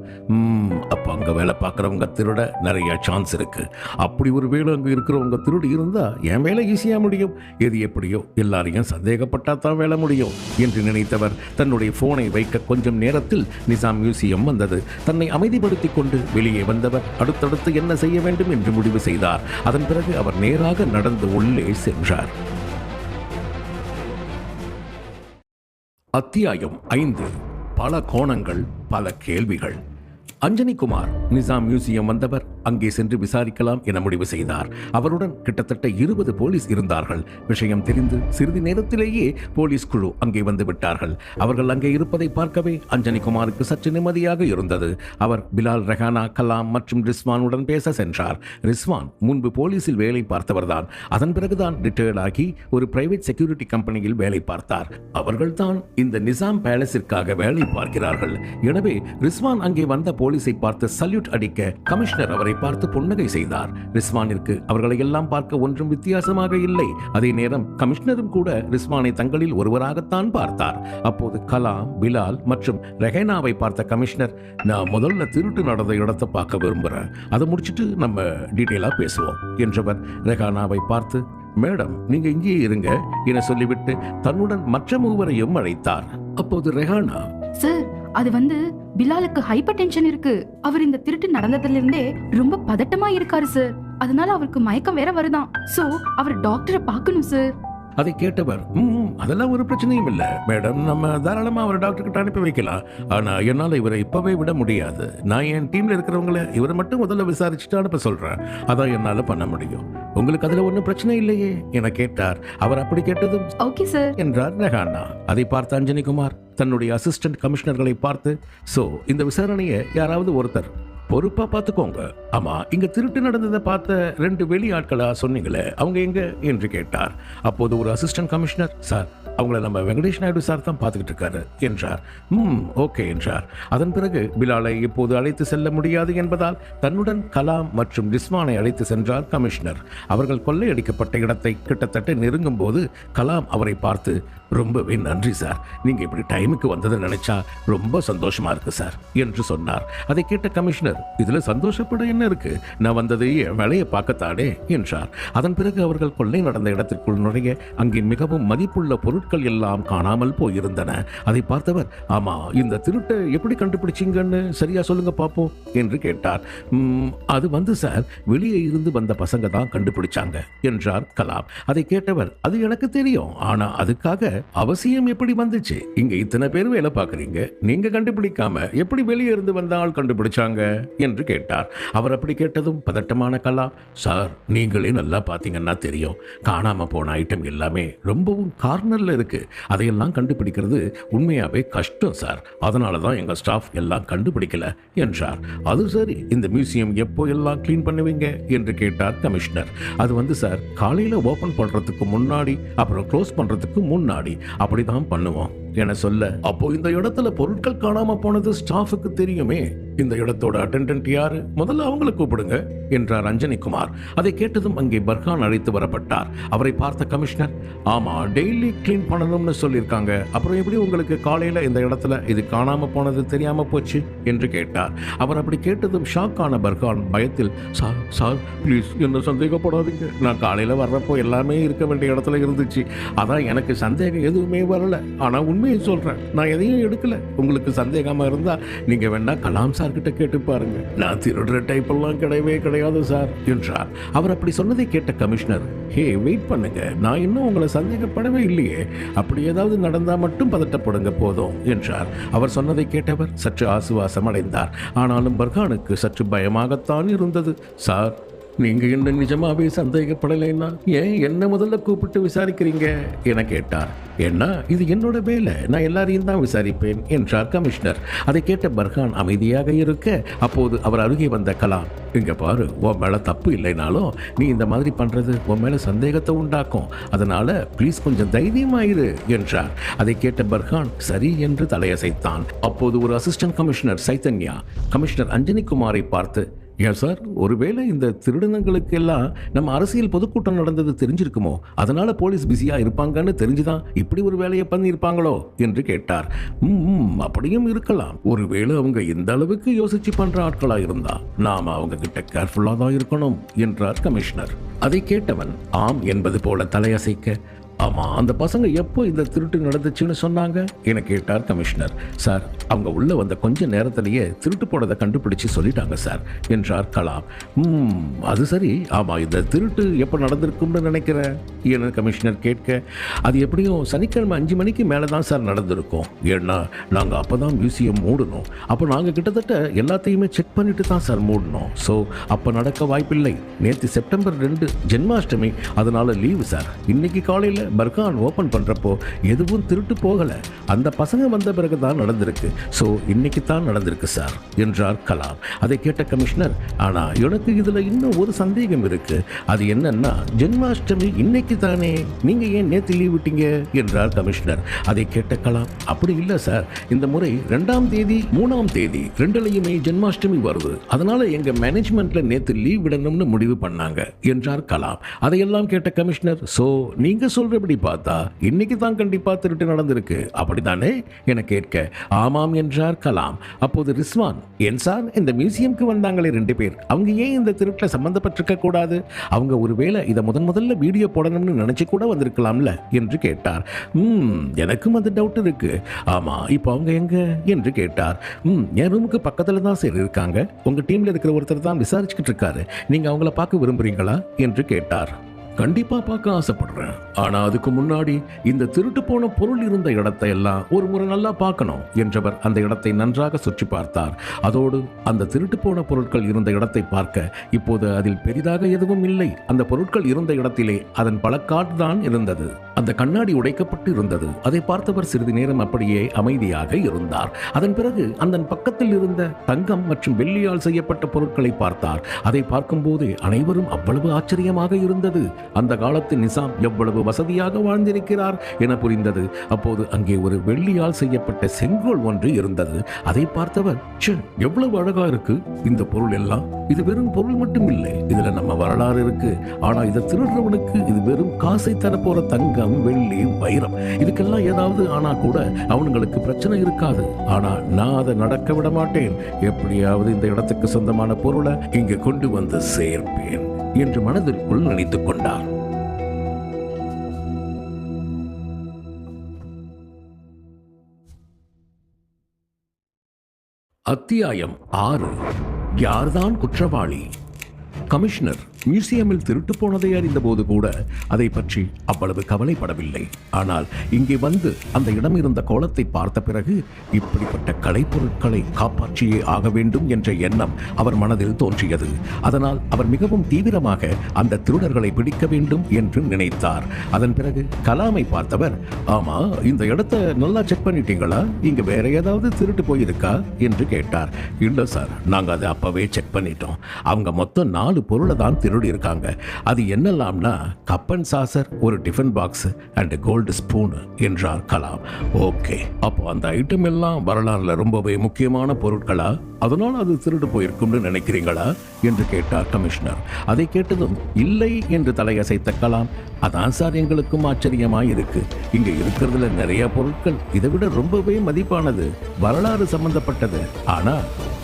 அப்ப அங்க வேலை பார்க்கிறவங்க திருட நிறைய சான்ஸ் இருக்கு. அப்படி ஒரு வேலை அங்க இருக்கிறவங்க திருடி இருந்தா என் வேலை ஈஸியா முடியும். எது எப்படியோ எல்லாரையும் சந்தேகப்பட்டா தான் வேலை முடியும் என்று நினைத்தவர் தன்னுடைய போனை வைக்க கொஞ்சம் நேரத்தில் நிசாம் மியூசியம் வந்தது. தன்னை அமைதிப்படுத்திக் கொண்டு வெளியே வந்தவர் அடுத்தடுத்து என்ன செய்ய வேண்டும் என்று முடிவு செய்தார். அதன் பிறகு அவர் நேராக நடந்து உள்ளே சென்றார். அத்தியாயம் 5. பல கோணங்கள், பல கேள்விகள். அஞ்சனிகுமார் நிசாம் மியூசியம் வந்தவர் அங்கே சென்று விசாரிக்கலாம் என முடிவு செய்தார். அவருடன் கிட்டத்தட்ட 20 போலீஸ் இருந்தார்கள். விஷயம் தெரிந்து சிறிது நேரத்திலேயே போலீஸ் குழு அங்கே வந்து விட்டார்கள். அவர்கள் அங்கே இருப்பதை பார்க்கவே அஞ்சனிகுமாருக்கு சற்று நிம்மதியாக இருந்தது. அவர் பிலால், ரெஹானா, கலாம் மற்றும் ரிஸ்வானுடன் பேச சென்றார். ரிஸ்வான் முன்பு போலீஸில் வேலை பார்த்தவர்தான். அதன் பிறகுதான் ரிட்டையர்ட் ஆகி ஒரு பிரைவேட் செக்யூரிட்டி கம்பெனியில் வேலை பார்த்தார். அவர்கள்தான் இந்த நிசாம் பேலஸிற்காக வேலை பார்க்கிறார்கள். எனவே ரிஸ்வான் அங்கே வந்த போலீஸை பார்த்து சல்யூட் அடிக்க கமிஷனர் அவரை பார்த்து புன்னகை செய்தார். ரிஸ்வானிற்கு அவர்களை எல்லாம் பார்க்க ஒன்றும் வித்தியாசமாக இல்லை. அதே நேரம் கமிஷனரும் கூட ரிஸ்வானை தங்களில் ஒருவராகத்தான் பார்த்தார். அப்போது கலாம், பிலால் மற்றும் ரெஹனாவை பார்த்த கமிஷனர், நான் முதல்ல திருட்டு நடந்த இடத்தை பார்க்க விரும்புறேன், அதை முடிச்சிட்டு நம்ம டீட்டெயிலா பேசுவோம் என்றவர் ரெஹானாவை பார்த்து, மேடம் நீங்க இங்கேயே இருங்க என சொல்லிவிட்டு தன்னுடன் மற்ற மூவரையும் அழைத்தார். அப்போது ரெஹானா, சார் அது பிலாலுக்கு ஹைப்பர் டென்ஷன் இருக்கு. அவர் இந்த திருட்டு நடந்ததுல இருந்தே ரொம்ப பதட்டமா இருக்காரு சார். அதனால அவருக்கு மயக்கம் வேற வருதான். சோ அவர் டாக்டரை பார்க்கணும் சார். அதை கேட்டவர், அதெல்லாம் ஒரு பிரச்சனையும் இல்லை மேடம், நம்ம தாராளமா அவர் டாக்டர் கிட்ட அனுப்பி வைக்கலாம். ஆனா என்னால இவரை இப்பவே விட முடியாது. நான் என் டீம்ல இருக்கிறவங்களை இவரை மட்டும் முதல்ல விசாரிச்சுட்டு அனுப்ப சொல்றேன். அதான் என்னால பண்ண முடியும். உங்களுக்கு அதுல ஒன்றும் பிரச்சனை இல்லையே என கேட்டார். அவர் அப்படி கேட்டதும் ஓகே சார் என்றார் ரெஹானா. அதை பார்த்த அஞ்சனிகுமார் தன்னுடைய அசிஸ்டன்ட் கமிஷனர்களை பார்த்து, சோ இந்த விசாரணையை யாராவது ஒருத்தர் பொறுப்பா பார்த்துக்கோங்க. ஆமா, இங்க திருட்டு நடந்ததை பார்த்த 2 வெளி ஆட்களா சொன்னீங்களே, அவங்க எங்க என்று கேட்டார். அப்போது ஒரு அசிஸ்டன்ட் கமிஷனர், சார் அவங்கள நம்ம வெங்கடேஷ் நாயுடு சார் தான் பார்த்துக்கிட்டு இருக்காரு என்றார். ஓகே என்றார். அதன் பிறகு பிலாலை இப்போது அழைத்து செல்ல முடியாது என்பதால் தன்னுடன் கலாம் மற்றும் ரிஸ்வானை அழைத்து சென்றார் கமிஷனர். அவர்கள் கொள்ளையடிக்கப்பட்ட இடத்தை கிட்டத்தட்ட நெருங்கும் போது கலாம் அவரை பார்த்து, ரொம்பவே நன்றி சார், நீங்க இப்படி டைமுக்கு வந்ததை நினைச்சா ரொம்ப சந்தோஷமா இருக்கு சார் என்று சொன்னார். அதை கேட்ட கமிஷனர், இதுல சந்தோஷப்பட என்ன இருக்கு, நான் வந்தது என் வேலையை பார்க்கத்தானே என்றார். அதன் பிறகு அவர்கள் கொள்ளை நடந்த இடத்திற்குள் நுழைய அங்கே மிகவும் மதிப்புள்ள பொருட்கள் எல்லாம் காணாமல் போயிருந்தன. அதை பார்த்தவர், ஆமா இந்த திருட்டை எப்படி கண்டுபிடிச்சிங்கன்னு சரியா சொல்லுங்க பாப்போம் என்று கேட்டார். அது சார் வெளியே இருந்து வந்த பசங்க தான் கண்டுபிடிச்சாங்க என்றார் கலாம். அதை கேட்டவர், அது எனக்கு தெரியும், ஆனா அதுக்காக அவசியம் எப்படி வந்துச்சு? இங்க இத்தனை பேர் வேலை பார்க்கறீங்க, நீங்க கண்டுபிடிக்காம எப்படி வெளியே இருந்து வந்த ஆள் கண்டுபிடிச்சாங்க என்று கேட்டார். அவர் அப்படி கேட்டதும் பதட்டமான கலாம், சார் நீங்களே நல்லா பார்த்தீங்கன்னா தெரியும், காணாம போன ஐட்டம் எல்லாமே ரொம்பவும் கார்னர்ல இருக்கு. அதையெல்லாம் கண்டுபிடிக்கிறது உண்மையாவே கஷ்டம் சார். அதனால தான் எங்க ஸ்டாஃப் எல்லாம் கண்டுபிடிக்கல என்றார். அது சரி, இந்த மியூசியம் எப்போ எல்லாம் கிளீன் பண்ணுவீங்க என்று கேட்டார் கமிஷனர். அது சார் காலையில ஓபன் பண்றதுக்கு முன்னாடி, அப்புறம் க்ளோஸ் பண்றதுக்கு முன்னாடி அப்படிதான் பண்ணுவோம் என சொல்ல, அப்போ இந்த இடத்துல பொருட்கள் காணாம போனது ஸ்டாஃபுக்கு தெரியுமே, இந்த இடத்தோட அட்டெண்டன்ட் யாரு, முதல்ல அவங்களை கூப்பிடுங்க என்றார் அஞ்சனிகுமார். அதை கேட்டதும் அங்கே பர்கான் அழைத்து வரப்பட்டார். அவரை பார்த்த கமிஷனர், ஆமா டெய்லி கிளீன் பண்ணணும்னு சொல்லியிருக்காங்க, அப்புறம் எப்படி உங்களுக்கு காலையில இந்த இடத்துல இது காணாம போனது தெரியாம போச்சு என்று கேட்டார். அவர் அப்படி கேட்டதும் ஷாக் ஆன பர்கான் பயத்தில், சார் ப்ளீஸ் என்ன சந்தேகப்படாதீங்க, நான் காலையில வர்றப்போ எல்லாமே இருக்க வேண்டிய இடத்துல இருந்துச்சு, அதான் எனக்கு சந்தேகம் எதுவுமே வரல, ஆனா உண்மையை சொல்றேன், நான் எதையும் எடுக்கல. உங்களுக்கு சந்தேகமா இருந்தா நீங்க வேணா கலாம் சார் கிட்ட கேட்டு பாருங்க, நான் திருடுற டைப் எல்லாம் கிடையவே கிடையாது சார் என்றார். அவர் அப்படி சொன்னதை கேட்ட கமிஷனர், ஹே வெயிட் பண்ணுங்க, நான் இன்னும் உங்களை சந்தேகப்படவே இல்லையே, அப்படி ஏதாவது நடந்தா மட்டும் பதட்டப்படுங்க போதும் என்றார். அவர் சொன்னதை கேட்டவர் சற்று ஆசுவாசம் அடைந்தார். ஆனாலும் பர்கானுக்கு சற்று பயமாகத்தான் இருந்தது. சார் நீங்க என்ன நிஜமாவே சந்தேகப்படலைன்னா ஏன் என்ன முதல்ல கூப்பிட்டு விசாரிக்கிறீங்க என கேட்டார். ஏன்னா இது என்னோட வேலை, நான் எல்லாரையும் தான் விசாரிப்பேன் என்றார் கமிஷனர். அதை கேட்ட பர்கான் அமைதியாக இருக்க, அப்போது அவர் அருகே வந்த கலாம், இங்க பாரு, உன் மேல தப்பு இல்லைனாலும் நீ இந்த மாதிரி பண்றது உன் மேல சந்தேகத்தை உண்டாக்கும், அதனால ப்ளீஸ் கொஞ்சம் தைரியமாயிரு என்றார். அதை கேட்ட பர்கான் சரி என்று தலையசைத்தான். அப்போது ஒரு அசிஸ்டன்ட் கமிஷனர் சைத்தன்யா கமிஷனர் அஞ்சனிகுமாரை பார்த்து, ஏன் சார், ஒருவேளை இந்த திருடனங்களுக்கு எல்லாம் நம்ம அரசியல் பொதுக்கூட்டம் நடந்தது தெரிஞ்சிருக்குமோ, அதனால போலீஸ் பிஸியா இருப்பாங்கன்னு தெரிஞ்சுதான் இப்படி ஒரு வேலையை பண்ணியிருப்பாங்களோ என்று கேட்டார். அப்படியும் இருக்கலாம், ஒருவேளை அவங்க இந்த அளவுக்கு யோசிச்சு பண்ற ஆட்களா இருந்தா நாம அவங்க கிட்ட கேர்ஃபுல்லா தான் இருக்கணும் என்றார் கமிஷனர். அதை கேட்டவன் ஆம் என்பது போல தலையசைக்க, ஆமா அந்த பசங்க எப்போ இந்த திருட்டு நடந்துச்சுன்னு சொன்னாங்க என கேட்டார் கமிஷனர். சார் அவங்க உள்ள வந்த கொஞ்ச நேரத்திலேயே திருட்டு போனதை கண்டுபிடிச்சு சொல்லிட்டாங்க சார் என்றார் கலாம். அது சரி, ஆமா இந்த திருட்டு எப்போ நடந்திருக்கும்னு நினைக்கிறேன் என கமிஷனர் கேட்க, அது எப்படியும் சனிக்கிழமை 5 மணிக்கு மேலே தான் சார் நடந்திருக்கும். ஏன்னா நாங்கள் அப்போ தான் மியூசியம் மூடணும், அப்போ நாங்கள் கிட்டத்தட்ட எல்லாத்தையுமே செக் பண்ணிட்டு தான் சார் மூடணும். ஸோ அப்போ நடக்க வாய்ப்பில்லை. நேற்று செப்டம்பர் 2 ஜென்மாஷ்டமி, அதனால லீவு சார். இன்னைக்கு காலையில் பர்கான் ஓபன் பண்றப்போ எதுவும் திருட்டு போகல. அந்த பசங்க வந்த பிறகு தான் நடந்திருக்கு. ஸோ இன்னைக்கு தான் நடந்திருக்கு சார் என்றார் கலாம். அதை கேட்ட கமிஷனர், ஆனா எனக்கு இதுல இன்னும் ஒரு சந்தேகம் இருக்கு. அது என்னன்னா, ஜென்மாஷ்டமி இன்னைக்கு தானே, நீங்க ஏன் நேத்து லீவ் விட்டீங்க என்றார் கமிஷனர். அதை கேட்ட கலாம், அப்படி இல்லை சார், இந்த முறை 2ஆம் தேதி 3ஆம் தேதி ரெண்டுலையுமே ஜென்மாஷ்டமி வருது, அதனால எங்க மேனேஜ்மெண்ட்ல நேத்து லீவ் விடணும்னு முடிவு பண்ணாங்க என்றார் கலாம். அதையெல்லாம் கேட்ட கமிஷனர், சோ நீங்க சொல்றபடி பார்த்தா இன்னைக்கு தான் கண்டிப்பா திருட்டு நடந்திருக்கு அப்படித்தானே என கேட்க, ஆமாம் என்றார் கலாம். அப்போது ரிஸ்வான், ஏன் சார் இந்த மியூசியம்க்கு வந்தாங்களே 2 பேர், அவங்க ஏன் இந்த திருட்டில் சம்பந்தப்பட்டிருக்க கூடாது? அவங்க ஒருவேளை இதை முதல்ல வீடியோ போடணும்னு நினைச்சு கூட வந்திருக்கலாம்ல என்று கேட்டார். எனக்கும் அந்த டவுட் இருக்கு. ஆமா, இப்போ அவங்க எங்க என்று கேட்டார். என் ரூமுக்கு பக்கத்துல தான் சார் இருக்காங்க. உங்க டீம்ல இருக்கிற ஒருத்தர் தான் விசாரிச்சுக்கிட்டு இருக்காரு. நீங்க அவங்கள பார்க்க விரும்புறீங்களா என்று கேட்டார். கண்டிப்பா பார்க்க ஆசைப்படுறேன். ஆனா அதுக்கு முன்னாடி இந்த திருட்டு போன பொருள் இருந்த இடத்தை எல்லாம் ஒரு முறை நல்லா பார்க்கணும் என்றவர் அந்த இடத்தை நன்றாக சுற்றி பார்த்தார். அதோடு அந்த திருட்டு போன பொருட்கள் இருந்த இடத்தை பார்க்க இப்போது அதில் பெரிதாக எதுவும் இல்லை. அந்த பொருட்கள் இருந்த இடத்திலே அதன் பழக்காட்டு தான் இருந்தது. அந்த கண்ணாடி உடைக்கப்பட்டு இருந்தது. அதை பார்த்தவர் சிறிது நேரம் அப்படியே அமைதியாக இருந்தார். அதன் பிறகு அந்த பக்கத்தில் இருந்த தங்கம் மற்றும் வெள்ளியால் செய்யப்பட்ட பொருட்களை பார்த்தார். அதை பார்க்கும்போது அனைவரும் அவ்வளவு ஆச்சரியமாக இருந்தது. அந்த காலத்து நிசாம் எவ்வளவு வசதியாக வாழ்ந்திருக்கிறார் என புரிந்தது. அப்போது அங்கே ஒரு வெள்ளியால் செய்யப்பட்ட செங்கோல் ஒன்று இருந்தது. அதை பார்த்தவர், எவ்வளவு அழகா இருக்கு இந்த பொருள் எல்லாம். இது வெறும் பொருள் மட்டும் இல்லை, இதுல நம்ம வரலாறு இருக்கு. ஆனா இதை திருடுறவனுக்கு இது வெறும் காசை தரப்போற தங்கம், வெள்ளி, வைரம், இதுக்கெல்லாம் ஏதாவது ஆனா கூட அவனுங்களுக்கு பிரச்சனை இருக்காது. ஆனா நான் அதை நடக்க விட மாட்டேன். எப்படியாவது இந்த இடத்துக்கு சொந்தமான பொருளை இங்க கொண்டு வந்து சேர்ப்பேன் என்று மனதிற்குள் நினைத்துக் கொண்டார். அத்தியாயம் 6. யார்தான் குற்றவாளி? கமிஷனர் மியூசியமில் திருட்டு போனதை அறிந்தபோது கூட அதை பற்றி அவ்வளவு கவலைப்படவில்லை. ஆனால் இங்கே வந்து அந்த இடம் இருந்த கோலத்தை பார்த்த பிறகு இப்படிப்பட்ட கலைப்பொருட்களை காப்பாற்றியே ஆக வேண்டும் என்ற எண்ணம் அவர் மனதில் தோன்றியது. அதனால் அவர் மிகவும் தீவிரமாக அந்த திருடர்களை பிடிக்க வேண்டும் என்று நினைத்தார். அதன் பிறகு கலாமை பார்த்தவர், ஆமா, இந்த இடத்தை நல்லா செக் பண்ணிட்டீங்களா? இங்க வேற ஏதாவது திருட்டு போயிருக்கா என்று கேட்டார். இல்ல சார், நாங்க அதை அப்பவே செக் பண்ணிட்டோம். அவங்க மொத்தம் 4 பொருளை தான் திருடி இருக்காங்க. அது என்னெல்லாம்னா, கப்பன் சாசர், ஒரு tiffin box and gold spoon என்றார் கலாம். ஓகே, அப்போ அந்த ஐட்டம் எல்லாம் வரலாறுல ரொம்பவே முக்கியமான பொருட்களா? அதனால் அது திருடு போயிருக்கும்னு நினைக்கிறீங்களா என்று கேட்டார் கமிஷனர். அதை கேட்டதும் இல்லை என்று தலையசைத்த கலாம், அதான் சார் எங்களுக்கும் ஆச்சரியமாய் இருக்கு. இங்க இருக்கிறதுல நிறைய பொருட்கள் இதை விட ரொம்பவே மதிப்பானது, வரலாறு சம்பந்தப்பட்டது. ஆனா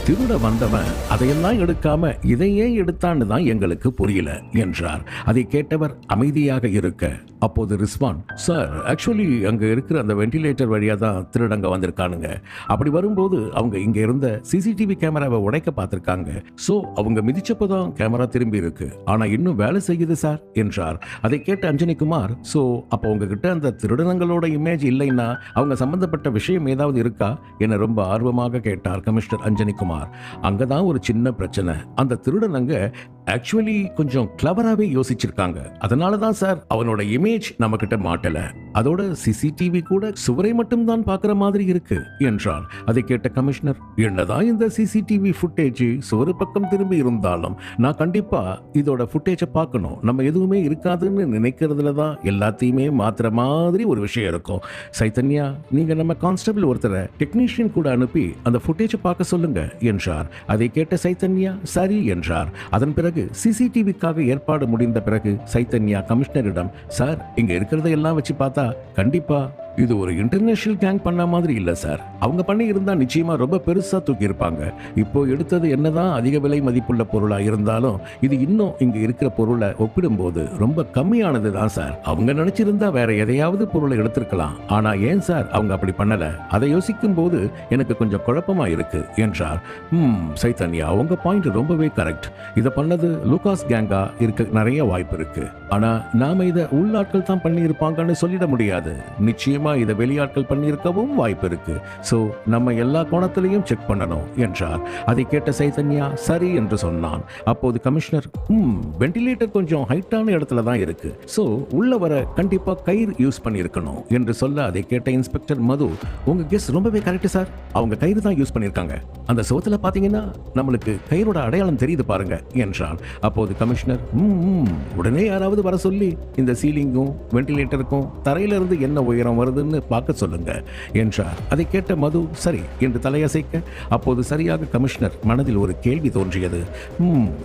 திருட வந்தவன் அதையெல்லாம் எடுக்காம இதையே எடுத்தான்னு தான் எங்களுக்கு புரியல என்றார். அதை கேட்டவர் அமைதியாக இருக்க, அப்போது ரிஸ்வான், சார், ஆக்சுவலி அங்க இருக்கிற அந்த வெண்டிலேட்டர் வழியா தான் திருடங்க வந்திருக்கானுங்க. அப்படி வரும்போது அவங்க இங்க இருந்த சிசிடிவி கேமராவை உடைக்க பார்த்திருக்காங்க. சோ அவங்க மிதிச்சப்பதான் கேமரா திரும்பி இருக்கு. ஆனா இன்னும் வேலை செய்யுது சார் என்றார். அதை கேட்ட அஞ்சனிக்குமார், சோ அப்போ உங்ககிட்ட அந்த திருடனங்களோட இமேஜ் இல்லைன்னா அவங்க சம்பந்தப்பட்ட விஷயம் ஏதாவது இருக்கா என ரொம்ப ஆர்வமாக கேட்டார் கமிஷனர் அஞ்சனிக்குமார். அங்கதான் ஒரு சின்ன பிரச்சனை. அந்த திருடனங்க ஆக்சுவலி கொஞ்சம் கிளவராகவே யோசிச்சிருக்காங்க. அதனால தான் சார் அவனோட இமேஜ் நம்ம கிட்ட மாட்டல. அதோட சிசிடிவி கூட சுவரை மட்டும் தான் பார்க்குற மாதிரி இருக்கு என்றார். அதை கேட்ட கமிஷனர், என்னதான் இந்த சிசிடிவி ஃபுட்டேஜ் சுவரு பக்கம் திரும்பி இருந்தாலும் நான் கண்டிப்பா இதோட ஃபுட்டேஜை பார்க்கணும். நம்ம எதுவுமே இருக்காதுன்னு நினைக்கிறதுல தான் எல்லாத்தையுமே மாத்திர மாதிரி ஒரு விஷயம் இருக்கும். சைத்தன்யா, நீங்க நம்ம கான்ஸ்டபிள் ஒருத்தரை டெக்னீஷியன் கூட அனுப்பி அந்த ஃபுட்டேஜை பார்க்க சொல்லுங்க என்றார். அதை கேட்ட சைத்தன்யா சரி என்றார். அதன் பிறகு சிசிடிவிக்காக ஏற்பாடு முடிந்த பிறகு சைத்தன்யா கமிஷனரிடம், சார், இங்க இருக்கிறத எல்லாம் வச்சு பார்த்தா கண்டிப்பா இது ஒரு இன்டர்நேஷனல் கேங் பண்ண மாதிரி இல்ல சார். அவங்க பண்ணி இருந்தா நிச்சயமா ரொம்ப பெருசா தூக்கி இருப்பாங்க. இப்போ எடுத்தது என்னதான் அதிக விலை மதிப்புள்ள பொருளா இருந்தாலும் இது இன்னும் இங்க இருக்கிற பொருளை ஒப்பிடும்போது ரொம்ப கம்மியானது தான் சார். அவங்க நினைச்சிருந்தா வேற எதையாவது பொருளை எடுத்திருக்கலாம். ஆனா ஏன் சார் அவங்க அப்படி பண்ணல? அதை யோசிக்கும் போது எனக்கு கொஞ்சம் குழப்பமா இருக்கு என்றார். சைத்தன்யா, உங்க பாயிண்ட் ரொம்பவே கரெக்ட். இதை பண்ணது லூகாஸ் கேங்கா இருக்க நிறைய வாய்ப்பு இருக்கு. ஆனா நாம இதை உள்நாட்கள் தான் பண்ணி இருப்பாங்கன்னு சொல்லிட முடியாது. நிச்சயமா நிச்சயமா இதை வெளியாட்கள் பண்ணியிருக்கவும் வாய்ப்பு இருக்கு. ஸோ நம்ம எல்லா கோணத்திலையும் செக் பண்ணணும் என்றார். அதை கேட்ட சைதன்யா சரி என்று சொன்னான். அப்போது கமிஷனர் வெண்டிலேட்டர் கொஞ்சம் ஹைட்டான இடத்துல தான் இருக்கு, ஸோ உள்ள வர கண்டிப்பா கயிறு யூஸ் பண்ணியிருக்கணும் என்று சொல்ல அதை கேட்ட இன்ஸ்பெக்டர் மது, உங்க கெஸ் ரொம்பவே கரெக்ட் சார், அவங்க கயிறு தான் யூஸ் பண்ணியிருக்காங்க. அந்த சோத்துல பாத்தீங்கன்னா நம்மளுக்கு கயிறோட அடையாளம் தெரியுது பாருங்க என்றான். அப்போது கமிஷனர் உடனே யாராவது வர சொல்லி இந்த சீலிங்கும் வெண்டிலேட்டருக்கும் தரையிலிருந்து என்ன உயரம் வருதுன்னு பார்க்க சொல்லுங்க என்றார். அதை கேட்ட மது சரி என்று தலையசைக்க, அப்போது சரியாக கமிஷனர் மனதில் ஒரு கேள்வி தோன்றியது.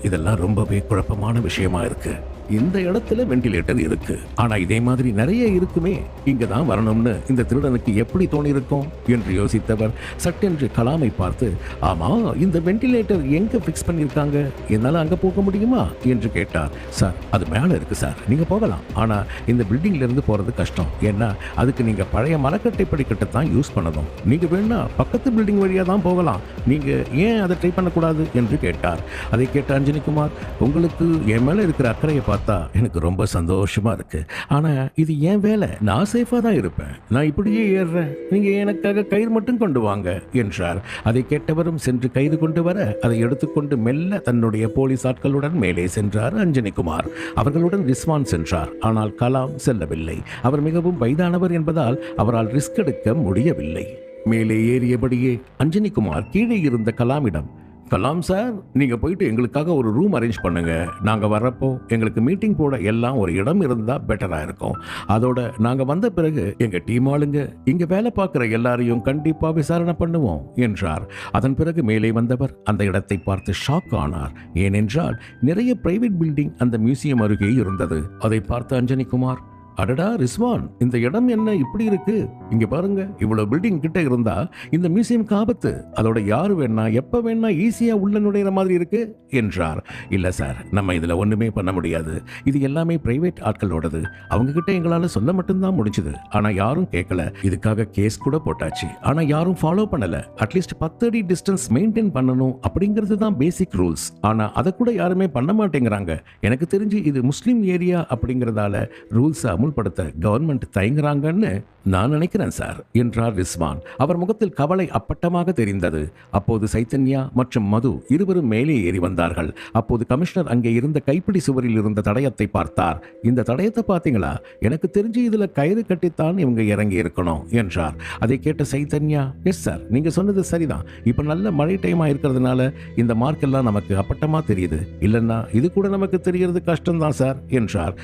இதெல்லாம் ரொம்பவே குழப்பமான விஷயமா இருக்கு. இந்த இடத்துல வெண்டிலேட்டர் இருக்கு, ஆனா இதே மாதிரி நிறைய இருக்குமே, இங்க தான் வரணும்னு இந்த திருடனுக்கு எப்படி தோணிருக்கும் என்று யோசித்தவர் சட்டென்று கலாமை பார்த்து, ஆமா இந்த வெண்டிலேட்டர் எங்க பிக்ஸ் பண்ணிருக்காங்க, என்னால அங்க போக முடியுமா என்று கேட்டார். சார் அது மேல இருக்கு சார், நீங்க போகலாம், ஆனா இந்த பில்டிங்ல இருந்து போறது கஷ்டம், ஏன்னா அதுக்கு நீங்க பழைய மரக்கட்டை படிக்கட்டை தான் யூஸ் பண்ணணும், நீங்க வேணா பக்கத்து பில்டிங் வழியா தான் போகலாம், நீங்க ஏன் அதை ட்ரை பண்ணக்கூடாது என்று கேட்டார். அதை கேட்ட அஞ்சனிக்குமார், உங்களுக்கு என் மேல இருக்கிற அக்கறையை பார்த்தா எனக்கு ரொம்ப சந்தோஷமா இருக்கு, ஆனா இது ஏன் வேலை, நான் சேஃபா தான் இருப்பேன், நான் இப்படியே ஏறுறேன், நீங்க எனக்காக கயிறு மட்டும் கொண்டு வாங்க என்றார். அதை கேட்டவரும் சென்று கயிறு கொண்டு வர அதை எடுத்துக்கொண்டு மெல்ல தன்னுடைய போலீஸ் ஆட்களுடன் மேலே சென்றார் அஞ்சனிக்குமார். அவர்களுடன் ரிஸ்வான் சென்றார், ஆனால் கலாம் செல்லவில்லை. அவர் மிகவும் வயதானவர் என்பதால் அவரால் ரிஸ்க் எடுக்க முடியவில்லை. மேலே ஏறியபடியே அஞ்சனிக்குமார் கீழே இருந்த கலாமிடம், கலாம் சார், நீங்க போயிட்டு எங்களுக்காக ஒரு ரூம் அரேஞ்ச் பண்ணுங்க, நாங்க வர்றப்போ எங்களுக்கு மீட்டிங் போட எல்லாம் ஒரு இடம் இருந்தா பெட்டரா இருக்கும், அதோட நாங்க வந்த பிறகு எங்க டீம் ஆளுங்க இங்க வேலை பார்க்கிற எல்லாரையும் கண்டிப்பா விசாரணை பண்ணுவோம் என்றார். அதன் பிறகு மேலே வந்தவர் அந்த இடத்தை பார்த்து ஷாக் ஆனார். ஏனென்றால் நிறைய பிரைவேட் பில்டிங் அந்த மியூசியம் அருகே இருந்தது. அதை பார்த்த அஞ்சனிக்குமார், அடடா ரிஸ்வான், இந்த இடம் என்ன இப்படி இருக்கு, இங்க பாருங்க, இவ்வளவு பில்டிங் கிட்ட இருந்தா இந்த மியூசியம் ஆபத்து, அதோட யாரு வேணா எப்ப வேணா ஈஸியா உள்ள நுழையிற மாதிரி இருக்கு என்றார். இல்ல சார், நம்ம இதுல ஒண்ணுமே பண்ண முடியாது, இது எல்லாமே பிரைவேட் ஆட்களோடது, அவங்க கிட்ட எங்களால சொல்ல மட்டும்தான் முடிஞ்சது, ஆனா யாரும் கேட்கல, இதுக்காக கேஸ் கூட போட்டாச்சு, ஆனா யாரும் ஃபாலோ பண்ணல, அட்லீஸ்ட் 10 அடி டிஸ்டன்ஸ் மெயின்டைன் பண்ணணும் அப்படிங்கிறது தான் பேசிக் ரூல்ஸ், ஆனா அதை கூட யாருமே பண்ண மாட்டேங்கிறாங்க, எனக்கு தெரிஞ்சு இது முஸ்லீம் ஏரியா அப்படிங்கறதால ரூல்ஸ் அமுல்படுத்த கவர்மெண்ட் தயங்குறாங்கன்னு நான் நினைக்கிறேன் சார் என்றார் ரிஸ்வான். அவர் முகத்தில் கவலை அப்பட்டமாக தெரிந்தது. அப்போது சைத்தன்யா மற்றும் மது இருவரும் மேலே ஏறி வந்தார்கள். அப்போது கமிஷனர் அங்கே இருந்த கைப்பிடி சுவரில் இருந்த தடயத்தை பார்த்தார். இந்த தடயத்தை பார்த்தீங்களா, எனக்கு தெரிஞ்சு இதுல கயிறு கட்டித்தான் இவங்க இறங்கி இருக்கணும் என்றார். அதை கேட்ட சைத்தன்யா, எஸ் சார், நீங்க சொன்னது சரிதான், இப்ப நல்ல மழை டைமா இருக்கிறதுனால இந்த மார்க் எல்லாம் நமக்கு அப்பட்டமா தெரியுது, இல்லைன்னா இது கூட நமக்கு தெரியறது கஷ்டம்தான் சார் என்றார்.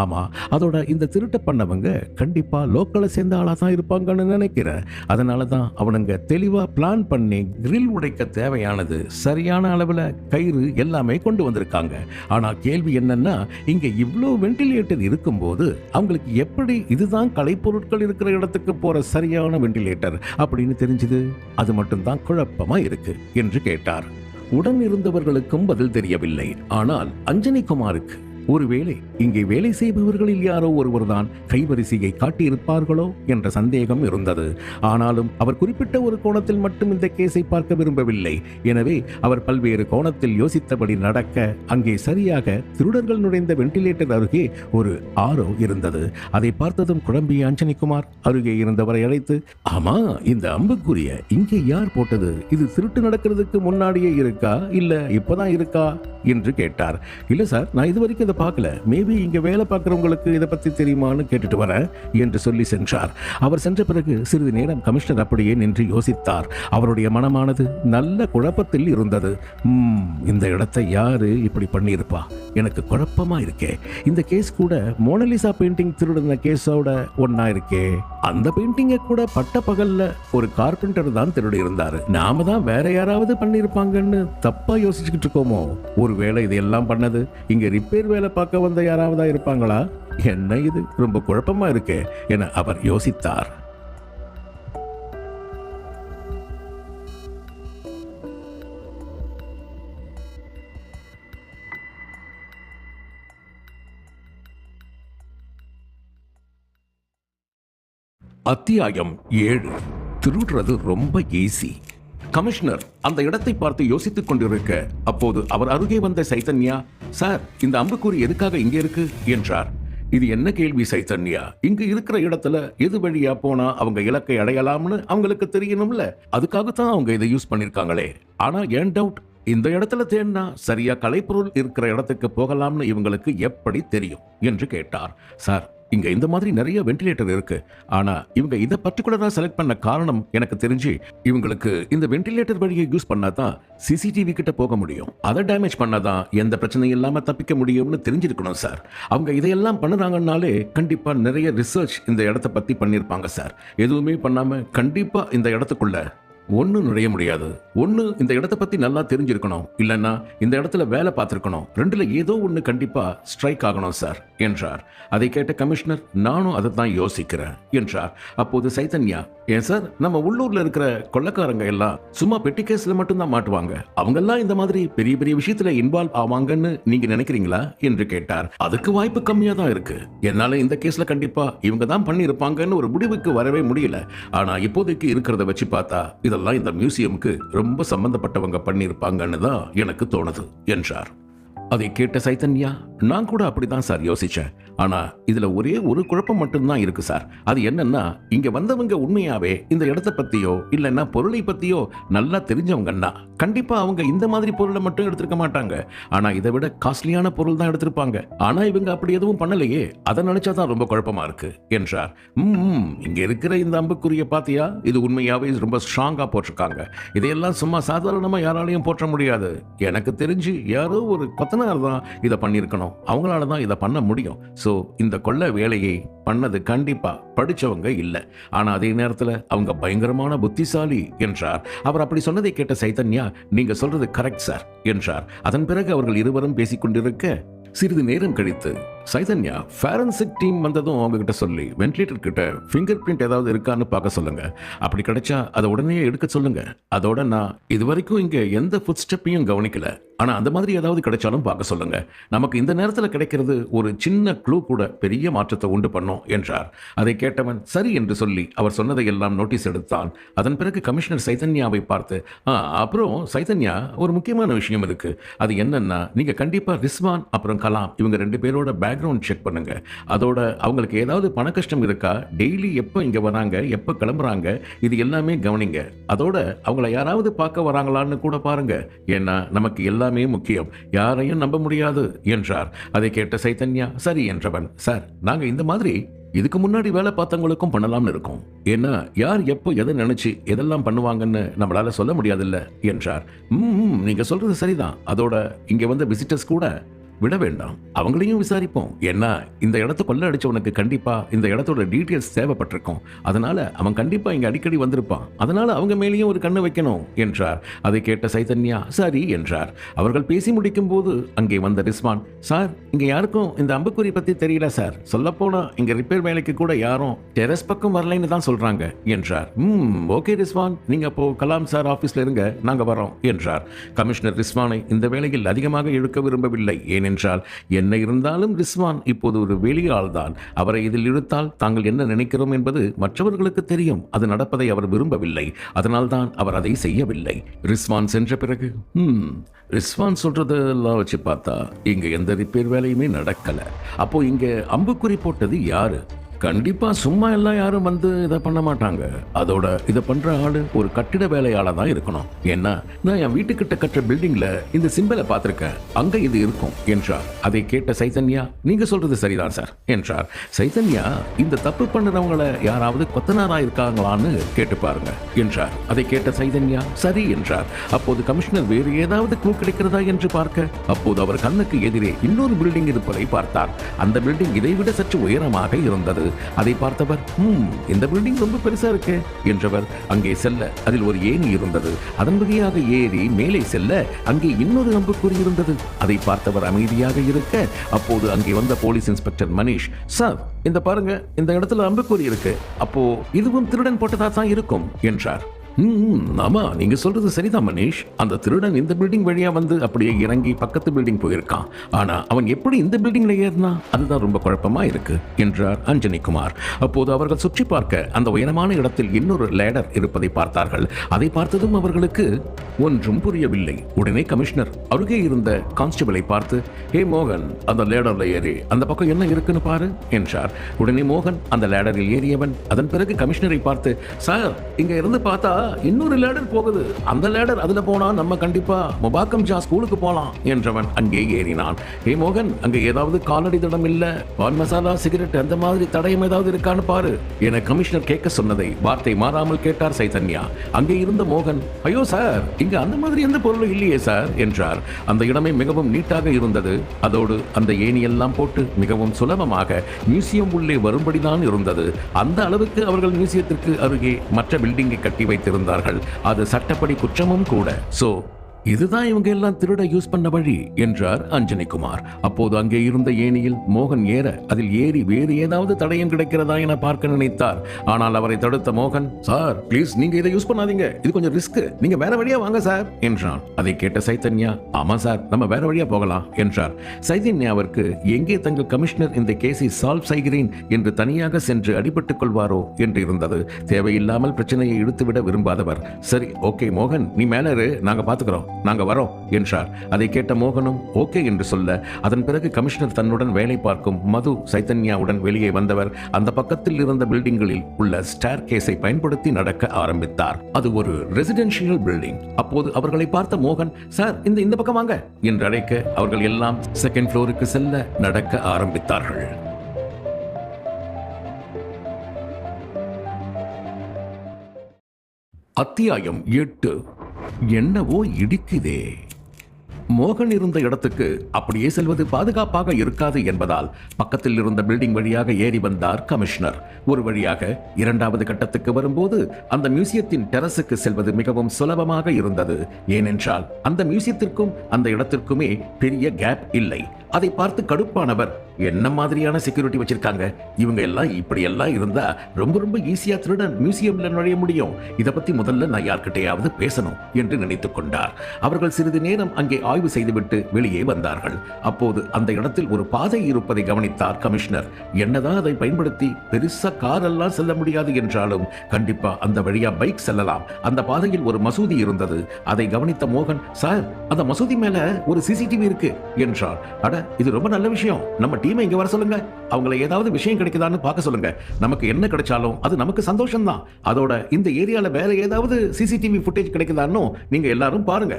ஆமா, அதோட இந்த திருட்ட பண்ணவங்க கண்டிப்பா லோக்கலை சேர்ந்த ஆளா தான் இருப்பாங்கன்னு நினைக்கிறேன், அதனால தான் அவனுங்க தெளிவா பிளான் பண்ணி கிரில் உடைக்க தேவையானது சரியான அளவுல கயிறு எல்லாமே கொண்டு வந்திருக்காங்க. ஆனா கேள்வி என்னன்னா, இங்க இவ்வளோ வெண்டிலேட்டர் இருக்கும்போது அவங்களுக்கு எப்படி இதுதான் கலைப்பொருட்கள் இருக்கிற இடத்துக்கு போற சரியான வெண்டிலேட்டர் அப்படின்னு தெரிஞ்சது, அது மட்டும்தான் குழப்பமா இருக்கு என்று கேட்டார். உடன் இருந்தவர்களுக்கும் பதில் தெரியவில்லை. ஆனால் அஞ்சனிக்குமாருக்கு ஒருவேளை இங்கே வேலை செய்பவர்களில் யாரோ ஒருவர் தான் கைவரிசையை காட்டியிருப்பார்களோ என்ற சந்தேகம் இருந்தது. ஆனாலும் அவர் குறிப்பிட்ட ஒரு கோணத்தில் மட்டும் இந்த கேஸை பார்க்க விரும்பவில்லை. எனவே அவர் பல்வேறு கோணத்தில் யோசித்தபடி நடக்க அங்கே சரியாக திருடர்கள் நுழைந்த வெண்டிலேட்டர் அருகே ஒரு ஆரோ இருந்தது. அதை பார்த்ததும் குழம்பிய அஞ்சனிக்குமார் அருகே இருந்தவரை அழைத்து, ஆமா, இந்த அம்புக்குரிய இங்கே யார் போட்டது, இது திருட்டு நடக்கிறதுக்கு முன்னாடியே இருக்கா இல்ல இப்பதான் இருக்கா என்று கேட்டார். இல்ல சார், நான் இது வரைக்கும் இதை பார்க்கல, மேபி இங்க வேலை பார்க்கிறவங்களுக்கு இதை பத்தி தெரியுமான்னு கேட்டுட்டு வரேன் என்று சொல்லி சென்றார். அவர் சென்ற பிறகு சிறிது நேரம் கமிஷனர் அப்படியே நின்று யோசித்தார். அவருடைய மனமானது நல்ல குழப்பத்தில் இருந்தது. இந்த இடத்தை யாரு இப்படி பண்ணியிருப்பா, எனக்கு குழப்பமா இருக்கே. இந்த கேஸ் கூட மோனலிசா பெயிண்டிங் திருடின கேஸோட ஒன்னா இருக்கே. அந்த பெயிண்டிங்கை கூட பட்ட பகல்ல ஒரு கார்பெண்டர் தான் திருடி இருந்தாரு, நாம தான் வேற யாராவது பண்ணியிருப்பாங்கன்னு தப்பா யோசிச்சுக்கிட்டு இருக்கோமோ. ஒருவேளை இதெல்லாம் பண்ணது இங்க ரிப்பேர் வேலை பார்க்க வந்த யாராவதா இருப்பாங்களா? என்ன இது ரொம்ப குழப்பமா இருக்கே என அவர் யோசித்தார். அத்தியாயம் 7. திருடுறது ரொம்ப ஈஸி. கமிஷனர் அந்த இடத்தை பார்த்து யோசித்துக் கொண்டிருக்க, அப்போது அவர் அருகே வந்த சைத்தன்யா, சார், இந்த அம்புக்குறி எதுக்காக இங்கே இருக்கு என்றார். இது என்ன கேள்வி சைத்தன்யா? இங்க இருக்கிற இடத்துல எது வழியா போனா அவங்க இலக்கை அடையலாம்னு அவங்களுக்கு தெரியணும்ல, அதுக்காகத்தான் அவங்க இதை யூஸ் பண்ணிருக்காங்களே. ஆனா ஏன் டவுட், இந்த இடத்துல தேடினா சரியா கலைப்பொருள் இருக்கிற இடத்துக்கு போகலாம்னு இவங்களுக்கு எப்படி தெரியும் என்று கேட்டார். சார், இங்க இந்த மாதிரி நிறைய வென்டிலேட்டர் இருக்கு. ஆனா இவங்க இதை பர்டிகுலரா செலக்ட் பண்ண காரணம் எனக்கு தெரிஞ்சு, இவங்களுக்கு இந்த வென்டிலேட்டர் வழியை யூஸ் பண்ணாதான் சிசிடிவி கிட்ட போக முடியும். அதை டேமேஜ் பண்ணாதான் எந்த பிரச்சனையும் இல்லாம தப்பிக்க முடியும்னு தெரிஞ்சிருக்கணும் சார். அவங்க இதையெல்லாம் பண்ணுறாங்கன்னாலே கண்டிப்பா நிறைய ரிசர்ச் இந்த இடத்த பத்தி பண்ணியிருப்பாங்க சார். எதுவுமே பண்ணாம கண்டிப்பா இந்த இடத்துக்குள்ள ஒன்று நுழைய முடியாது. ஒன்று இந்த இடத்த பத்தி நல்லா தெரிஞ்சிருக்கணும், இல்லைன்னா இந்த இடத்துல வேலை பார்த்துருக்கணும். ரெண்டுல ஏதோ ஒன்று கண்டிப்பா ஸ்ட்ரைக் ஆகணும் சார் என்றார். அதை கேட்ட கமிஷனர், நானும் அதை தான் யோசிக்கிறேன் என்றார். அப்போது சைத்தன்யா, ஏன் சார், நம்ம உள்ளூர்ல இருக்கிற கொள்ளக்காரங்க எல்லாம் சும்மா பெட்டி கேஸ்ல மட்டும்தான் மாட்டுவாங்க, அவங்கெல்லாம் இந்த மாதிரி பெரிய பெரிய விஷயத்துல இன்வால்வ் ஆவாங்கன்னு நீங்க நினைக்கிறீங்களா என்று கேட்டார். அதுக்கு வாய்ப்பு கம்மியா தான் இருக்கு. என்னால இந்த கேஸ்ல கண்டிப்பா இவங்க தான் பண்ணி இருப்பாங்கன்னு ஒரு முடிவுக்கு வரவே முடியல. ஆனா இப்போதைக்கு இருக்கிறத வச்சு பார்த்தா இதெல்லாம் இந்த மியூசியமுக்கு ரொம்ப சம்பந்தப்பட்டவங்க பண்ணியிருப்பாங்கன்னு தான் எனக்கு தோணுது என்றார். அதை கேட்ட சைத்தன்யா, நான் கூட அப்படிதான் சார் யோசிச்சேன். ஆனா இதுல ஒரே ஒரு குழப்பம் மட்டும்தான் இருக்கு சார். அது என்னன்னா, இங்க வந்தவங்க உண்மையாவே இந்த இடத்த பத்தியோ இல்லைன்னா பொருளை பத்தியோ நல்லா தெரிஞ்சவங்கன்னா கண்டிப்பா அவங்க இந்த மாதிரி பொருளை மட்டும் எடுத்திருக்க மாட்டாங்க. ஆனா இதை விட காஸ்ட்லியான பொருள் தான் எடுத்திருப்பாங்க. ஆனா இவங்க அப்படி எதுவும் பண்ணலையே, அதை நினைச்சாதான் ரொம்ப குழப்பமா இருக்கு என்றார். இங்க இருக்கிற இந்த அம்புக்குரிய பாத்தியா, இது உண்மையாவே ரொம்ப ஸ்ட்ராங்கா போட்டிருக்காங்க. இதையெல்லாம் சும்மா சாதாரணமா யாராலையும் போற்ற முடியாது. எனக்கு தெரிஞ்சு யாரோ ஒரு கொத்தனார் தான் இதை பண்ணியிருக்கணும். அவங்களால தான் இதை பண்ண முடியும். ஸோ இந்த கொள்ள வேலையை பண்ணது கண்டிப்பா படிச்சவங்க இல்லை. ஆனா அதே நேரத்தில் அவங்க பயங்கரமான புத்திசாலி என்றார். அவர் அப்படி சொன்னதை கேட்ட சைத்தன்யா, நீங்க சொல்றது கரெக்ட் சார் என்றார். அதன் பிறகு அவர்கள் இருவரும் பேசிக்கொண்டிருக்க சிறிது நேரம் கழித்து சைதன்யா ஃபாரன்சிக் டீம் வந்ததும் அவங்க கிட்ட சொல்லி வென்டிலேட்டர் கிட்ட ஃபிங்கர் பிரிண்ட் ஏதாவது இருக்கான்னு பார்க்க சொல்லுங்க. அப்படி கிடைச்சா அதை உடனே எடுக்க சொல்லுங்க. அதோட நான் இதுவரைக்கும் இங்க எந்த ஃபுட் ஸ்டெப்பையும் கவனிக்கல. ஆனா அந்த மாதிரி ஏதாவது கிடைச்சாலும் பார்க்க சொல்லுங்க. நமக்கு இந்த நேரத்தில் கிடைக்கிறது ஒரு சின்ன க்ளூ கூட பெரிய மாற்றத்தை உண்டு பண்ணும் என்றார். அதை கேட்டவன் சரி என்று சொல்லி அவர் சொன்னதை எல்லாம் நோட்டீஸ் எடுத்தான். அதன் பிறகு கமிஷனர் சைதன்யாவை பார்த்து, அப்புறம் சைதன்யா, ஒரு முக்கியமான விஷயம் இருக்கு. அது என்னன்னா, நீங்க கண்டிப்பா ரிஸ்வான் அப்புறம் கலாம் இவங்க 2 பேரோட பேக்ரவுண்ட் செக் பண்ணுங்க. அதோட அவங்களுக்கு ஏதாவது பண கஷ்டம் இருக்கா, டெய்லி எப்போ இங்க வராங்க, எப்போ கிளம்புறாங்க, இது எல்லாமே கவனிங்க. அதோட அவங்கள யாராவது பார்க்க வராங்களான்னு கூட பாருங்க. ஏன்னா நமக்கு எல்லாமே முக்கியம், யாரையும் நம்ப முடியாது என்றார். அதை கேட்ட சைதன்யா சரி என்றவன், சார், நாங்க இந்த மாதிரி இதுக்கு முன்னாடி வேலை பார்த்தவங்களுக்கும் பண்ணலாம்னு இருக்கோம். ஏன்னா யார் எப்போ எதை நினைச்சு எதெல்லாம் பண்ணுவாங்கன்னு நம்மளால சொல்ல முடியாதுல்ல என்றார். நீங்க சொல்றது சரிதான். அதோட இங்க வந்த விசிட்டர்ஸ் கூட விட வேண்டாம், அவங்களையும் விசாரிப்போம். ஏன்னா இந்த இடத்த கொள்ள அடிச்சவனுக்கு கண்டிப்பா இந்த இடத்தோட டீட்டெயில்ஸ் தேவைப்பட்டிருக்கும். அதனால அவன் கண்டிப்பா இங்க அடிக்கடி வந்திருப்பான். அதனால அவங்க மேலேயும் ஒரு கண்ணு வைக்கணும் என்றார். அதை கேட்ட சைதன்யா சரி என்றார். அவர்கள் பேசி முடிக்கும் போது அங்கே வந்த ரிஸ்வான், சார், இங்க யாருக்கும் இந்த அம்புக்குறி பத்தி தெரியல சார். சொல்ல போனா இங்க ரிப்பேர் வேலைக்கு கூட யாரும் டெரஸ் பக்கம் வரலைன்னு தான் சொல்றாங்க என்றார். ஓகே ரிஸ்வான், நீங்க அப்போ கலாம் சார் ஆபீஸ்ல இருங்க, நாங்க வரோம் என்றார். கமிஷனர் ரிஸ்வானை இந்த வேளையில் அதிகமாக இழுக்க விரும்பவில்லை. ஏனென்றால் என்ன இருந்தாலும் ரிஸ்வான் இப்போது ஒரு வெளியாள் தான். அவரை இதில் இழுத்தால் தாங்கள் என்ன நினைக்கிறோம் என்பது மற்றவர்களுக்கு தெரியும். அது நடப்பதை அவர் விரும்பவில்லை. அதனால்தான் அவர் அதை செய்யவில்லை. ரிஸ்வான் சென்ற பிறகு ரிஸ்வான் சொல்றதெல்லாம் வச்சு பார்த்தா இங்க எந்த ரிப்பேர் வேலையுமே நடக்கல. அப்போ இங்க அம்புக்குறி போட்டது யாரு? கண்டிப்பா சும்மா எல்லாம் யாரும் வந்து இதை பண்ண மாட்டாங்க. அதோட இதை பண்ற ஆளு ஒரு கட்டிட வேலையாள தான் இருக்கணும். ஏன்னா நான் என் வீட்டுக்கிட்ட கட்டுற பில்டிங்ல இந்த சிம்பலை பார்த்திருக்கேன், அங்க இது இருக்கும் என்றார். அதை கேட்ட சைதன்யா, நீங்க சொல்றது சரிதான் சார் என்றார். சைதன்யா, இந்த தப்பு பண்ணுறவங்கள யாராவது கொத்தனாரா இருக்காங்களான்னு கேட்டு பாருங்க என்றார். அதை கேட்ட சைதன்யா சரி என்றார். அப்போது கமிஷனர் வேறு ஏதாவது க்ளூ கிடைக்கிறதா என்று பார்க்க, அப்போது அவர் கண்ணுக்கு எதிரே இன்னொரு பில்டிங் இருப்பதை பார்த்தார். அந்த பில்டிங் இதைவிட சற்று உயரமாக இருந்தது. அதை பார்த்தவர், இந்த பில்டிங் ரொம்ப பெருசா இருக்கு என்றவர் அங்கே செல்ல அதில் ஒரு ஏணி இருந்தது. அதன் வழியாக ஏறி மேலே செல்ல அங்கே இன்னொரு அம்புக்குறி இருந்தது. அதை பார்த்தவர் அமைதியாக இருக்க, அப்போது அங்கே வந்த போலீஸ் இன்ஸ்பெக்டர் மனிஷ், சார், இந்த பாருங்க, இந்த இடத்துல அம்புக்குறி இருக்கு. அப்போ இதுவும் திருடன் போட்டதா தான் இருக்கும் என்றார். ஆமா, நீங்க சொல்றது சரிதான் மனிஷ். அந்த திருடன் இந்த பில்டிங் வழியா வந்து அப்படியே இறங்கி பக்கத்து பில்டிங் போயிருக்கான். ஆனா அவன் எப்படி இந்த பில்டிங்ல ஏறினா அதுதான் ரொம்ப குழப்பமா இருக்கு என்றார் அஞ்சனி குமார். அப்போது அவர்கள் சுற்றி பார்க்க அந்த உயரமான இடத்தில் இன்னொரு லேடர் இருப்பதை பார்த்தார்கள். அதை பார்த்ததும் அவர்களுக்கு ஒன்றும் புரியவில்லை. உடனே கமிஷனர் அருகே இருந்த கான்ஸ்டபிளை பார்த்து, ஹே மோகன், அந்த லேடர்ல ஏறி அந்த பக்கம் என்ன இருக்குன்னு பாரு என்றார். உடனே மோகன் அந்த லேடரில் ஏறியவன் அதன் பிறகு கமிஷனரை பார்த்து, சார், இங்க இருந்து பார்த்தா இன்னொரு லேடர் போகுது. அந்த லேடர் அதுல போனா நம்ம கண்டிப்பா முபாக்கம் ஜா ஸ்கூலுக்கு போலாம் என்றவன் அங்கே ஏறினான். ஹே மோகன், அங்க ஏதாவது காலடி தடம் இல்ல, பான் மசாலா, சிகரெட் அந்த மாதிரி தடயம் ஏதாவது இருக்கான்னு பாரு என கமிஷனர் கேட்க சொன்னதை வார்த்தை மாறாமல் கேட்டார் சைதன்யா. அங்கே இருந்த மோகன், ஐயோ சார், இங்க அந்த மாதிரி எந்த பொருளும் இல்லையே சார் என்றார். அந்த இடமே மிகவும் நீட்டாக இருந்தது. அதோடு அந்த ஏணியெல்லாம் போட்டு மிகவும் சுலபமாக மியூசியம் உள்ளே வரும்படிதான் இருந்தது. அந்த அளவுக்கு அவர்கள் மியூசியத்திற்கு அருகே மற்ற பில்டிங்கை கட்டி வைத்திருந்தார்கள். அது சட்டப்படி குற்றமும் கூட. சோ இதுதான் இவங்க எல்லாம் திருட யூஸ் பண்ண வழி என்றார் அஞ்சனி குமார். அப்போது அங்கே இருந்த ஏணியில் மோகன் ஏற அதில் ஏறி வேறு ஏதாவது தடயம் கிடைக்கிறதா என பார்க்க நினைத்தார். ஆனால் அவரை தடுத்த மோகன், சார் ப்ளீஸ், நீங்க இதை யூஸ் பண்ணாதீங்க, இது கொஞ்சம் ரிஸ்க், நீங்க வேற வழியா வாங்க சார் என்றான். அதை கேட்ட சைதன்யா, ஆமா சார், நம்ம வேற வழியா போகலாம் என்றார். சைதன்யாவிற்கு எங்கே தங்கள் கமிஷனர் இந்த கேஸை சால்வ் செய்கிறேன் என்று தனியாக சென்று அடிபட்டுக் கொள்வாரோ என்று இருந்தது. தேவையில்லாமல் பிரச்சனையை இழுத்துவிட விரும்பாதவர். சரி, ஓகே மோகன், நீ மேல இரு, நாங்க பாத்துக்கிறோம், நாங்க வரோம் என்றார். அதை கேட்ட மோகனும் ஓகே என்று சொல்ல, அதன் பிறகு கமிஷனர் தன்னுடன் வேலை பார்க்கும் மது சைதன்யாவுடன் வெளியே வந்தவர் அந்த பக்கத்தில் இருந்த பில்டிங்களில் உள்ள ஸ்டேர் கேஸை பயன்படுத்தி நடக்க ஆரம்பித்தார். அது ஒரு ரெசிடென்ஷியல் பில்டிங். அப்போது அவர்களை பார்த்த மோகன், சார், இந்த பக்கம் வாங்க என்று அழைக்க அவர்கள் எல்லாம் செகண்ட் ஃப்ளோருக்கு செல்ல நடக்க ஆரம்பித்தார்கள். அத்தியாயம் 8. என்னவோ இடிக்குதே. மோகன் இருந்த இடத்துக்கு அப்படியே செல்வது பாதுகாப்பாக இருக்காது என்பதால் பக்கத்தில் இருந்த பில்டிங் வழியாக ஏறி வந்தார் கமிஷனர். ஒரு வழியாக இரண்டாவது கட்டத்துக்கு வரும்போது அந்த மியூசியத்தின் டெரஸுக்கு செல்வது மிகவும் சுலபமாக இருந்தது. ஏனென்றால் அந்த மியூசியத்திற்கும் அந்த இடத்திற்குமே பெரிய கேப் இல்லை. அதை பார்த்து கடுப்பானவர், என்ன மாதிரியான செக்யூரிட்டி வச்சிருக்காங்க, இவங்க எல்லாம் இப்படி எல்லாம் இருந்தா ரொம்ப ஈஸியா திருடன் மியூசியம்ல நுழைய முடியும். இதை பத்தி முதல்ல நான் யார்கிட்டையாவது பேசணும் என்று நினைத்துக் கொண்டார். அவர்கள் சிறிது நேரம் அங்கே ஆய்வு செய்துவிட்டு வெளியே வந்தார்கள். அப்போது அந்த இடத்தில் ஒரு பாதை இருப்பதை கவனித்தார் கமிஷனர். என்னதான் அதை பயன்படுத்தி பெருசா கார் எல்லாம் செல்ல முடியாது என்றாலும் கண்டிப்பா அந்த வழியா பைக் செல்லலாம். அந்த பாதையில் ஒரு மசூதி இருந்தது. அதை கவனித்த மோகன், சார், அந்த மசூதி மேல ஒரு சிசிடிவி இருக்கு என்றார். அட, இது ரொம்ப நல்ல விஷயம், நம்ம டீமை இங்க வர சொல்லுங்க, அவங்களை ஏதாவது விஷயம் கிடைக்குதான்னு பார்க்க சொல்லுங்க, நமக்கு என்ன கிடைச்சாலும் அது நமக்கு சந்தோஷம் தான். அதோட இந்த ஏரியால வேற ஏதாவது சிசிடிவி ஃபுட்டேஜ் கிடைக்குதான்னு நீங்க எல்லாரும் பாருங்க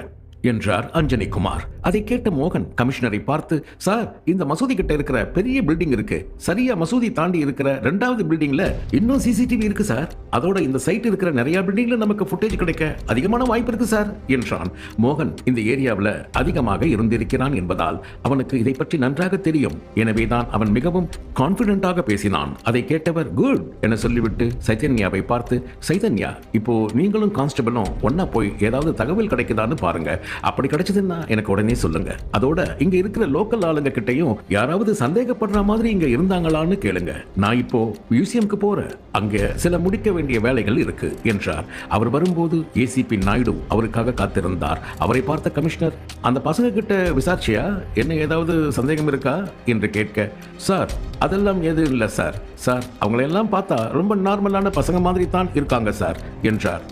என்றார் அஞ்சனி குமார். அதை கேட்ட மோகன் கமிஷனரை பார்த்து, சார், இந்த மசூதி கிட்ட இருக்கிற பெரிய பில்டிங் இருக்கு, சரியா மசூதி தாண்டி இருக்கிற இரண்டாவது பில்டிங்ல இன்னும் சிசிடிவி இருக்கு சார். அதோட இந்த சைட் இருக்கிற நிறைய பில்டிங்ல நமக்கு ஃபுட்டேஜ் கிடைக்க அதிகமான வாய்ப்பு இருக்கு சார் என்றான். மோகன் இந்த ஏரியாவில் அதிகமாக இருந்திருக்கிறான் என்பதால் அவனுக்கு இதை பற்றி நன்றாக தெரியும். எனவேதான் அவன் மிகவும் கான்பிடென்ட்டாக பேசினான். அதை கேட்டவர் குட் என சொல்லிவிட்டு சைதன்யாவை பார்த்து, சைதன்யா, இப்போ நீங்களும் கான்ஸ்டபிளும் ஒன்னா போய் ஏதாவது தகவல் கிடைக்குதான்னு பாருங்க. அப்படி கிடைச்சதுன்னா எனக்கு உடனே சொல்லுங்க. அதோட இங்க இருக்கிற லோக்கல் ஆளுங்க கிட்டையும் யாராவது சந்தேகப்படுற மாதிரி இங்க இருந்தாங்களான்னு கேளுங்க. நான் இப்போ மியூசியம்க்கு போறேன், அங்க சில முடிக்க வேண்டிய வேலைகள் இருக்கு என்றார். அவர் வரும்போது ஏசிபி நாயுடு அவருக்காக காத்திருந்தார். அவரை பார்த்த கமிஷனர், அந்த பசங்க கிட்ட விசாரிச்சியா, என்ன ஏதாவது சந்தேகம் இருக்கா என்று கேட்க, சார், அதெல்லாம் எதுவும் இல்லை சார், சார், அவங்களெல்லாம் பார்த்தா ரொம்ப நார்மலான பசங்க மாதிரி தான் இருக்காங்க சார் என்றார்.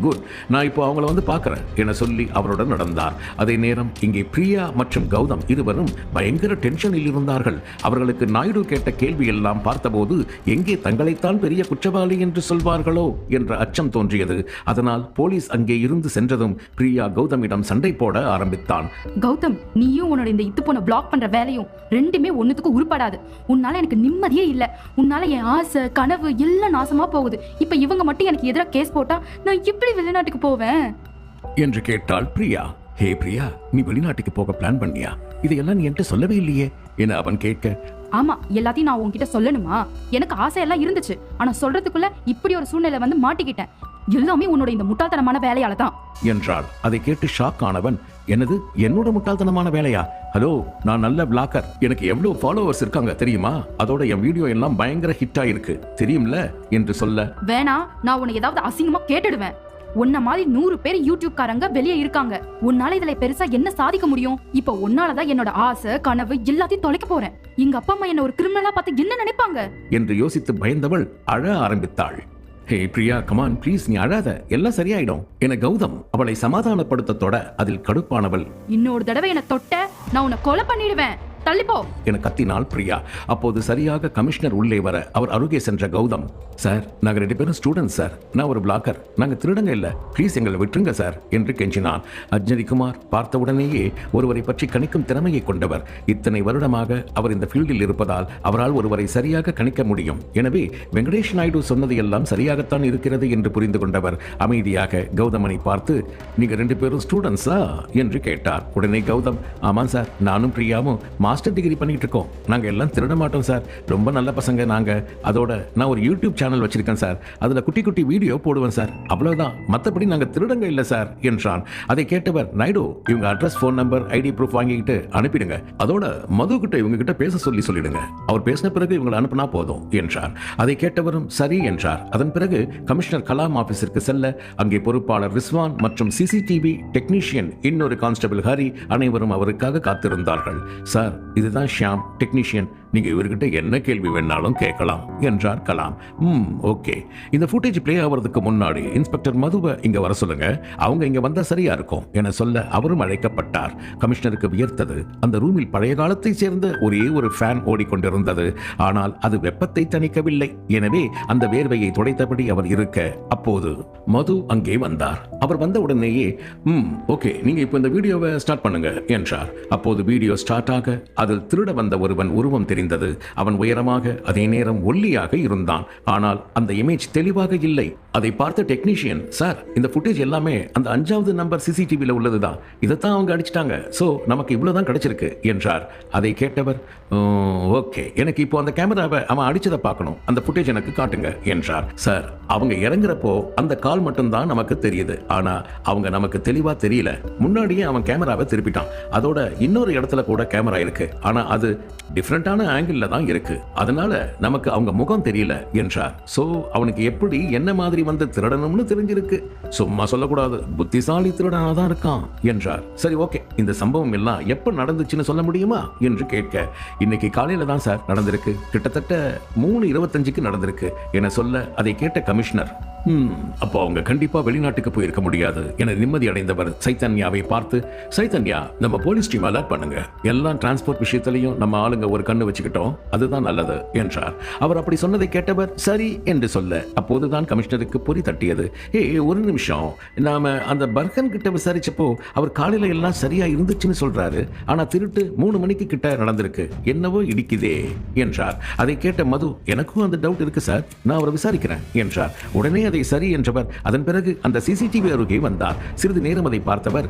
குட், நான் இப்போ அவங்கள வந்து பார்க்கறேன் என சொல்லி அவருடன் நடந்தார். அதே நேரம் இங்கே பிரியா மற்றும் கௌதம் இருவரும் பயங்கர டென்ஷனில் இருந்தார்கள். அவர்களுக்கு நாயுடு கேட்ட கேள்வி எல்லாம் பார்த்தபோது எங்கே தங்களைத்தான் பெரிய குற்றவாளி என்று சொல்வார்களோ என்ற அச்சம் தோன்றியது. அதனால் போலீஸ் அங்கே இருந்து சென்றதும் பிரியா கௌதமிடம் சண்டை போட ஆரம்பித்தான். கௌதம், நீயும் உன்னோட இந்த இத்து போன பிளாக் பண்ற வேலையும் ரெண்டுமே ஒண்ணுத்துக்கு உருப்படாது. உன்னால எனக்கு நிம்மதியே இல்ல. உன்னால என் ஆசை, கனவு எல்லாம் நாசமா போகுது. இப்ப இவங்க மட்டும் எனக்கு எதிராக கேஸ் போட்டா நான் எப்படி வெளிநாட்டுக்கு போவேன் என்று கேட்டாள் பிரியா. ஹே பிரியா, நீ வெளிநாட்டுக்கு போக பிளான் பண்ணியா? இதையெல்லாம் நீ என்கிட்ட சொல்லவே இல்லையே என அவன் கேட்க, ஆமா, எல்லாத்தையும் நான் உன்கிட்ட சொல்லணுமா? எனக்கு ஆசையெல்லாம் இருந்துச்சு, ஆனா சொல்றதுக்குள்ள இப்படி ஒரு சூழ்நிலை வந்து மாட்டிக்கிட்டேன். எல்லாமே உன்னோட இந்த முட்டாள்தனமான வேலையால தான் என்றாள். அதை கேட்டு ஷாக் ஆனவன், என்னது, என்னோட முட்டாள்தனமான வேலையா? ஹலோ, நான் நல்ல பிளாக்கர், எனக்கு எவ்வளவு ஃபாலோவர்ஸ் இருக்காங்க தெரியுமா? அதோட என் வீடியோ எல்லாம் பயங்கர ஹிட் ஆயிருக்கு தெரியும்ல என்று சொல்ல, வேணா, நான் உன்னை ஏதாவது அசிங்கமா கேட்டுடுவேன் உன்ன மாதிரி 100 பேர் யூடியூப் காரங்க வெளியே இருக்காங்க. உன்னால இதுல பெருசா என்ன சாதிக்க முடியும்? இப்ப உன்னாலதான் என்னோட ஆசை கனவு எல்லாத்தையும் தொலைக்க போறேன். எங்க அப்பா அம்மா என்ன ஒரு கிரிமினலா பார்த்து என்ன நினைப்பாங்க என்று யோசித்து பயந்தவள் அழ ஆரம்பித்தாள். ஹே பிரியா, கமான் ப்ளீஸ், நீ அழாத, எல்லாம் சரியாயிடும் என கௌதம் அவளை சமாதானப்படுத்த தொட அதில் கடுப்பானவள், இன்னொரு தடவை என்ன தொட்ட நான் உன்னை கொலை பண்ணிடுவேன், தள்ளிப்போ என கத்தினாள் பிரியா. அப்போது சரியாக கமிஷனர் உள்ளே வர அவர் அருகே சென்ற கௌதம், சார் நாங்க 2 பேரும் ஸ்டூடெண்ட் சார், நான் ஒரு பிளாக்கர், நாங்க திருடங்க இல்ல, ப்ளீஸ் எங்களை விட்டுருங்க சார் என்று கெஞ்சினான். அஞ்சனிகுமார் பார்த்தவுடனேயே ஒருவரை பற்றி கணிக்கும் திறமையை கொண்டவர். இத்தனை வருடமாக அவர் இந்த ஃபீல்டில் இருப்பதால் அவரால் ஒருவரை சரியாக கணிக்க முடியும். எனவே வெங்கடேஷ் நாயுடு சொன்னது எல்லாம் சரியாகத்தான் இருக்கிறது என்று புரிந்து கொண்டவர் அமைதியாக கௌதமனை பார்த்து, நீங்க 2 பேரும் ஸ்டூடெண்ட்ஸா என்று கேட்டார். உடனே கௌதம், ஆமா சார், நானும் பிரியாவும் மாஸ்டர் டிகிரி பண்ணிட்டு இருக்கோம், நாங்க எல்லாம் திருட மாட்டோம் சார், ரொம்ப நல்ல பசங்க நாங்க, அதோட நான் ஒரு யூடியூப் சேனல் வச்சிருக்கேன் சார், அதுல குட்டி குட்டி வீடியோ போடுவேன் சார், அவ்வளவுதான், மத்தபடி நாங்க திருடங்க இல்ல சார் என்றான். அதை கேட்டவர், நாயுடு இவங்க address, phone number, ID proof வாங்கிக்கிட்டு அனுப்பிடுங்க, அதோட மது கிட்ட இவங்க கிட்ட பேச சொல்லிடுங்க, அவர் பேசின பிறகு இவங்களை அனுப்பினா போதும் என்றார். அதை கேட்டவரும் சரி என்றார். அதன் பிறகு கமிஷனர் கலாம் ஆபீஸிற்கு செல்ல அங்கே பொறுப்பாளர் ரிஸ்வான் மற்றும் சிசிடிவி டெக்னீஷியன் இன்னொரு கான்ஸ்டபிள் ஹரி அனைவரும் அவருக்காக காத்திருந்தார்கள். சார் இதுதான் ஷியாம் டெக்னீஷியன், நீங்க இவர்கிட்ட என்ன கேள்வி வேணாலும் கேட்கலாம் என்றார் கலாம். ஓகே, இந்த ஃபுட்டேஜ் பிளே ஆவறதுக்கு முன்னாடி இன்ஸ்பெக்டர் மதுவை இங்க வர சொல்லுங்க, அவங்க இங்க வந்தா சரியா இருக்கும் என சொல்ல அவரும் அழைக்கப்பட்டார். கமிஷனருக்கு வியர்த்தது. அந்த ரூமில் பழைய காலத்தை சேர்ந்த ஒரே ஒரு ஃபேன் ஓடிக்கொண்டிருந்தது. ஆனால் அது வெப்பத்தை தணிக்கவில்லை. எனவே அந்த வேர்வையை துடைத்தபடி அவர் இருக்க அப்போது மது அங்கே வந்தார். அவர் வந்த உடனேயே ஓகே, நீங்க இப்போ இந்த வீடியோவை ஸ்டார்ட் பண்ணுங்க என்றார். அப்போது வீடியோ ஸ்டார்ட் ஆக அதில் திருட வந்த ஒருவன் உருவம் தெரிந்தது. அவன் உயரமாக அதே நேரம் ஒல்லியாக இருந்தான். ஆனால் அந்த இமேஜ் தெளிவாக இல்லை. அதை பார்த்த டெக்னீஷியன், சார் இந்த ஃபுட்டேஜ் எல்லாமே அந்த 5வது நம்பர் சிசிடிவியில் உள்ளதுதான், இதைத்தான் அவங்க அடிச்சிட்டாங்க, ஸோ நமக்கு இவ்வளவுதான் கிடைச்சிருக்கு என்றார். அதை கேட்டவர், ஓகே, எனக்கு இப்போ அந்த கேமராவை அவன் அடிச்சதை பார்க்கணும், அந்த ஃபுட்டேஜ் எனக்கு காட்டுங்க என்றார். சார் அவங்க இறங்குறப்போ அந்த கால் மட்டும்தான் நமக்கு தெரியுது, ஆனா அவங்க நமக்கு தெளிவா தெரியல. முன்னாடியே அவன் கேமராவை திருப்பிட்டான். அதோட இன்னொரு இடத்துல கூட கேமரா இருக்கு, ஆனா அது டிஃபரெண்டான ஆங்கிள் தான் இருக்கு, அதனால நமக்கு அவங்க முகம் தெரியல என்றார். சோ அவனுக்கு எப்படி என்ன மாதிரி வந்து திருடணும்னு தெரிஞ்சிருக்கு, சும்மா சொல்லக்கூடாது, புத்திசாலி திருடனா தான் இருக்கான் என்றார். சரி ஓகே, இந்த சம்பவம் எல்லாம் எப்ப நடந்துச்சுன்னு சொல்ல முடியுமா என்று கேட்க, இன்னைக்கு காலையில தான் சார் நடந்திருக்கு, கிட்டத்தட்ட 3:25க்கு நடந்திருக்கு என சொல்ல அதை கேட்ட கமிஷனர், அப்போ அவங்க கண்டிப்பா வெளிநாட்டுக்கு போயிருக்க முடியாது என நிம்மதி அடைந்தவர் சைத்தன்யாவை பார்த்து, சைத்தன்யா நம்ம போலீஸ் டீம் அலர்ட் பண்ணுங்க, எல்லாம் டிரான்ஸ்போர்ட் விஷயத்திலையும் நம்ம ஆளுங்க ஒரு கண்ணு வச்சுக்கிட்டோம், அதுதான் நல்லது என்றார். அவர் அப்படி சொன்னதை கேட்டவர் சரி என்று சொல்ல அப்போதுதான் கமிஷனருக்கு பொறி தட்டியது. ஒரு நிமிஷம், நாம அந்த பர்கன் கிட்ட விசாரிச்சப்போ அவர் காலையில எல்லாம் சரியா இருந்துச்சுன்னு சொல்றாரு, ஆனா திருட்டு 3 மணிக்கு கிட்ட நடந்திருக்கு, என்னவோ இடிக்குதே என்றார். அதை கேட்ட மது, எனக்கும் அந்த டவுட் இருக்கு சார், நான் அவரை விசாரிக்கிறேன் என்றார். உடனே அதை சரி என்றவர் அதன் பிறகு அந்த சிசிடிவி அருகே வந்தார். சிறிது நேரம் அதை பார்த்தவர்,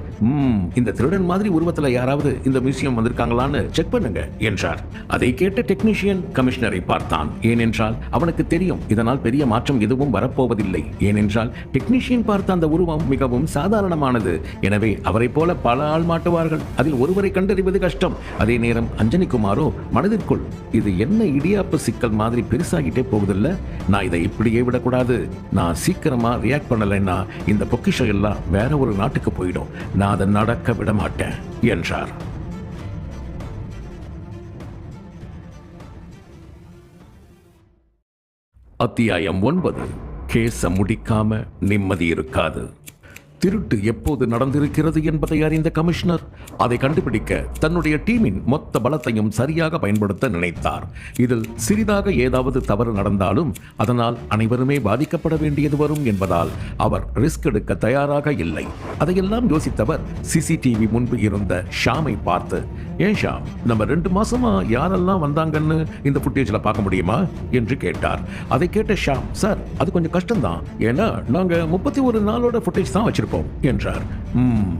இந்த திருடன் மாதிரி உருவத்துல யாராவது இந்த மியூசியம் வந்திருக்காங்களான்னு செக் பண்ணுங்க என்றார். அதை கேட்ட டெக்னீஷியன் கமிஷனரை பார்த்தான். ஏனென்றால் அவனுக்கு தெரியும் இதனால் பெரிய மாற்றம் எதுவும் வரப்போவதில்லை. ஏனென்றால் டெக்னீஷியன் பார்த்த அந்த உருவம் மிகவும் சாதாரணமானது. எனவே அவரை போல பல ஆள் மாட்டுவார்கள், அதில் ஒருவரை கண்டறிவது கஷ்டம். அதே நேரம் அஞ்சனிகுமாரோ மனதிற்குள், இது என்ன இடியாப்பு சிக்கல் மாதிரி பெருசாகிட்டே போகுதில்ல, நான் இதை இப்படியே விடக்கூடாது, நான் சீக்கிரமா ரியாக்ட் பண்ணலைன்னா இந்த பொக்கிஷம் எல்லாம் வேற ஒரு நாட்டுக்கு போயிடும், நான் அதை நடக்க விட மாட்டேன் என்றார். அத்தியாயம் 9. கேச முடிக்காம நிம்மதி இருக்காது. திருட்டு எப்போது நடந்திருக்கிறது என்பதை அறிந்த கமிஷனர் அதை கண்டுபிடிக்க தன்னுடைய டீமின் மொத்த பலத்தையும் சரியாக பயன்படுத்த நினைத்தார். இதில் சிறிதாக ஏதாவது தவறு நடந்தாலும் அதனால் அனைவருமே பாதிக்கப்பட வேண்டியது வரும் என்பதால் அவர் ரிஸ்க் எடுக்க தயாராக இல்லை. அதையெல்லாம் யோசித்தவர் சிசிடிவி முன்பு இருந்த ஷாமை பார்த்து, ஏன் ஷாம், நம்ம 2 மாசமா யாரெல்லாம் வந்தாங்கன்னு இந்த ஃபுட்டேஜ்ல பார்க்க முடியுமா என்று கேட்டார். அதை கேட்ட ஷாம், சார் அது கொஞ்சம் கஷ்டம்தான், ஏன்னா நாங்க 31 நாளோட ஃபுட்டேஜ் தான் வச்சிருப்போம் என்றார்.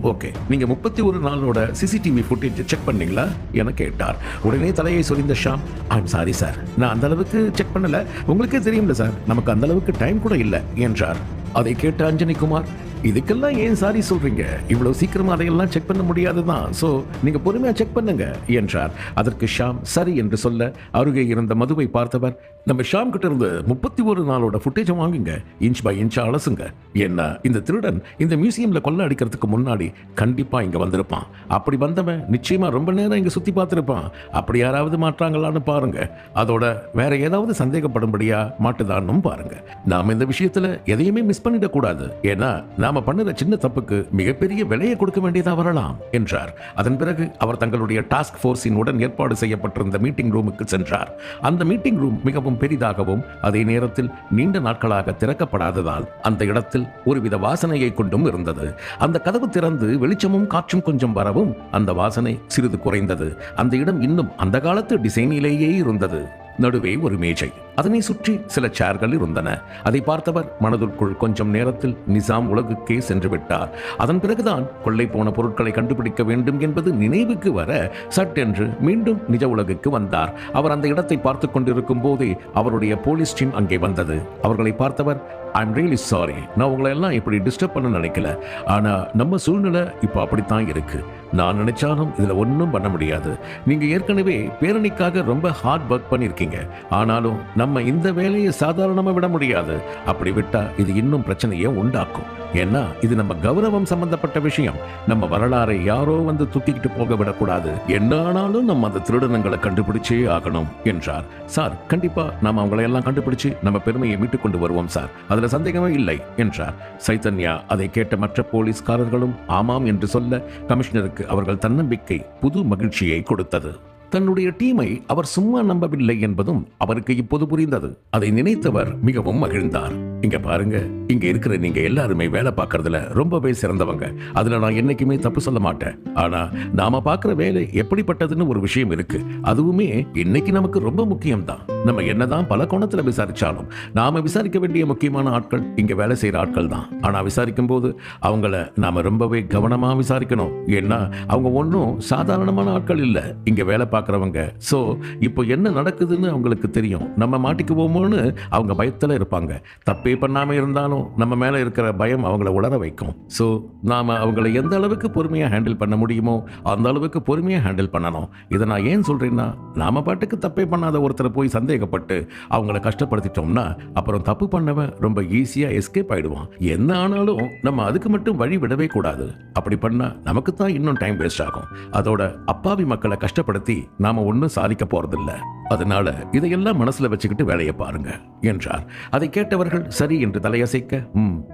ஓகே, நீங்க 31 நாளோட சிசிடிவி ஃபுட்டேஜ் செக் பண்ணீங்களா என கேட்டார். உடனே தலையை சொரிந்த ஷாம், ஐம் சாரி சார், நான் அந்த அளவுக்கு செக் பண்ணல, உங்களுக்கே தெரியும்ல சார், நமக்கு அந்த அளவுக்கு டைம் கூட இல்லை என்றார். அதை கேட்ட அஞ்சனிகுமார், இதுக்கெல்லாம் ஏன் சாரி சொல்றீங்க? இவ்வளவு சீக்கிரமா அதையெல்லாம் செக் பண்ண முடியாதுதான். சோ நீங்க பொறுமையா செக் பண்ணுங்க என்றார். அதற்கு ஷாம் சரி என்று சொல்ல அருகே இருந்த மதுவை பார்த்தவர், நம்ம ஷாம் கிட்ட இருந்து 31 நாளோட ஃபுட்டேஜ் வாங்குங்க, இன்ச் பை இன்ச் அலசுங்க. என்ன இந்த திருடன் இந்த மியூசியம்ல கொள்ள அடிக்கிறதுக்கு முன்னாடி கண்டிப்பா இங்க வந்திருப்பான். அப்படி வந்தவன் நிச்சயமா ரொம்ப நேரம் இங்க சுத்தி பார்த்திருப்பான். அப்படி யாராவது மாற்றாங்களான்னு பாருங்க. அதோட வேற ஏதாவது சந்தேகப்படும்படியா மாட்டுதான்னு பாருங்க. நாம இந்த விஷயத்துல எதையுமே மிஸ் பண்ணிடக்கூடாது. ஏன்னா நாம பண்ணுற சின்ன தப்புக்கு மிகப்பெரிய விலையை கொடுக்க வேண்டியதா வரலாம் என்றார். அதன் பிறகு அவர் தங்களுடைய டாஸ்க் போர்ஸின் உடன் ஏற்பாடு செய்யப்பட்டிருந்த மீட்டிங் ரூமுக்கு சென்றார். அந்த மீட்டிங் ரூம் மிகவும் பெரிதாகவும் அதே நேரத்தில் நீண்ட நாட்களாக திறக்கப்படாததால் அந்த இடத்தில் ஒருவித வாசனையை கொண்டும் இருந்தது. அந்த கதவு திறந்து வெளிச்சமும் காற்றும் கொஞ்சம் வரவும் அந்த வாசனை சிறிது குறைந்தது. அந்த இடம் இன்னும் அந்த காலத்து டிசைனிலேயே இருந்தது. நடுவே ஒரு மேஜை, அதனை சுற்றி சில சேர்கள் இருந்தன. அதை பார்த்தவர் மனதிற்குள் கொஞ்சம் நேரத்தில் நிசாம் உலகுக்கே சென்று விட்டார். அதன் பிறகுதான் கொள்ளை போன பொருட்களை கண்டுபிடிக்க வேண்டும் என்பது நினைவுக்கு வர சட்டென்று மீண்டும் நிஜ உலகுக்கு வந்தார். அவர் அந்த இடத்தை பார்த்து கொண்டிருக்கும் போதே அவருடைய போலீஸ் டீம் அங்கே வந்தது. அவர்களை பார்த்தவர், ஐம் ரியலி சாரி, நான் உங்களை எல்லாம் இப்படி டிஸ்டர்ப் பண்ண நினைக்கல. ஆனா நம்ம சூழ்நிலை இப்போ அப்படித்தான் இருக்கு. நான் நினைச்சாலும் இதுல ஒன்றும் பண்ண முடியாது. நீங்க ஏற்கனவே பேரணிக்காக ரொம்ப ஹார்ட் ஒர்க் பண்ணியிருக்கீங்க. ஆனாலும் நம்ம இந்த வேலையை சாதாரணமா விட முடியாது. அப்படி விட்டா இது இன்னும் பிரச்சனையை உண்டாக்கும். ஏன்னா இது நம்ம கௌரவம் சம்பந்தப்பட்ட விஷயம். நம்ம வரலாறை யாரோ வந்து தூக்கிக்கிட்டு போக விடக்கூடாது. என்ன ஆனாலும் நம்ம அந்த திருடனங்களை கண்டுபிடிச்சே ஆகணும் என்றார். சார், கண்டிப்பா நாம அவங்களை எல்லாம் கண்டுபிடிச்சு நம்ம பெருமையை மீட்டுக் கொண்டு வருவோம் சார், அதுல சந்தேகமே இல்லை என்றார். சைத்தன்யா அதை கேட்ட மற்ற போலீஸ்காரர்களும் ஆமாம் என்று சொல்ல கமிஷனருக்கு அவர்கள் தன்னம்பிக்கை புது மகிழ்ச்சியை கொடுத்தது. தன்னுடைய டீமை அவர் சும்மா நம்பவில்லை என்பதும் அவருக்கு இப்போது புரிந்தது. அதை நினைத்தவர் மிகவும் மகிழ்ந்தார். இங்க பாருங்க, இங்க இருக்கிற நீங்க எல்லாருமே வேலை பார்க்கறதுல ரொம்பவே சிறந்தவங்க. அதுல நான் என்னைக்குமே தப்பு சொல்ல மாட்டேன். ஆனா நாம பார்க்கிற வேலை எப்படிப்பட்டதுன்னு ஒரு விஷயம் இருக்கு. அதுவுமே இன்னைக்கு நமக்கு ரொம்ப முக்கியம்தான். நம்ம என்னதான் பல கோணத்துல விசாரிச்சாலும் நாம விசாரிக்க வேண்டிய முக்கியமான ஆட்கள் இங்க வேலை செய்யற ஆட்கள் தான். ஆனா விசாரிக்கும் போது அவங்கள நாம ரொம்பவே கவனமா விசாரிக்கணும். ஏன்னா அவங்க ஒன்றும் சாதாரணமான ஆட்கள் இல்ல, இங்க வேலை பார்க்கறவங்க. சோ இப்போ என்ன நடக்குதுன்னு அவங்களுக்கு தெரியும். நம்ம மாட்டிக்குவோமோன்னு அவங்க பயத்துல இருப்பாங்க. தப்பே பண்ணாம இருந்தாலும் நம்ம மேல இருக்கிற பயம் அவங்கள உணர வைக்கும். சோ நாம அவங்களை எந்த அளவுக்கு பொறுமையா ஹேண்டில் பண்ண முடியுமோ அந்த அளவுக்கு பொறுமையா ஹேண்டில் பண்ணணும். இதை நான் ஏன் சொல்றேன்னா, நாம பாட்டுக்கு தப்பே பண்ணாத ஒருத்தரை போய் சந்தேகப்பட்டு அவங்கள கஷ்டப்படுத்திட்டோம்னா அப்புறம் தப்பு பண்ணவன் ரொம்ப ஈஸியா எஸ்கேப் ஆயிடுவான். என்ன ஆனாலும் நம்ம அதுக்கு மட்டும் வழி விடவே கூடாது. அப்படி பண்ணா நமக்கு தான் இன்னும் டைம் வேஸ்ட் ஆகும். அதோட அப்பாவி மக்களை கஷ்டப்படுத்தி நாம ஒன்னும் சாதிக்க போறதில்ல. அதனால இதையெல்லாம் மனசுல வச்சுக்கிட்டு வேலையை பாருங்க என்றார். அதை கேட்டவர்கள் சரி என்று தலையசைக்க,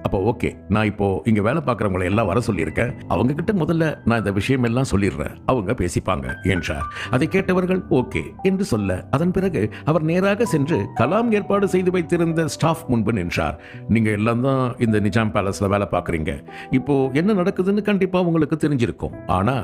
அப்போ ஓகே, நான் இப்போ இங்க வேலை பார்க்கறவங்களை எல்லாம் வர சொல்லியிருக்கேன். அவங்க கிட்ட முதல்ல நான் இந்த விஷயம் எல்லாம் சொல்லிடுறேன், அவங்க பேசிப்பாங்க என்றார். அதை கேட்டவர்கள் ஓகே என்று சொல்ல அதன் பிறகு அவர் நேராக சென்று கலாம் ஏற்பாடு செய்து வைத்திருந்த ஸ்டாஃப் முன்பு நின்றார். நீங்க எல்லாம் தான் இந்த நிஜாம் பேலஸ்ல வேலை பார்க்கறீங்க. இப்போ என்ன நடக்குதுன்னு கண்டிப்பா உங்களுக்கு தெரிஞ்சிருக்கும். ஆனா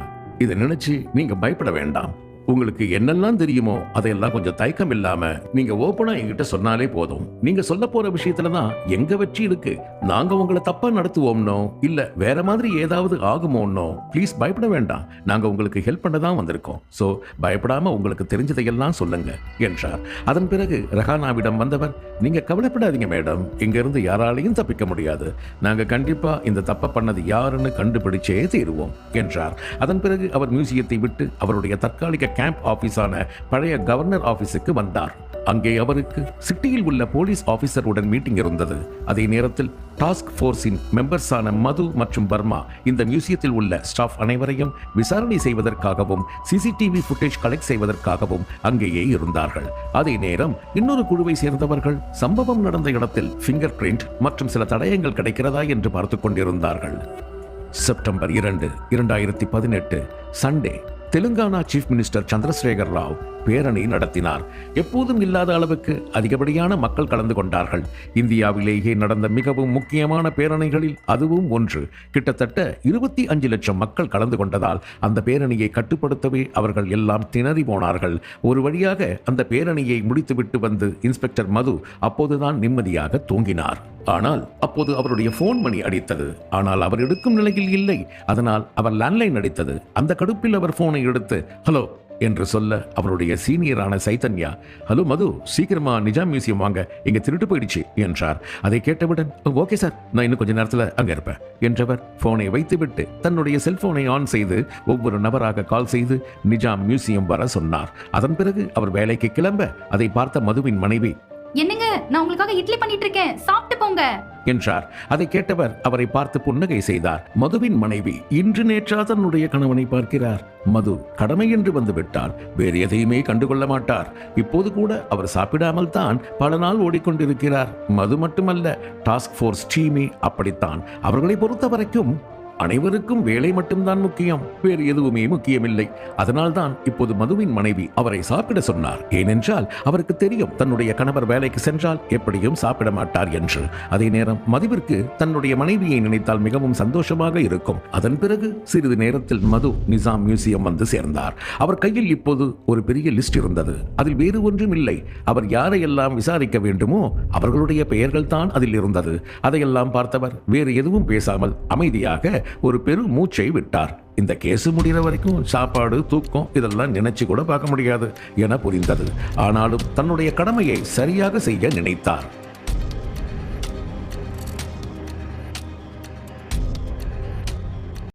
இதை நினைச்சு நீங்க பயப்பட வேண்டாம். உங்களுக்கு என்னெல்லாம் தெரியுமோ அதையெல்லாம் கொஞ்சம் தயக்கம் இல்லாம நீங்க ஓப்பனா என்கிட்ட சொன்னாலே போதும். நீங்க சொல்ல போற விஷயத்துலதான் எங்க வெற்றி இருக்கு. நாங்க உங்களை தப்பா நடத்துவோம்னோ இல்ல வேற மாதிரி ஏதாவது ஆகுமோன்னோ ப்ளீஸ் பயப்பட வேண்டாம். நாங்க உங்களுக்கு ஹெல்ப் பண்ண தான் வந்திருக்கோம். சோ பயப்படாம உங்களுக்கு தெரிஞ்சதையெல்லாம் சொல்லுங்க என்றார். அதன் பிறகு ரஹானாவிடம் வந்தவர், நீங்க கவலைப்படாதீங்க மேடம், இங்க இருந்து யாராலையும் தப்பிக்க முடியாது. நாங்க கண்டிப்பா இந்த தப்ப பண்ணது யாருன்னு கண்டுபிடிச்சே தீருவோம் என்றார். அதன் பிறகு அவர் மியூசியத்தை விட்டு அவருடைய தற்காலிக கேம்ப் ஆபீஸான பழைய கவர்னர் ஆபீஸுக்கு வந்தார். அங்கே அவருக்கு சிட்டியில் உள்ள போலீஸ் ஆபீசருடன் மீட்டிங் இருந்தது. அதே நேரத்தில் டாஸ்க் போர்ஸின் மெம்பர்ஸான மது மற்றும் பர்மா இந்த மியூசியத்தில் உள்ள ஸ்டாஃப் அனைவரையும் விசாரணை செய்வதற்காகவும் சிசிடிவி ஃபுட்டேஜ் கலெக்ட் செய்வதற்காகவும் அங்கேயே இருந்தார்கள். அதே நேரம் இன்னொரு குழுவை சேர்ந்தவர்கள் சம்பவம் நடந்த இடத்தில் ஃபிங்கர் பிரிண்ட் மற்றும் சில தடயங்கள் கிடைக்கிறதா என்று பார்த்து கொண்டிருந்தார்கள். September 2, 2018 Sunday Telangana chief minister Chandrasekhar Rao பேரணி நடத்தினார். எப்போதும் இல்லாத அளவுக்கு அதிகப்படியான மக்கள் கலந்து கொண்டார்கள். இந்தியாவிலேயே நடந்த மிகவும் முக்கியமான பேரணிகளில் அதுவும் ஒன்று. கிட்டத்தட்ட 25 லட்சம் மக்கள் கலந்து கொண்டதால் அந்த பேரணியை கட்டுப்படுத்தவே அவர்கள் எல்லாம் திணறி போனார்கள். ஒரு வழியாக அந்த பேரணியை முடித்துவிட்டு வந்து இன்ஸ்பெக்டர் மது அப்போதுதான் நிம்மதியாக தூங்கினார். ஆனால் அப்போது அவருடைய போன் மணி அடித்தது. ஆனால் அவர் எடுக்கும் நிலையில் இல்லை. அதனால் அவர் லேண்ட்லைன் அடித்தது. அந்த கடுப்பில் அவர் போனை எடுத்து, ஹலோ, என்று சொல்ல அவருடைய சீனியரான சைதன்யா, ஹலோ மது, சீக்கிரமா நிஜாம் மியூசியம் வாங்க, இங்க திருட்டு போயிடுச்சு என்றார். அதை கேட்டவுடன் ஓகே சார், நான் இன்னும் கொஞ்ச நேரத்தில் அங்க இருப்பேன் என்றவர் போனை வைத்துவிட்டு தன்னுடைய செல்போனை ஆன் செய்து ஒவ்வொரு நபராக கால் செய்து நிஜாம் மியூசியம் வர சொன்னார். அதன் பிறகு அவர் வேலைக்கு கிளம்ப அதை பார்த்த மதுவின் மனைவி, என்னங்க, நான் உங்களுக்காக இட்லி பண்ணிட்டு இருக்கேன், சாப்பிட்டு போங்க என்றார். அதை கேட்டவர் அவரை பார்த்து புன்னகை செய்தார். மதுவின் மனைவி இன்று நேற்றா தன்னுடைய கணவனை பார்க்கிறார். மது கடமை என்று வந்து விட்டார், வேறு எதையுமே கண்டுகொள்ள மாட்டார். இப்போது கூட அவர் சாப்பிடாமல் தான் பல நாள் ஓடிக்கொண்டிருக்கிறார். மது மட்டுமல்ல, டாஸ்க் ஃபோர்ஸ் டீமே அப்படித்தான். அவர்களை பொறுத்த வரைக்கும் அனைவருக்கும் வேலை மட்டும்தான் முக்கியம், வேறு எதுவுமே முக்கியமில்லை. அதனால்தான் இப்போது மதுவின் மனைவி அவரை சாப்பிட சொன்னார். ஏனென்றால் அவருக்கு தெரியும் தன்னுடைய கணவர் வேலைக்கு சென்றால் எப்படியும் சாப்பிட மாட்டார் என்று. அதே நேரம் மதுவிற்கு தன்னுடைய மனைவியை நினைத்தால் மிகவும் சந்தோஷமாக இருக்கும். அதன் பிறகு சிறிது நேரத்தில் மது நிஜாம் மியூசியம் வந்து சேர்ந்தார். அவர் கையில் இப்போது ஒரு பெரிய லிஸ்ட் இருந்தது. அதில் வேறு ஒன்றும் இல்லை. அவர் யாரையெல்லாம் விசாரிக்க வேண்டுமோ அவர்களுடைய பெயர்கள் தான் அதில் இருந்தது. அதையெல்லாம் பார்த்தவர் வேறு எதுவும் பேசாமல் அமைதியாக ஒரு பெரு மூச்சை விட்டார். இந்த கேஸ் முடிகிற வரைக்கும் சாப்பாடு, தூக்கம் இதெல்லாம் நினைச்சு கூட பார்க்க முடியாது என புரிந்தது. ஆனாலும் தன்னுடைய கடமையை சரியாக செய்ய நினைத்தார்.